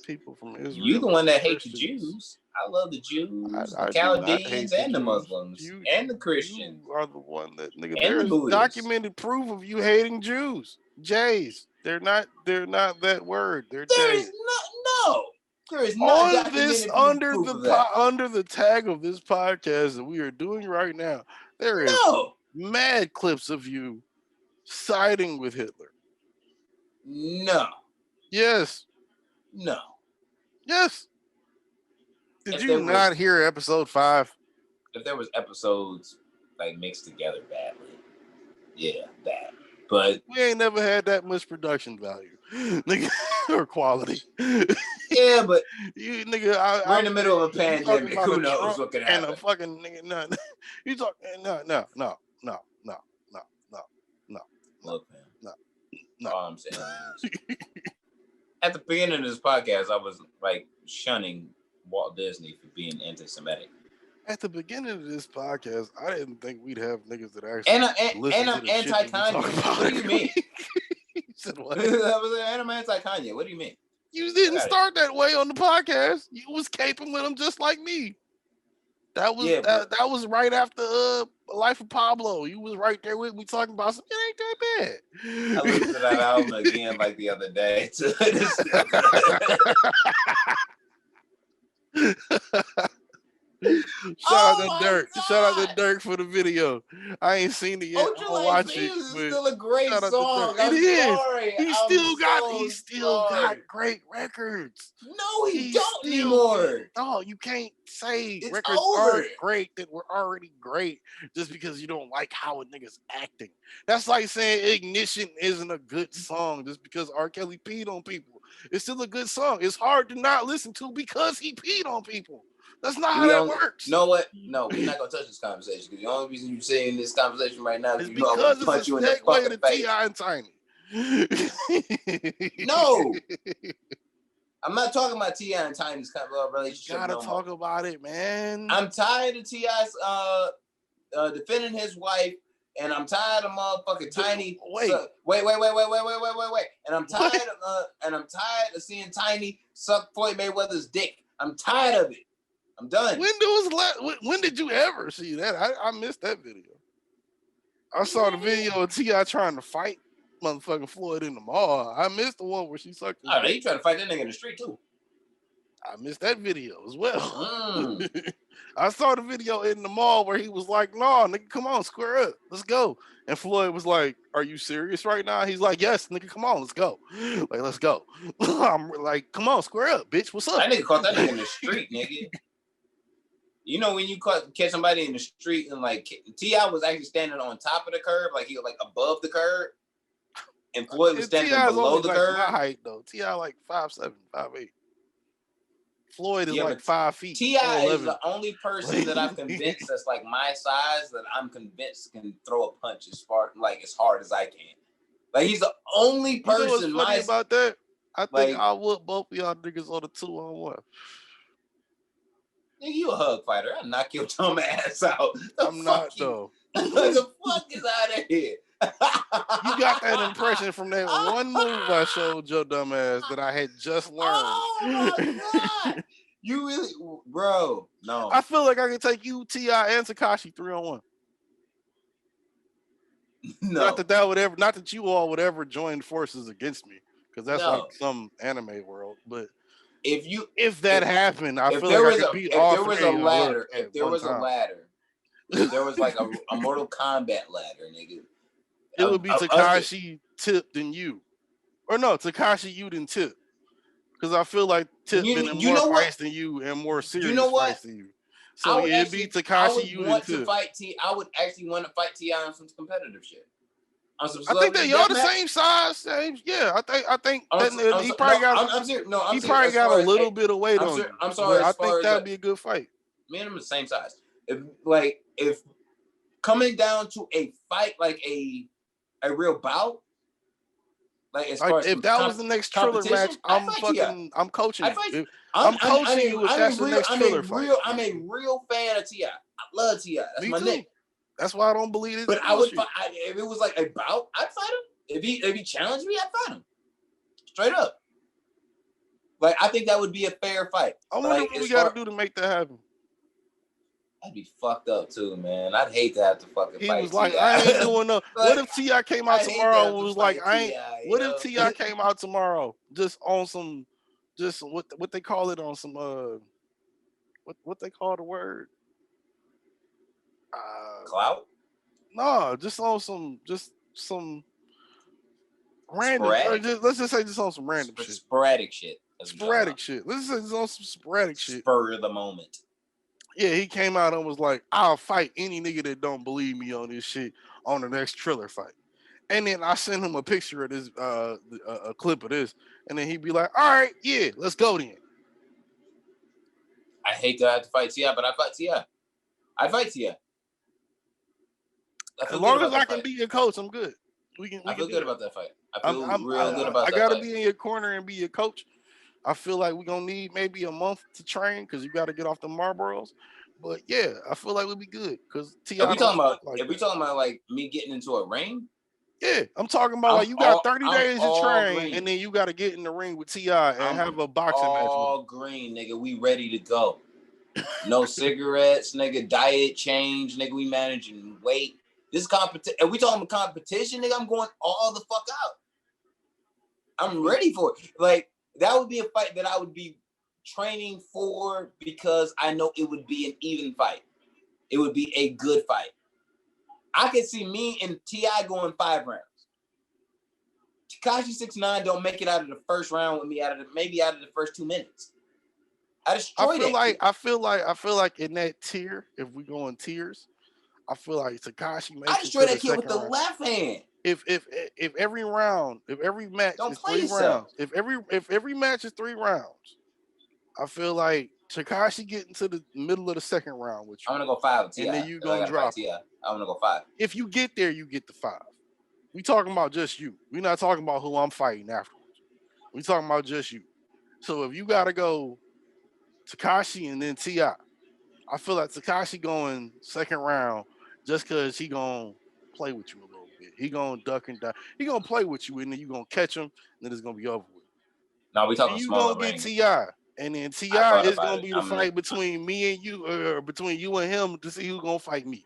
people from Israel. You the one that hate the Jews. I love the Jews, the Chaldeans, and the Muslims, and the Christians. You are the one that nigga. And there's documented proof of you hating Jews. Jays. They're not that word. They're Jays. No. There is not on this under the tag of this podcast that we are doing right now. There is mad clips of you siding with Hitler. No. Yes. No. Yes. Did you not hear episode 5? If there was episodes like mixed together badly, yeah, bad. But we ain't never had that much production value, nigga, or quality. Yeah, but you nigga, we're in the middle of a pandemic. Who knows what could happen? And a fucking nigga, no. You talk, no. Look, man. No. All I'm saying is, at the beginning of this podcast, I was like shunning Walt Disney for being anti-Semitic. At the beginning of this podcast, I didn't think we'd have niggas that actually listen to the anti-Kanye. What do you mean? You said what? I'm anti-Kanye. What do you mean? You didn't start that way on the podcast. You was caping with him just like me. That was that was right after Life of Pablo. You was right there with me talking about something. It ain't that bad. I listened to that album again like the other day. Shout out to Dirk. Shout out to Dirk for the video. I ain't seen it yet. I'll watch it. It's still a great song. It is. He still got great records. No, he don't anymore. No, you can't say it's records over. Aren't great that were already great just because you don't like how a nigga's acting. That's like saying Ignition isn't a good song just because R. Kelly peed on people. It's still a good song. It's hard to not listen to because he peed on people. That's not how that works. You know what? No, we're not gonna touch this conversation because the only reason you're saying this conversation right now is because I'm gonna punch you in the fucking face. T.I. and Tiny. No, I'm not talking about T.I. and Tiny's kind of relationship. You gotta talk about it, man. I'm tired of T.I.'s defending his wife, and I'm tired of motherfucking Tiny. Wait. And I'm tired of seeing Tiny suck Floyd Mayweather's dick. I'm tired of it. I'm done. When did you ever see that? I missed that video. I saw the video of T.I. trying to fight motherfucking Floyd in the mall. I missed the one where she sucked his dick. You trying to fight that nigga in the street too. I missed that video as well. I saw the video in the mall where he was like, "No, nigga, come on, square up, let's go." And Floyd was like, "Are you serious right now?" He's like, "Yes, nigga, come on, let's go. Like, let's go." I'm like, "Come on, square up, bitch. What's up?" That nigga caught that nigga in the street, nigga. You know when you catch somebody in the street and like T.I. was actually standing on top of the curb, like he was like above the curb, and Floyd was standing below the curb. My height though, T.I. like 5'7", 5'8". Floyd is like 5 feet. T.I. is the only person that I've convinced that's like my size that I'm convinced can throw a punch as hard as I can. Like he's the only person. You know what's funny about that? I think I'll whoop both of y'all niggas on a 2-on-1. Nigga, you a hug fighter. I'll knock your dumb ass out. I'm not though. The fuck is out of here? You got that impression from that one move I showed your dumb ass that I had just learned. Oh my God. You really, bro, no. I feel like I can take you, T.I. and Tekashi 3-on-1. No. Not that you all would ever join forces against me, because that's like some anime world. But if that happened, I feel like I could beat all three. If there was a ladder, if there was like a Mortal Kombat ladder, nigga. It would be Tekashi, Tip, then you. Or no, Tekashi, you, then Tip. Because I feel like Tip been in more fights than you and more serious fights than you. So it'd be Tekashi, you, then Tip. I would actually want to fight T.I. on some competitive shit. I think that y'all the same size. Yeah, I think he probably got a little bit of weight on you. I'm sorry. I think that'd be a good fight. Me and him are the same size. coming down to a fight, like a real bout, like as far as if that was the next Triller match, I'm coaching you. I'm coaching you if that's the next Triller fight. I'm a real fan of T.I. I love T.I. That's my nigga. That's why I don't believe this. But I would fight, if it was like a bout, I'd fight him. If he challenged me, I'd fight him. Straight up. Like, I think that would be a fair fight. I wonder what we got to do to make that happen. That'd be fucked up too, man. I'd hate to have to fucking fight. He was like, I ain't doing no. What if T.I. came out tomorrow and was like, I ain't. What if T.I. came out tomorrow just on some, just what they call it on some what they call the word? Clout? No, just on some random. Or let's just say just on some random shit. Sporadic shit. Sporadic shit. Let's say just on some sporadic shit. Spur of the moment. Yeah, he came out and was like, I'll fight any nigga that don't believe me on this shit on the next Triller fight. And then I sent him a picture of this, a clip of this, and then he'd be like, all right, yeah, let's go then. I hate to have to fight T.I., but I fight T.I. I fight T.I. As long as I can be your coach, I'm good. I feel good about that fight. I feel real good about that fight. I got to be in your corner and be your coach. I feel like we're going to need maybe a month to train because you got to get off the Marlboros. But yeah, I feel like we'll be good because T.I. Are we talking about like me getting into a ring? Yeah, I'm talking about like you got 30 days to train and then you got to get in the ring with T.I. and have a boxing match. All green, nigga. We ready to go. No cigarettes, nigga. Diet change, nigga. We managing weight. This competition. Are we talking about competition, nigga? I'm going all the fuck out. I'm ready for it. Like, that would be a fight that I would be training for because I know it would be an even fight. It would be a good fight. I could see me and T.I. going 5 rounds. Tekashi 6ix9ine don't make it out of the first round with me out of the first 2 minutes. I feel like in that tier, if we go in tiers, I feel like Tekashi makes I destroy that kid with the left hand. If every match is 3 rounds, if every match is 3 rounds, I feel like Tekashi getting to the middle of the second round with you. I'm gonna go 5 with T.I. And then you gonna drop T.I. I'm gonna go 5. If you get there, you get the 5. We talking about just you. We're not talking about who I'm fighting afterwards. We talking about just you. So if you gotta go Tekashi and then T.I., I feel like Tekashi going second round just because he gonna play with you a little bit. He gonna duck and dive. He gonna play with you, and then you gonna catch him, and then it's gonna be over with. No, we talking smaller. You gonna get T.I., and then T.I. is gonna be the fight between me and you, or between you and him to see who's gonna fight me.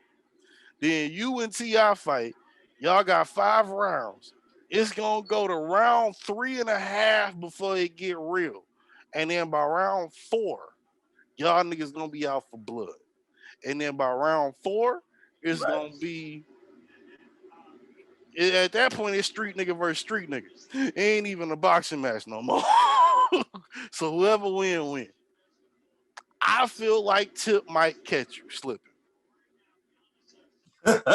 Then you and T.I. fight. Y'all got 5 rounds. It's gonna go to round 3.5 before it get real, and then by round 4, y'all niggas gonna be out for blood, and then by round 4, it's gonna be. At that point, it's street nigga versus street nigga. It ain't even a boxing match no more. So whoever win. I feel like Tip might catch you slipping. Just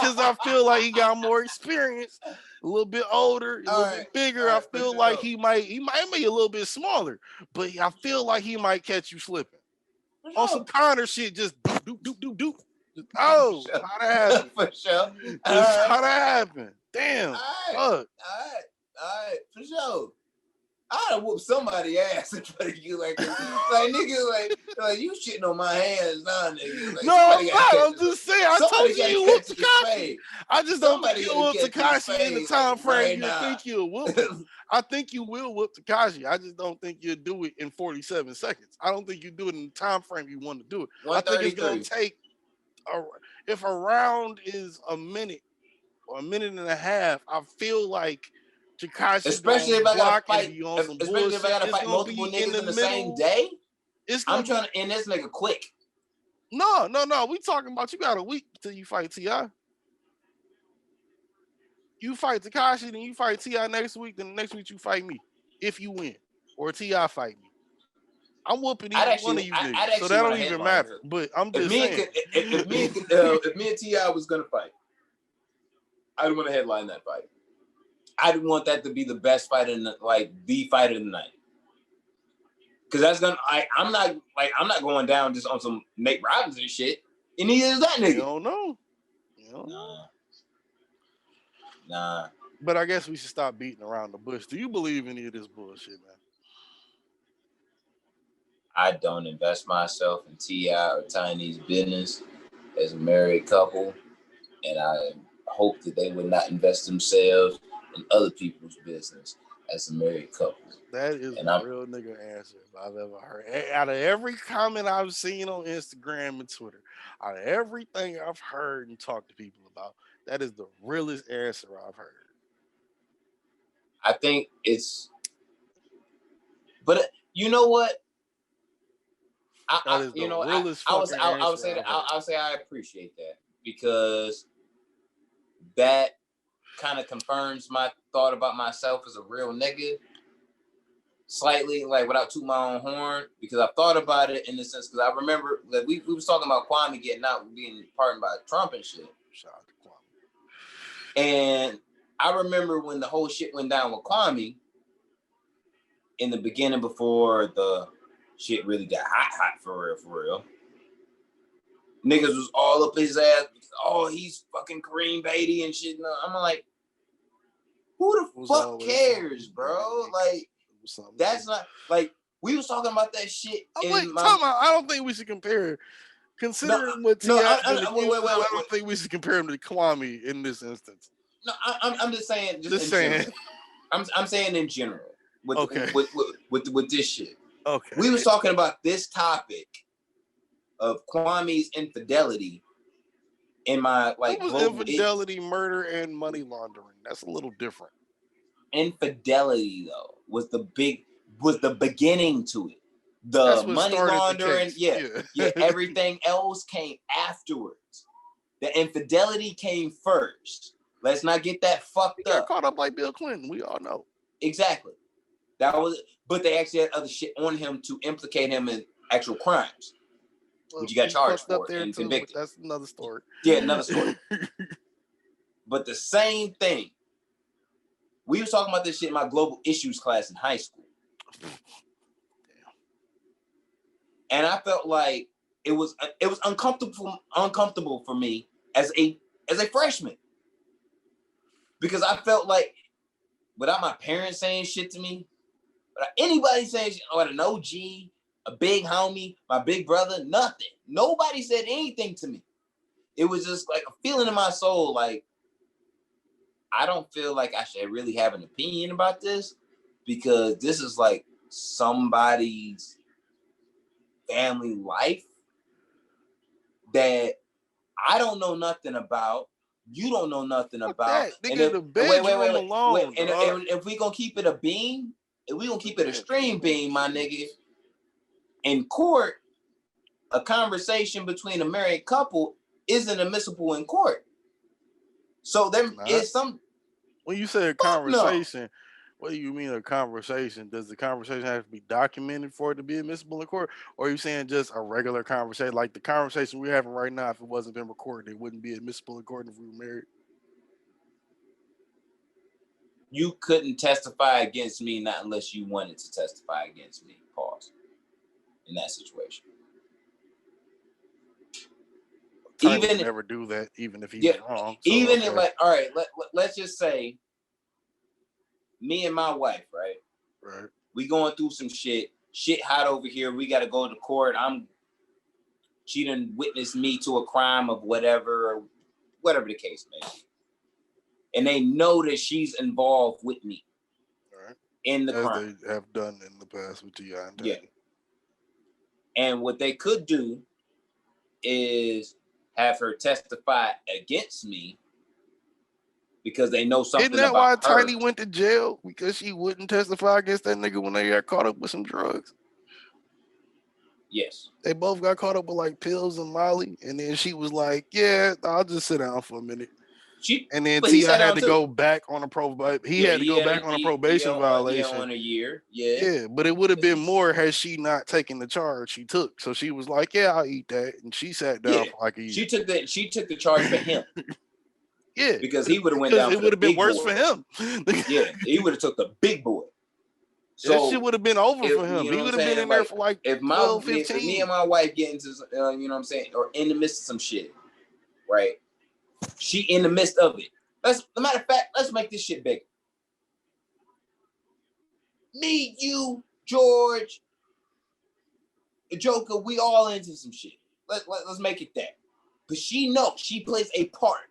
because I feel like he got more experience, a little bit older, a little bit bigger. I feel like he might be a little bit smaller, but I feel like he might catch you slipping. On some Connor shit, just doop. Oh, how'd that happen? For sure. How'd that happen? Damn. All right, for sure. I'd have whooped somebody's ass in front of you like nigga, like you shitting on my hands now, nigga. Like, no, I'm not. I'm just saying. I told you whooped Tekashi. I just don't think you whooped Tekashi in the time frame you think you'll whoop him. I think you will whoop Tekashi. I just don't think you'll do it in 47 seconds. I don't think you do it in the time frame you want to do it. I think it's gonna take. If a round is a minute or a minute and a half, I feel like Tekashi, especially if I gotta fight multiple niggas in the same day. I'm trying to end this nigga quick. No. We talking about you got a week till you fight T.I. You fight Tekashi, then you fight T.I. next week. Then the next week you fight me if you win, or T.I. fight me. I'm whooping either one of you niggas, so that don't even matter. But I'm just saying, if me and T.I. was gonna fight, I'd want to headline that fight. I'd want that to be the best fight the fight of the night. Cause that's gonna. I'm not going down just on some Nate Robinson shit. And neither is that nigga. You don't know. Nah. But I guess we should stop beating around the bush. Do you believe any of this bullshit, man? I don't invest myself in T.I. or Tiny's business as a married couple, and I hope that they would not invest themselves in other people's business as a married couple. That is a real nigga answer I've ever heard. Out of every comment I've seen on Instagram and Twitter, out of everything I've heard and talked to people about, that is the realest answer I've heard. I think it's, but you know what? I would say I appreciate that, because that kind of confirms my thought about myself as a real nigga slightly, like without tooting my own horn, because I've thought about it in the sense, because I remember that we was talking about Kwame getting out, being pardoned by Trump and shit. Shout out to Kwame. And I remember when the whole shit went down with Kwame in the beginning, before the shit really got hot for real. Niggas was all up his ass. Oh, he's fucking Kareem Beatty and shit. No, I'm like, who the fuck cares, bro? Like, that's not, like, we was talking about that shit. I don't think we should compare. Considering what T.I. I don't think we should compare him to Kwame in this instance. No, I'm just saying. Just saying. I'm saying in general. With this shit. Okay. We was talking about this topic of Kwame's infidelity in my like infidelity, murder, and money laundering. That's a little different. Infidelity though was the beginning to it. The money laundering, everything else came afterwards. The infidelity came first. Let's not get that fucked up. Caught up like Bill Clinton. We all know. Exactly. But they actually had other shit on him to implicate him in actual crimes, which you got charged for and convicted. That's another story. Yeah, another story. But the same thing. We was talking about this shit in my global issues class in high school. And I felt like it was uncomfortable for me as a freshman. Because I felt like, without my parents saying shit to me, without anybody saying shit, or an OG, a big homie, my big brother, nothing. Nobody said anything to me. It was just like a feeling in my soul, like, I don't feel like I should really have an opinion about this, because this is like somebody's family life that I don't know nothing about. You don't know nothing about. And if we gonna keep it a beam, if we gonna keep it a stream beam, my nigga, in court, a conversation between a married couple isn't admissible in court. So there is some. When you say a conversation, what do you mean a conversation? Does the conversation have to be documented for it to be admissible in court? Or are you saying just a regular conversation? Like the conversation we're having right now, if it wasn't been recorded, it wouldn't be admissible in court if we were married? You couldn't testify against me, not unless you wanted to testify against me. Pause. In that situation. Tyler would never do that, even if he's wrong. So, even if, like, all right, let's just say me and my wife, right? Right. We going through some shit hot over here. We got to go to court. She done witnessed me to a crime of whatever the case may be. And they know that she's involved with me in the crime. They have done in the past with T.I. and Yeah. And what they could do is have her testify against me, because they know something about her. Isn't that why Tiny went to jail? Because she wouldn't testify against that nigga when they got caught up with some drugs? Yes. They both got caught up with like pills and Molly, and then she was like, yeah, I'll just sit down for a minute. And then T.I. had to go back on a probation violation. On a year. Yeah, but it would have been more had she not taken the charge she took. So she was like, yeah, I'll eat that. And she sat down for like a year. She took the charge for him. Yeah. Because he would have went down. It would have been worse for him. Yeah, he would have took the big boy. So that shit would have been over for him. You know he would have been in there for like if 12, 15. If me and my wife get into, you know what I'm saying, or in the midst of some shit, right? She in the midst of it. As a matter of fact, let's make this shit bigger. Me, you, George, Joker, we all into some shit. Let's make it that. But she knows she plays a part,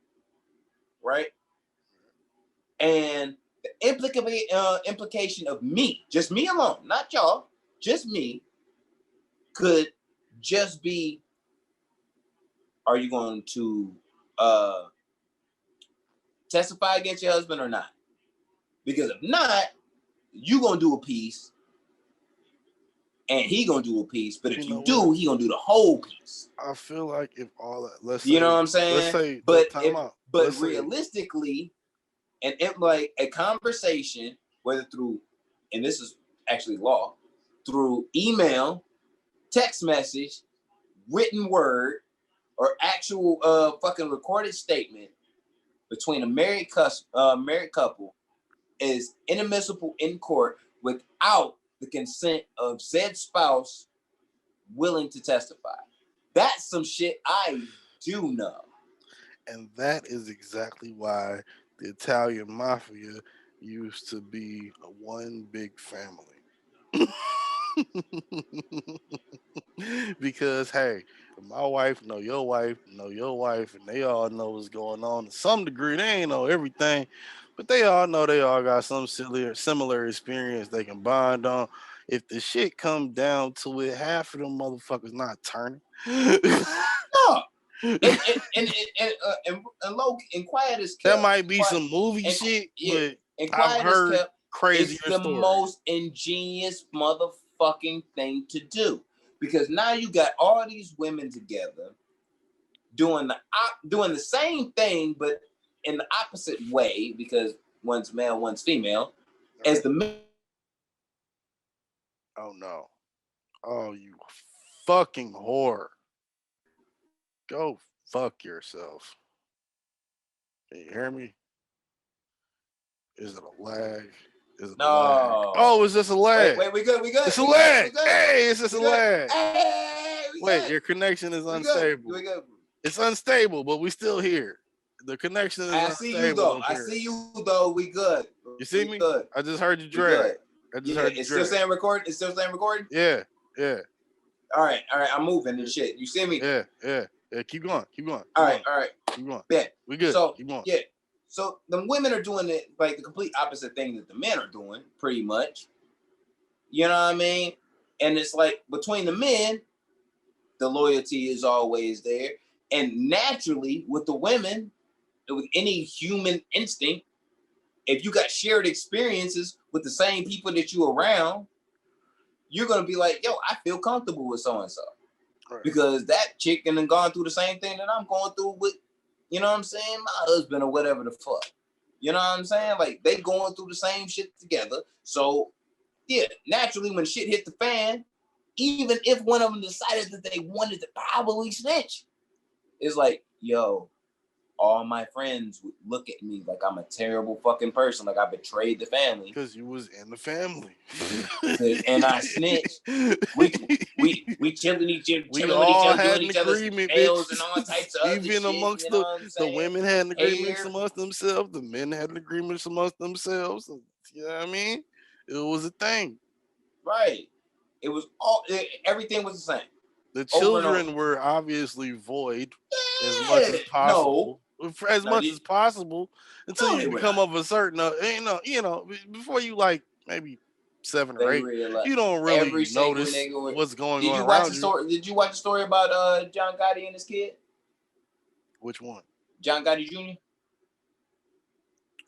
right? And the implication of me, just me alone, not y'all, just me, could just be, are you going to testify against your husband or not? Because if not, you gonna do a piece and he gonna do a piece. But if you do, he gonna do the whole piece. I feel like if all that, let's say, you know what I'm saying? Let's say, but realistically, and it like a conversation, whether through, and this is actually law, through email, text message, written word, or actual fucking recorded statement between a married couple is inadmissible in court without the consent of said spouse willing to testify. That's some shit I do know. And that is exactly why the Italian mafia used to be a one big family. Because hey, my wife know your wife, and they all know what's going on to some degree. They ain't know everything, but they all know they all got some similar experience they can bond on. If the shit come down to it, half of them motherfuckers not turning. No. And low and quiet as kept. That might be some movie shit, but I've heard crazier it's the most ingenious motherfucking thing to do, because now you got all these women together doing the same thing, but in the opposite way, because one's male, one's female, as the men. Oh no! Oh, you fucking whore! Go fuck yourself. Can you hear me? Is it a lag? Is it no. A lag? Oh, it's just a lag. Wait, we good. It's a lag. Hey, it's just a lag. Hey, wait, your connection is unstable. We good. It's unstable, but we still here. The connection is unstable. I see you though. We good. You see me? Good. I just heard you drag. It's still saying recording. It's still saying recording. Yeah. All right. I'm moving and shit. You see me? Yeah. Keep going. All right. Keep going. Bet. We good. So keep going. Yeah. So the women are doing it like the complete opposite thing that the men are doing, pretty much. You know what I mean? And it's like between the men, the loyalty is always there. And naturally, with the women, with any human instinct, if you got shared experiences with the same people that you're around, you're going to be like, yo, I feel comfortable with so-and-so. Right. Because that chick and gone through the same thing that I'm going through with, you know what I'm saying, my husband or whatever the fuck. You know what I'm saying? Like, they going through the same shit together. So, yeah, naturally, when shit hit the fan, even if one of them decided that they wanted to probably snitch, it's like, yo, all my friends would look at me like I'm a terrible fucking person, like I betrayed the family. Because you was in the family. And I snitched. We chilling each other, we all had doing an agreement, tails and all types of even other amongst shit, the women had an agreement amongst themselves, the men had an agreement amongst themselves. You know what I mean? It was a thing. Right. It was everything was the same. The children were obviously void as much as possible. As much as possible until you become of a certain, you know, before you like maybe 7 or 8, you don't really notice what's going on around you. Did you watch the story about John Gotti and his kid? Which one? John Gotti Jr.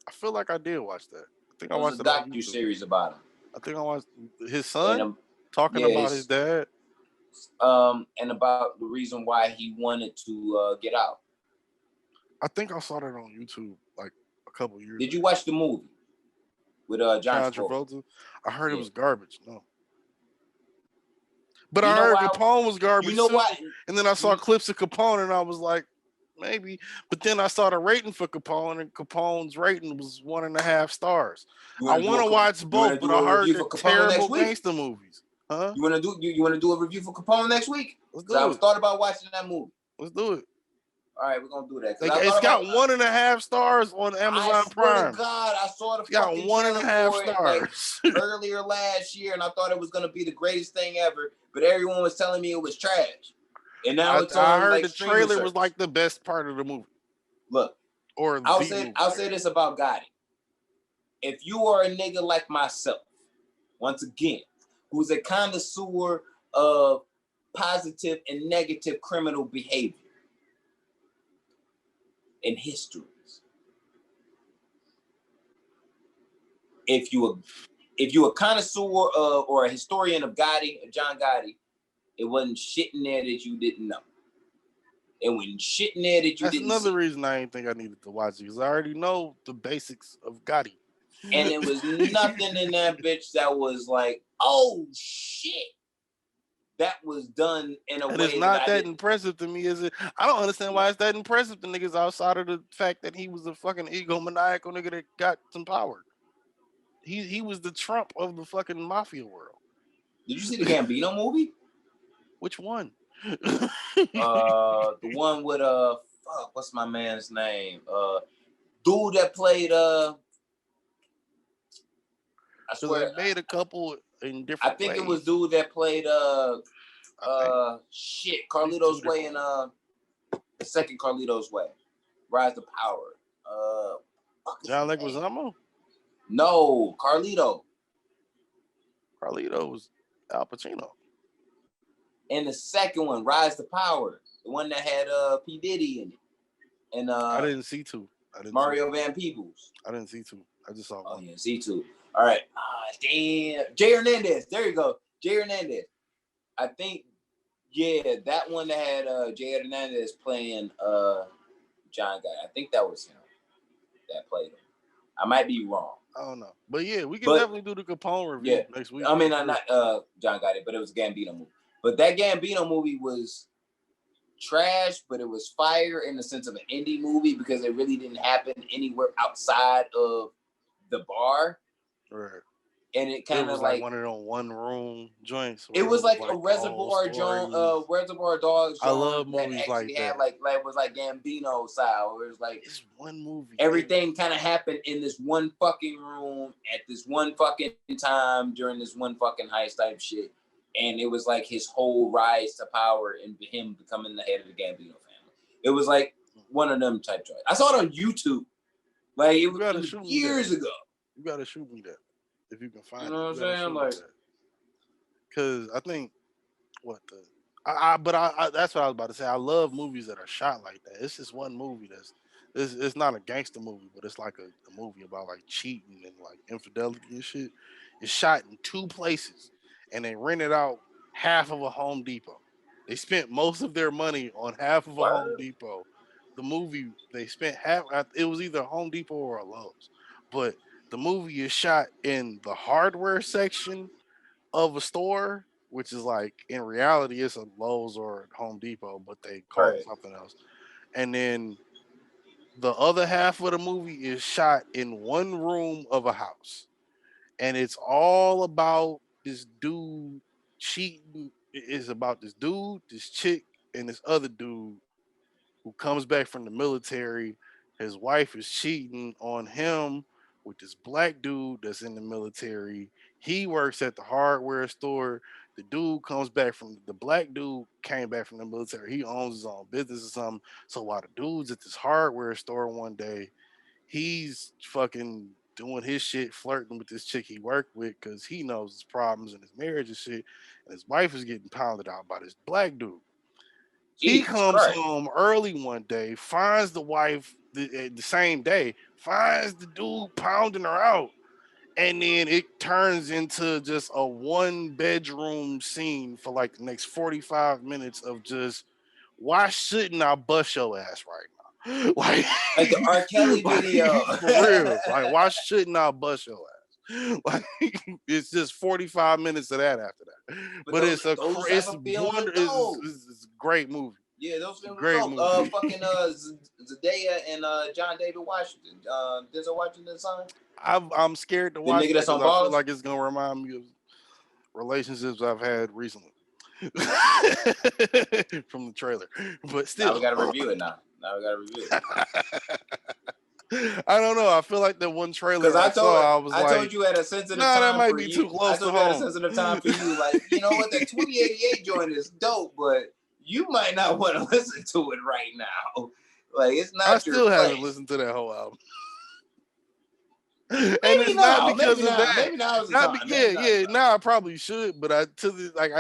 I feel like I did watch that. I think I watched a docu-series about him. I think I watched his son talking about his dad. And about the reason why he wanted to get out. I think I saw that on YouTube like a couple years ago. Did you watch the movie with John Travolta? I heard it was garbage. No. But I heard Capone was garbage. You know why? And then I saw clips of Capone and I was like, maybe. But then I saw the rating for Capone, and Capone's rating was 1.5 stars. I want to watch both, but I heard they're terrible gangster movies. Huh? You want to do a review for Capone next week? Let's do it. I was thought about watching that movie. Let's do it. All right, we're gonna do that. It's got 1.5 stars on Amazon Prime. I swear to God, I saw the fucking 1.5 stars like, earlier last year, and I thought it was gonna be the greatest thing ever. But everyone was telling me it was trash. And now I heard like, the trailer was like the best part of the movie. Look, I'll say this about Gotti. If you are a nigga like myself, once again, who's a connoisseur of positive and negative criminal behavior and histories, if you a connoisseur of or a historian of Gotti, of John Gotti, it wasn't shit in there that you didn't know. And when shit in there that you didn't That's another reason I didn't think I needed to watch it, because I already know the basics of Gotti. And it was nothing in that bitch that was like, oh shit. That was done in a way it's not that impressive to me, is it? I don't understand why it's that impressive to niggas outside of the fact that he was a fucking egomaniacal nigga that got some power. He was the Trump of the fucking mafia world. Did you see the Gambino movie? Which one? The one with fuck, what's my man's name? Dude that played I swear they made a couple in different. I think ways. It was dude that played shit, Carlito's Way in the second Carlito's Way. Rise to Power. John Leguizamo? No, Carlito. Carlito was Al Pacino. And the second one, Rise to Power, the one that had P. Diddy in it. And I didn't see two. Mario Van Peebles. I didn't see two. I just saw one. Oh yeah, see two. All right. Damn. Jay Hernandez. There you go. Jay Hernandez. I think, yeah, that one that had Jay Hernandez playing John Guy. I think that was him that played him. I might be wrong. I don't know. But yeah, we can definitely do the Capone review next week. I mean, not John Gotti, but it was a Gambino movie. But that Gambino movie was trash, but it was fire in the sense of an indie movie because it really didn't happen anywhere outside of the bar. Right. And it kind of like one of those one-room joints. It was like a Reservoir Dogs. I love movies like that. Had like it was like Gambino style, where it's like it's one movie. Everything kind of happened in this one fucking room at this one fucking time during this one fucking heist type shit, and it was like his whole rise to power and him becoming the head of the Gambino family. It was like one of them type joints. I saw it on YouTube, like it was years ago. You gotta shoot me that. If you can find it. You know what I'm saying? Like, because I think that's what I was about to say. I love movies that are shot like that. It's just one movie it's not a gangster movie, but it's like a movie about like cheating and like infidelity and shit. It's shot in two places, and they rented out half of a Home Depot. They spent most of their money on half of a Home Depot. The movie, they spent half. It was either Home Depot or a Lowe's, but the movie is shot in the hardware section of a store, which is like, in reality, it's a Lowe's or a Home Depot, but they call it something else. And then the other half of the movie is shot in one room of a house. And it's all about this dude cheating. It's about this dude, this chick, and this other dude who comes back from the military. His wife is cheating on him with this black dude that's in the military. He works at the hardware store. The dude comes back from the black dude came back from the military. He owns his own business or something. So while the dude's at this hardware store one day, he's fucking doing his shit, flirting with this chick he worked with because he knows his problems in his marriage and shit. And his wife is getting pounded out by this black dude. He comes home early one day, finds the wife the same day, finds the dude pounding her out, and then it turns into just a one-bedroom scene for like the next 45 minutes of just, why shouldn't I bust your ass right now? Like the R. Kelly video. For real. Like, why shouldn't I bust your ass? Like, it's just 45 minutes of that after that. But it's a great movie. Yeah, those films great were dope. movie. Fucking Zendaya and John David Washington, Denzel Washington's son. I'm scared to The watch nigga that that's on because I feel Ballers? like it's gonna remind me of relationships I've had recently from the trailer. But still, Now we gotta review it. Now we gotta review it. I don't know. I feel like that one trailer Because I like, told you at a sensitive nah, that time might for be you. too close I told to you at a home. sensitive time for you. Like, you know what? That 2088 joint is dope, but you might not want to listen to it right now. Like, it's not. I still haven't listened to that whole album. And it's not because of that. Maybe now is the time. Now I probably should, but I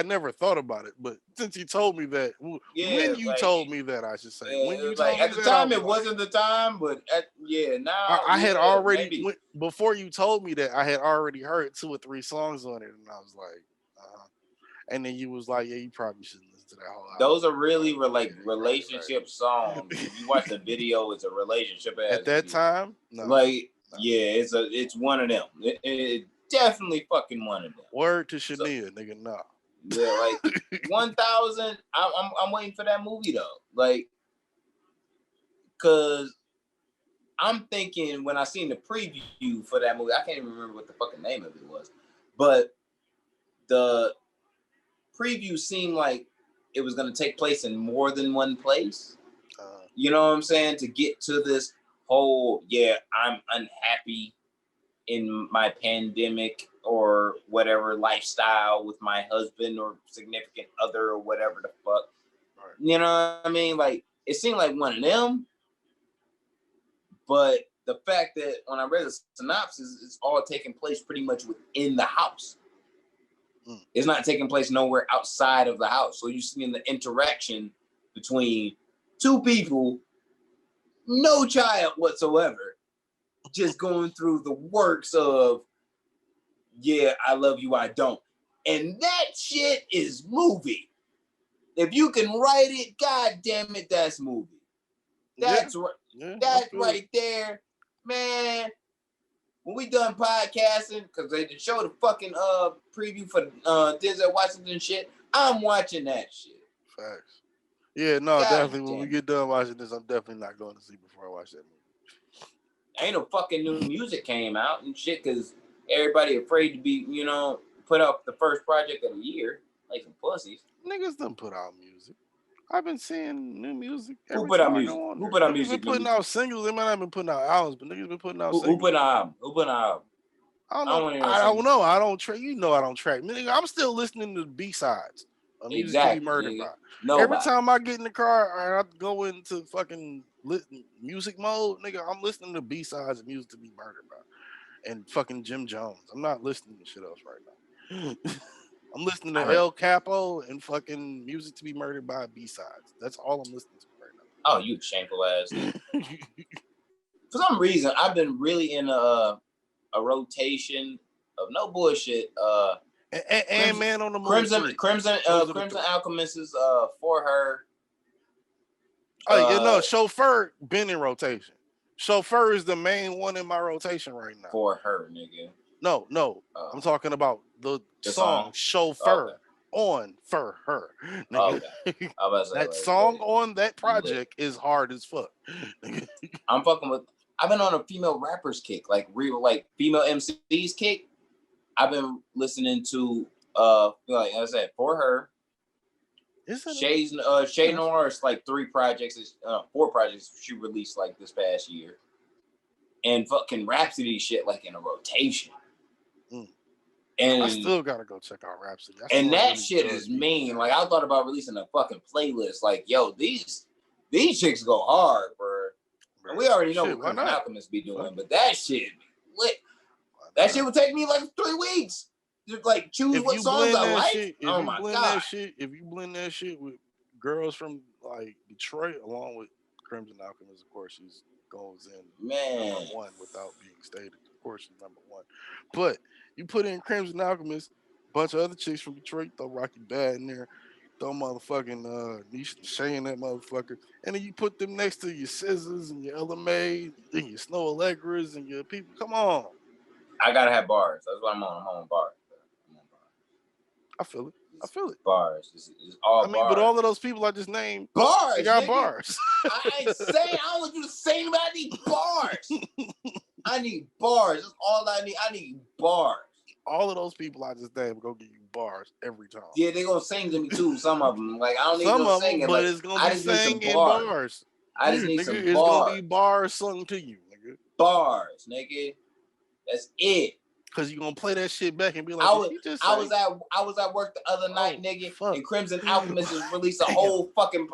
never thought about it. But since you told me that, when you told me that, I should say, when you told me at the time it wasn't the time, but now I had already before you told me that I had already heard 2 or 3 songs on it, and I was like, and then you was like, yeah, you probably shouldn't listen to that whole album. Those are really relationship songs. If you watch the video, it's a relationship at that time. No. Like. Yeah, it's one of them. It definitely fucking one of them. Word to Shania, nigga, nah. Yeah, like 1000. I'm waiting for that movie though. Like, cause I'm thinking when I seen the preview for that movie, I can't even remember what the fucking name of it was, but the preview seemed like it was gonna take place in more than one place. You know what I'm saying? To get to this whole, I'm unhappy in my pandemic or whatever lifestyle with my husband or significant other or whatever the fuck. Right. You know what I mean? Like, it seemed like one of them, but the fact that when I read the synopsis, it's all taking place pretty much within the house. It's not taking place nowhere outside of the house. So you're seeing the interaction between 2 people, no child whatsoever, just going through the works of, I love you, I don't. And that shit is movie. If you can write it, god damn it, that's movie. That's right there, man. When we done podcasting, because they just showed the fucking preview for Denzel Washington shit, I'm watching that shit. Facts. Yeah, no, definitely. When we get done watching this, I'm definitely not going to sleep before I watch that movie. Ain't no fucking new music came out and shit, because everybody afraid to be, put out the first project of the year, like some pussies. Niggas done put out music. I've been seeing new music. Who put out music? Who put out music? Been putting out singles. They might not have been putting out albums, but niggas been putting out singles. Who put out album? Who put out album? I don't know. I don't track. You know I don't track. Nigga, I'm still listening to the B-sides. Music to be murdered by. Nobody. Every time I get in the car, I go into fucking music mode, nigga. I'm listening to B-sides of Music to Be Murdered By, and fucking Jim Jones. I'm not listening to shit else right now. I'm listening to El Capo and fucking Music to Be Murdered By B-sides. That's all I'm listening to right now. Oh, you shameful ass. For some reason, I've been really in a rotation of no bullshit. And Man on the Moon. Crimson Alchemist is For Her. Oh, Chauffeur been in rotation. Chauffeur is the main one in my rotation right now. For Her, nigga. No. I'm talking about the song Chauffeur on For Her. Nigga. Okay. That song on that project is hard as fuck. I'm fucking with. I've been on a female rappers kick, like real, like female MCs kick. I've been listening to, like I said, For Her. Shay Noir is like 4 projects she released like this past year, and fucking Rhapsody shit like in a rotation. And I still gotta go check out Rhapsody. And that shit is mean. Like, I thought about releasing a fucking playlist. Like, yo, these chicks go hard, bro. And we already know what Crimson Alchemist be doing, but that shit be lit. That shit would take me like 3 weeks. Just like choose what songs I like. Oh my god! If you blend that shit with girls from like Detroit, along with Crimson Alchemist, of course, she's goes in number 1 without being stated. Of course, she's number 1. But you put in Crimson Alchemist, bunch of other chicks from Detroit, throw Rocky Bad in there, throw motherfucking Nisha Shay in that motherfucker, and then you put them next to your Scissors and your LMA and your Snow Allegras and your people. Come on. I gotta have bars. That's what I'm on. I'm on bars. I feel it. I feel it. Bars. It's all bars. But all of those people I just named, bars. They got bars. I ain't saying. I don't want you to say anybody. I need bars. I need bars. That's all I need. I need bars. All of those people I just named go give you bars every time. Yeah, they gonna sing to me too. Some of them, like I don't need no singing, but it's gonna be singing bars. I just need some bars. It's gonna be bars sung to you, nigga. Bars, nigga. That's it. Cause you gonna play that shit back and be like, I was at work the other night, nigga, and Crimson Alchemist just released a whole fucking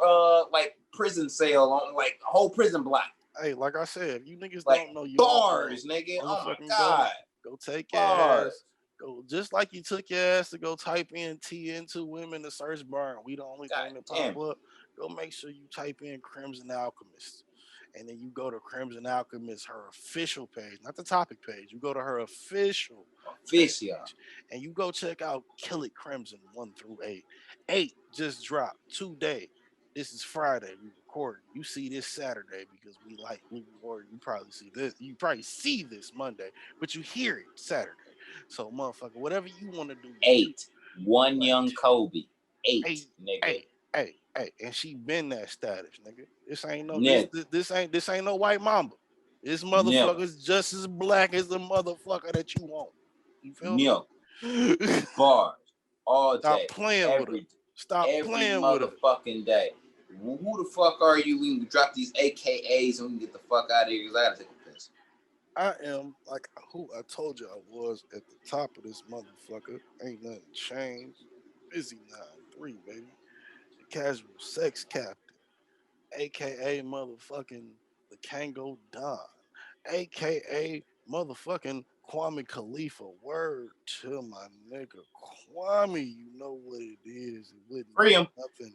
like prison cell on like a whole prison block. Hey, like I said, if you niggas like, don't know you bars, nigga. Oh my god. Go take your ass. Go just like you took your ass to go type in TN2 women in the search bar and we the only thing that pop up. Go make sure you type in Crimson Alchemist. And then you go to Crimson Alchemist, her official page, not the topic page. You go to her official page, and you go check out Kill It Crimson 1 through 8. 8 just dropped today. This is Friday. We record. You see this Saturday because we record. You probably see this. You probably see this Monday, but you hear it Saturday. So, motherfucker, whatever you want to do. 8. One young Kobe. 8, nigga. Hey, and she been that status, nigga. This ain't no this ain't no white mamba. This motherfucker's just as black as the motherfucker that you want. You feel me? Bars all day. Stop playing with it. Stop playing with it. Motherfucking day. Who the fuck are you? We can drop these AKAs and we can get the fuck out of here because I gotta take a piss. I am like who I told you I was at the top of this motherfucker. Ain't nothing changed. Busy 9-3, baby. Casual sex captain, aka motherfucking the Kango Don, aka motherfucking Kwame Khalifa. Word to my nigga Kwame, you know what it is. It wouldn't be nothing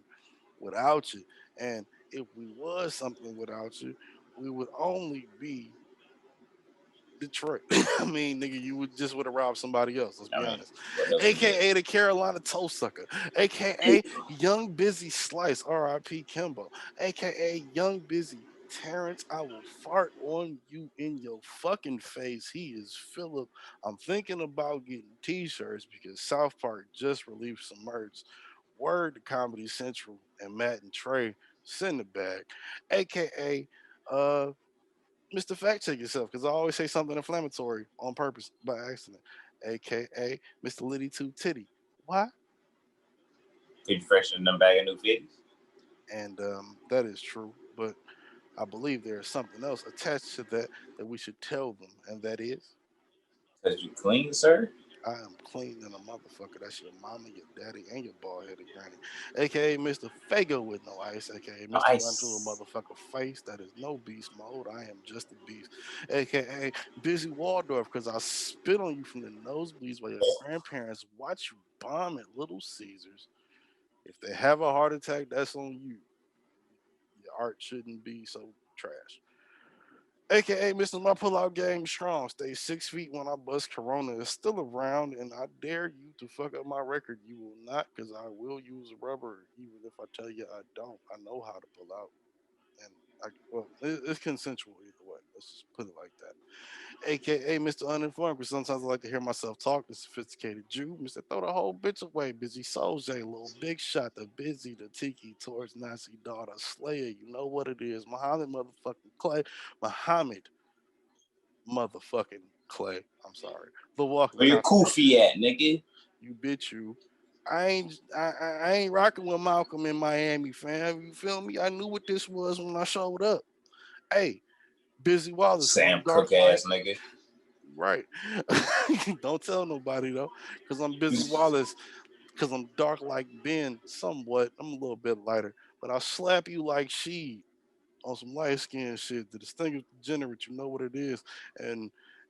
without you. And if we was something without you, we would only be Detroit. I mean, nigga, you would have robbed somebody else. Let's be honest. AKA the Carolina Toe Sucker. AKA Young Busy Slice. R.I.P. Kimbo. AKA Young Busy Terrence. I will fart on you in your fucking face. He is Philip. I'm thinking about getting t-shirts because South Park just released some merch. Word to Comedy Central and Matt and Trey. Send it back. AKA Mr. Fact Check Yourself, because I always say something inflammatory on purpose by accident. AKA Mr. Liddy Two Titty. Why? Did you freshen them bag of new fitties? And that is true, but I believe there is something else attached to that we should tell them, and that is. Because you clean, sir? I am clean than a motherfucker. That's your mama, your daddy, and your bald-headed granny. AKA Mr. Fago with no ice. AKA Mr. Run to a motherfucker face. That is no beast mode. I am just a beast. AKA Busy Waldorf, because I spit on you from the nosebleeds while your grandparents watch you bomb at Little Caesars. If they have a heart attack, that's on you. Your art shouldn't be so trash. AKA Mr. My Pullout Game Strong. Stay 6 feet when I bust Corona is still around, and I dare you to fuck up my record. You will not, because I will use rubber, even if I tell you I don't. I know how to pull out. And it's consensual either way. Let's just put it like that. AKA Mr. Uninformed, because sometimes I like to hear myself talk. The sophisticated Jew, Mr. Throw the whole bitch away. Busy Soul J, little big shot, the busy, the tiki towards Nazi daughter, Slayer. You know what it is. Muhammad motherfucking Clay. Muhammad motherfucking Clay. I'm sorry. The walking. Where your Kofi at, nigga? You bitch you. I ain't rocking with Malcolm in Miami, fam. You feel me? I knew what this was when I showed up. Hey, Busy Wallace. Sam Cook ass nigga. Right. Don't tell nobody though, because I'm Busy Wallace. Because I'm dark like Ben, somewhat. I'm a little bit lighter, but I'll slap you like she on some light skin shit. The distinguished degenerate, you know what it is, and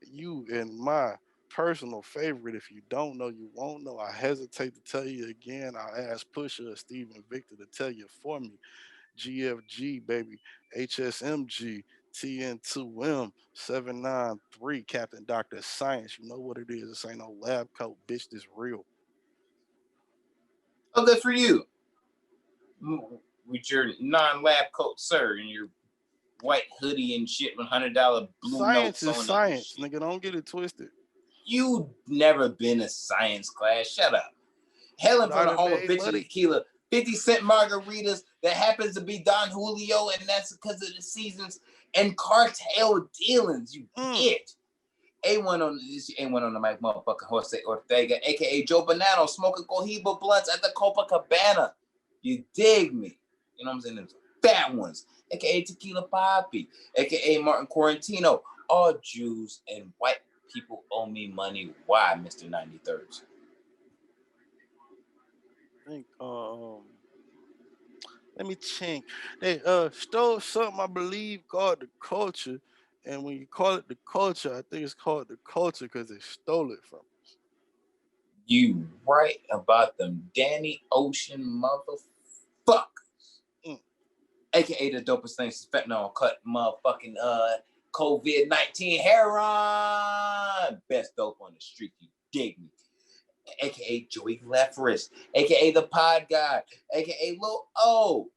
you and my personal favorite. If you don't know, you won't know. I hesitate to tell you again. I'll ask Pusha or Steven Victor to tell you for me. GFG baby, HSMG. TN2M 793 Captain Dr. Science. You know what it is. This ain't no lab coat, bitch. This real. Oh, good for you. With your non-lab coat, sir, and your white hoodie and shit with $100 blue science notes is science, nigga. Don't get it twisted. You never been a science class. Shut up. Hailing from the home of bitches and tequila, 50 cent margaritas that happens to be Don Julio, and that's because of the seasons and cartel dealings, you bitch. A1 on the mic, motherfucking Jose Ortega, aka Joe Bonanno, smoking Cohiba blunts at the Copacabana. You dig me? You know what I'm saying? There's fat ones, aka Tequila Papi, aka Martin Quarantino. All Jews and white people owe me money. Why, Mr. 93rd? I think let me think. They stole something I believe called the culture, and when you call it the culture, I think it's called the culture because they stole it from us. You right about them Danny Ocean motherfuckers. AKA the dopest thing since fentanyl cut motherfucking COVID-19 heroin. Best dope on the street, you dig me. AKA Joey Lefferis, AKA the Pod Guy, AKA Lil O.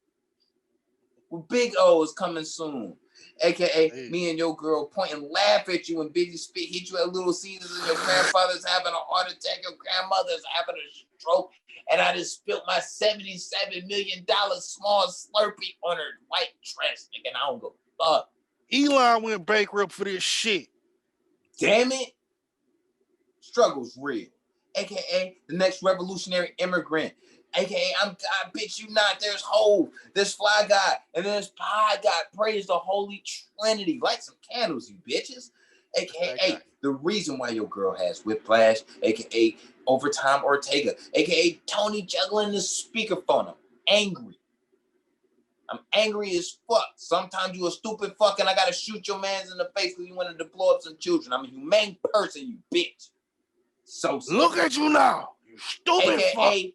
Big O is coming soon. AKA me and your girl point and laugh at you when Busy Spit hit you at Little Caesars and your grandfather's having a heart attack, your grandmother's having a stroke, and I just spilled my $77 million small Slurpee on her white dress, nigga, and I don't go fuck. Elon went bankrupt for this shit. Damn it. Struggle's real. AKA the next revolutionary immigrant. AKA I bitch you not. There's Hove, there's Fly Guy, and there's Pod God. Praise the Holy Trinity. Light some candles, you bitches. AKA the reason why your girl has whiplash. AKA Overtime Ortega. AKA Tony juggling the speakerphone. I'm angry. I'm angry as fuck. Sometimes you a stupid fuck and I gotta shoot your mans in the face because you wanted to blow up some children. I'm a humane person, you bitch. So look at you now, you stupid AKA,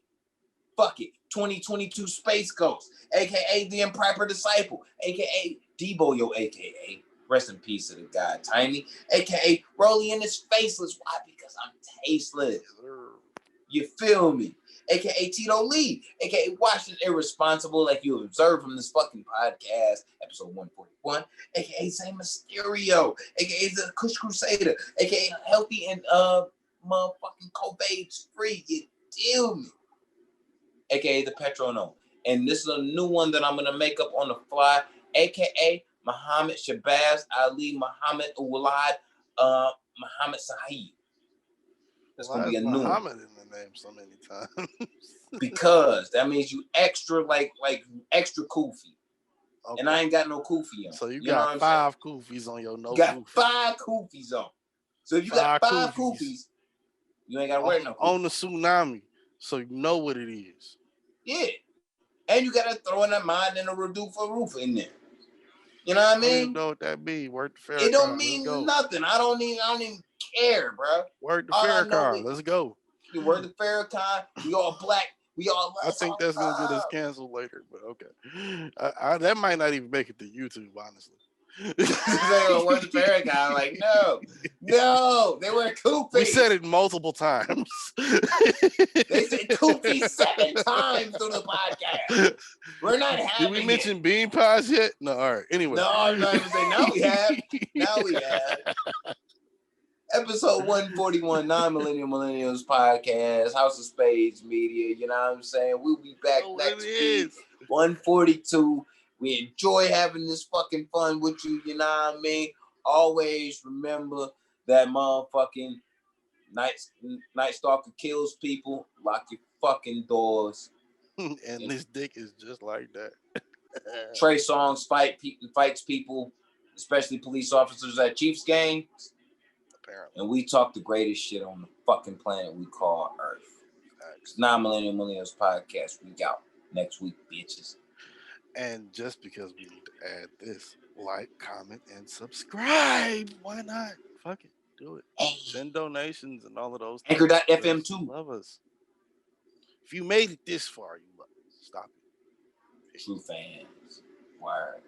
fuck it, 2022 Space Ghost, AKA the Improper Disciple, AKA Debo, yo, AKA rest in peace to the guy Tiny, AKA Rolly in his faceless. Why? Because I'm tasteless. You feel me? AKA Tito Lee, AKA Washington Irresponsible, like you observed from this fucking podcast, episode 141, AKA Zay Mysterio, AKA the Kush Crusader, AKA Healthy and motherfucking Kobe's free, you deal me. AKA the Petronome. And this is a new one that I'm gonna make up on the fly, AKA Muhammad Shabazz Ali Muhammad Ulad Muhammad Sahib. That's gonna be a new Muhammad in the name so many times. Because that means you extra like extra kufi. Okay. And I ain't got no kufi on. So you got 5 kufis on your no. You got 5 kufis on. So if you got 5 kufis, you ain't gotta wear no kufi. On the tsunami, so you know what it is. Yeah. And you gotta throw in a mind and a Radufa roof in there. You know what I mean? I don't even know what that means. Word to Farrakhan. It don't mean nothing. I don't even care, bro. Word to Farrakhan. Let's go. The word to Farrakhan. We all black. We all. I think that's gonna get us canceled later, but okay. That might not even make it to YouTube, honestly. Word to Farrakhan. Like no, they were koofies. We said it multiple times. They said koofies 7 times through the podcast. We're not having. Did we mention bean pies yet? No. All right. Anyway. No, I'm not even saying. Now we have. Now we have. Episode 141, Millennials Podcast, House of Spades Media. You know what I'm saying? We'll be back next week. 142. We enjoy having this fucking fun with you. You know what I mean? Always remember that motherfucking Night Stalker kills people. Lock your fucking doors. And this dick is just like that. Trey Songz fights people, especially police officers at Chiefs games. Apparently. And we talk the greatest shit on the fucking planet we call Earth. It's Millennials Podcast. We out next week, bitches. And just because we need to add this, like, comment, and subscribe. Why not? Fuck it. Do it. Hey. Send donations and all of those things. Anchor.fm too. Love us. If you made it this far, you love us. Stop it. True fans. Word.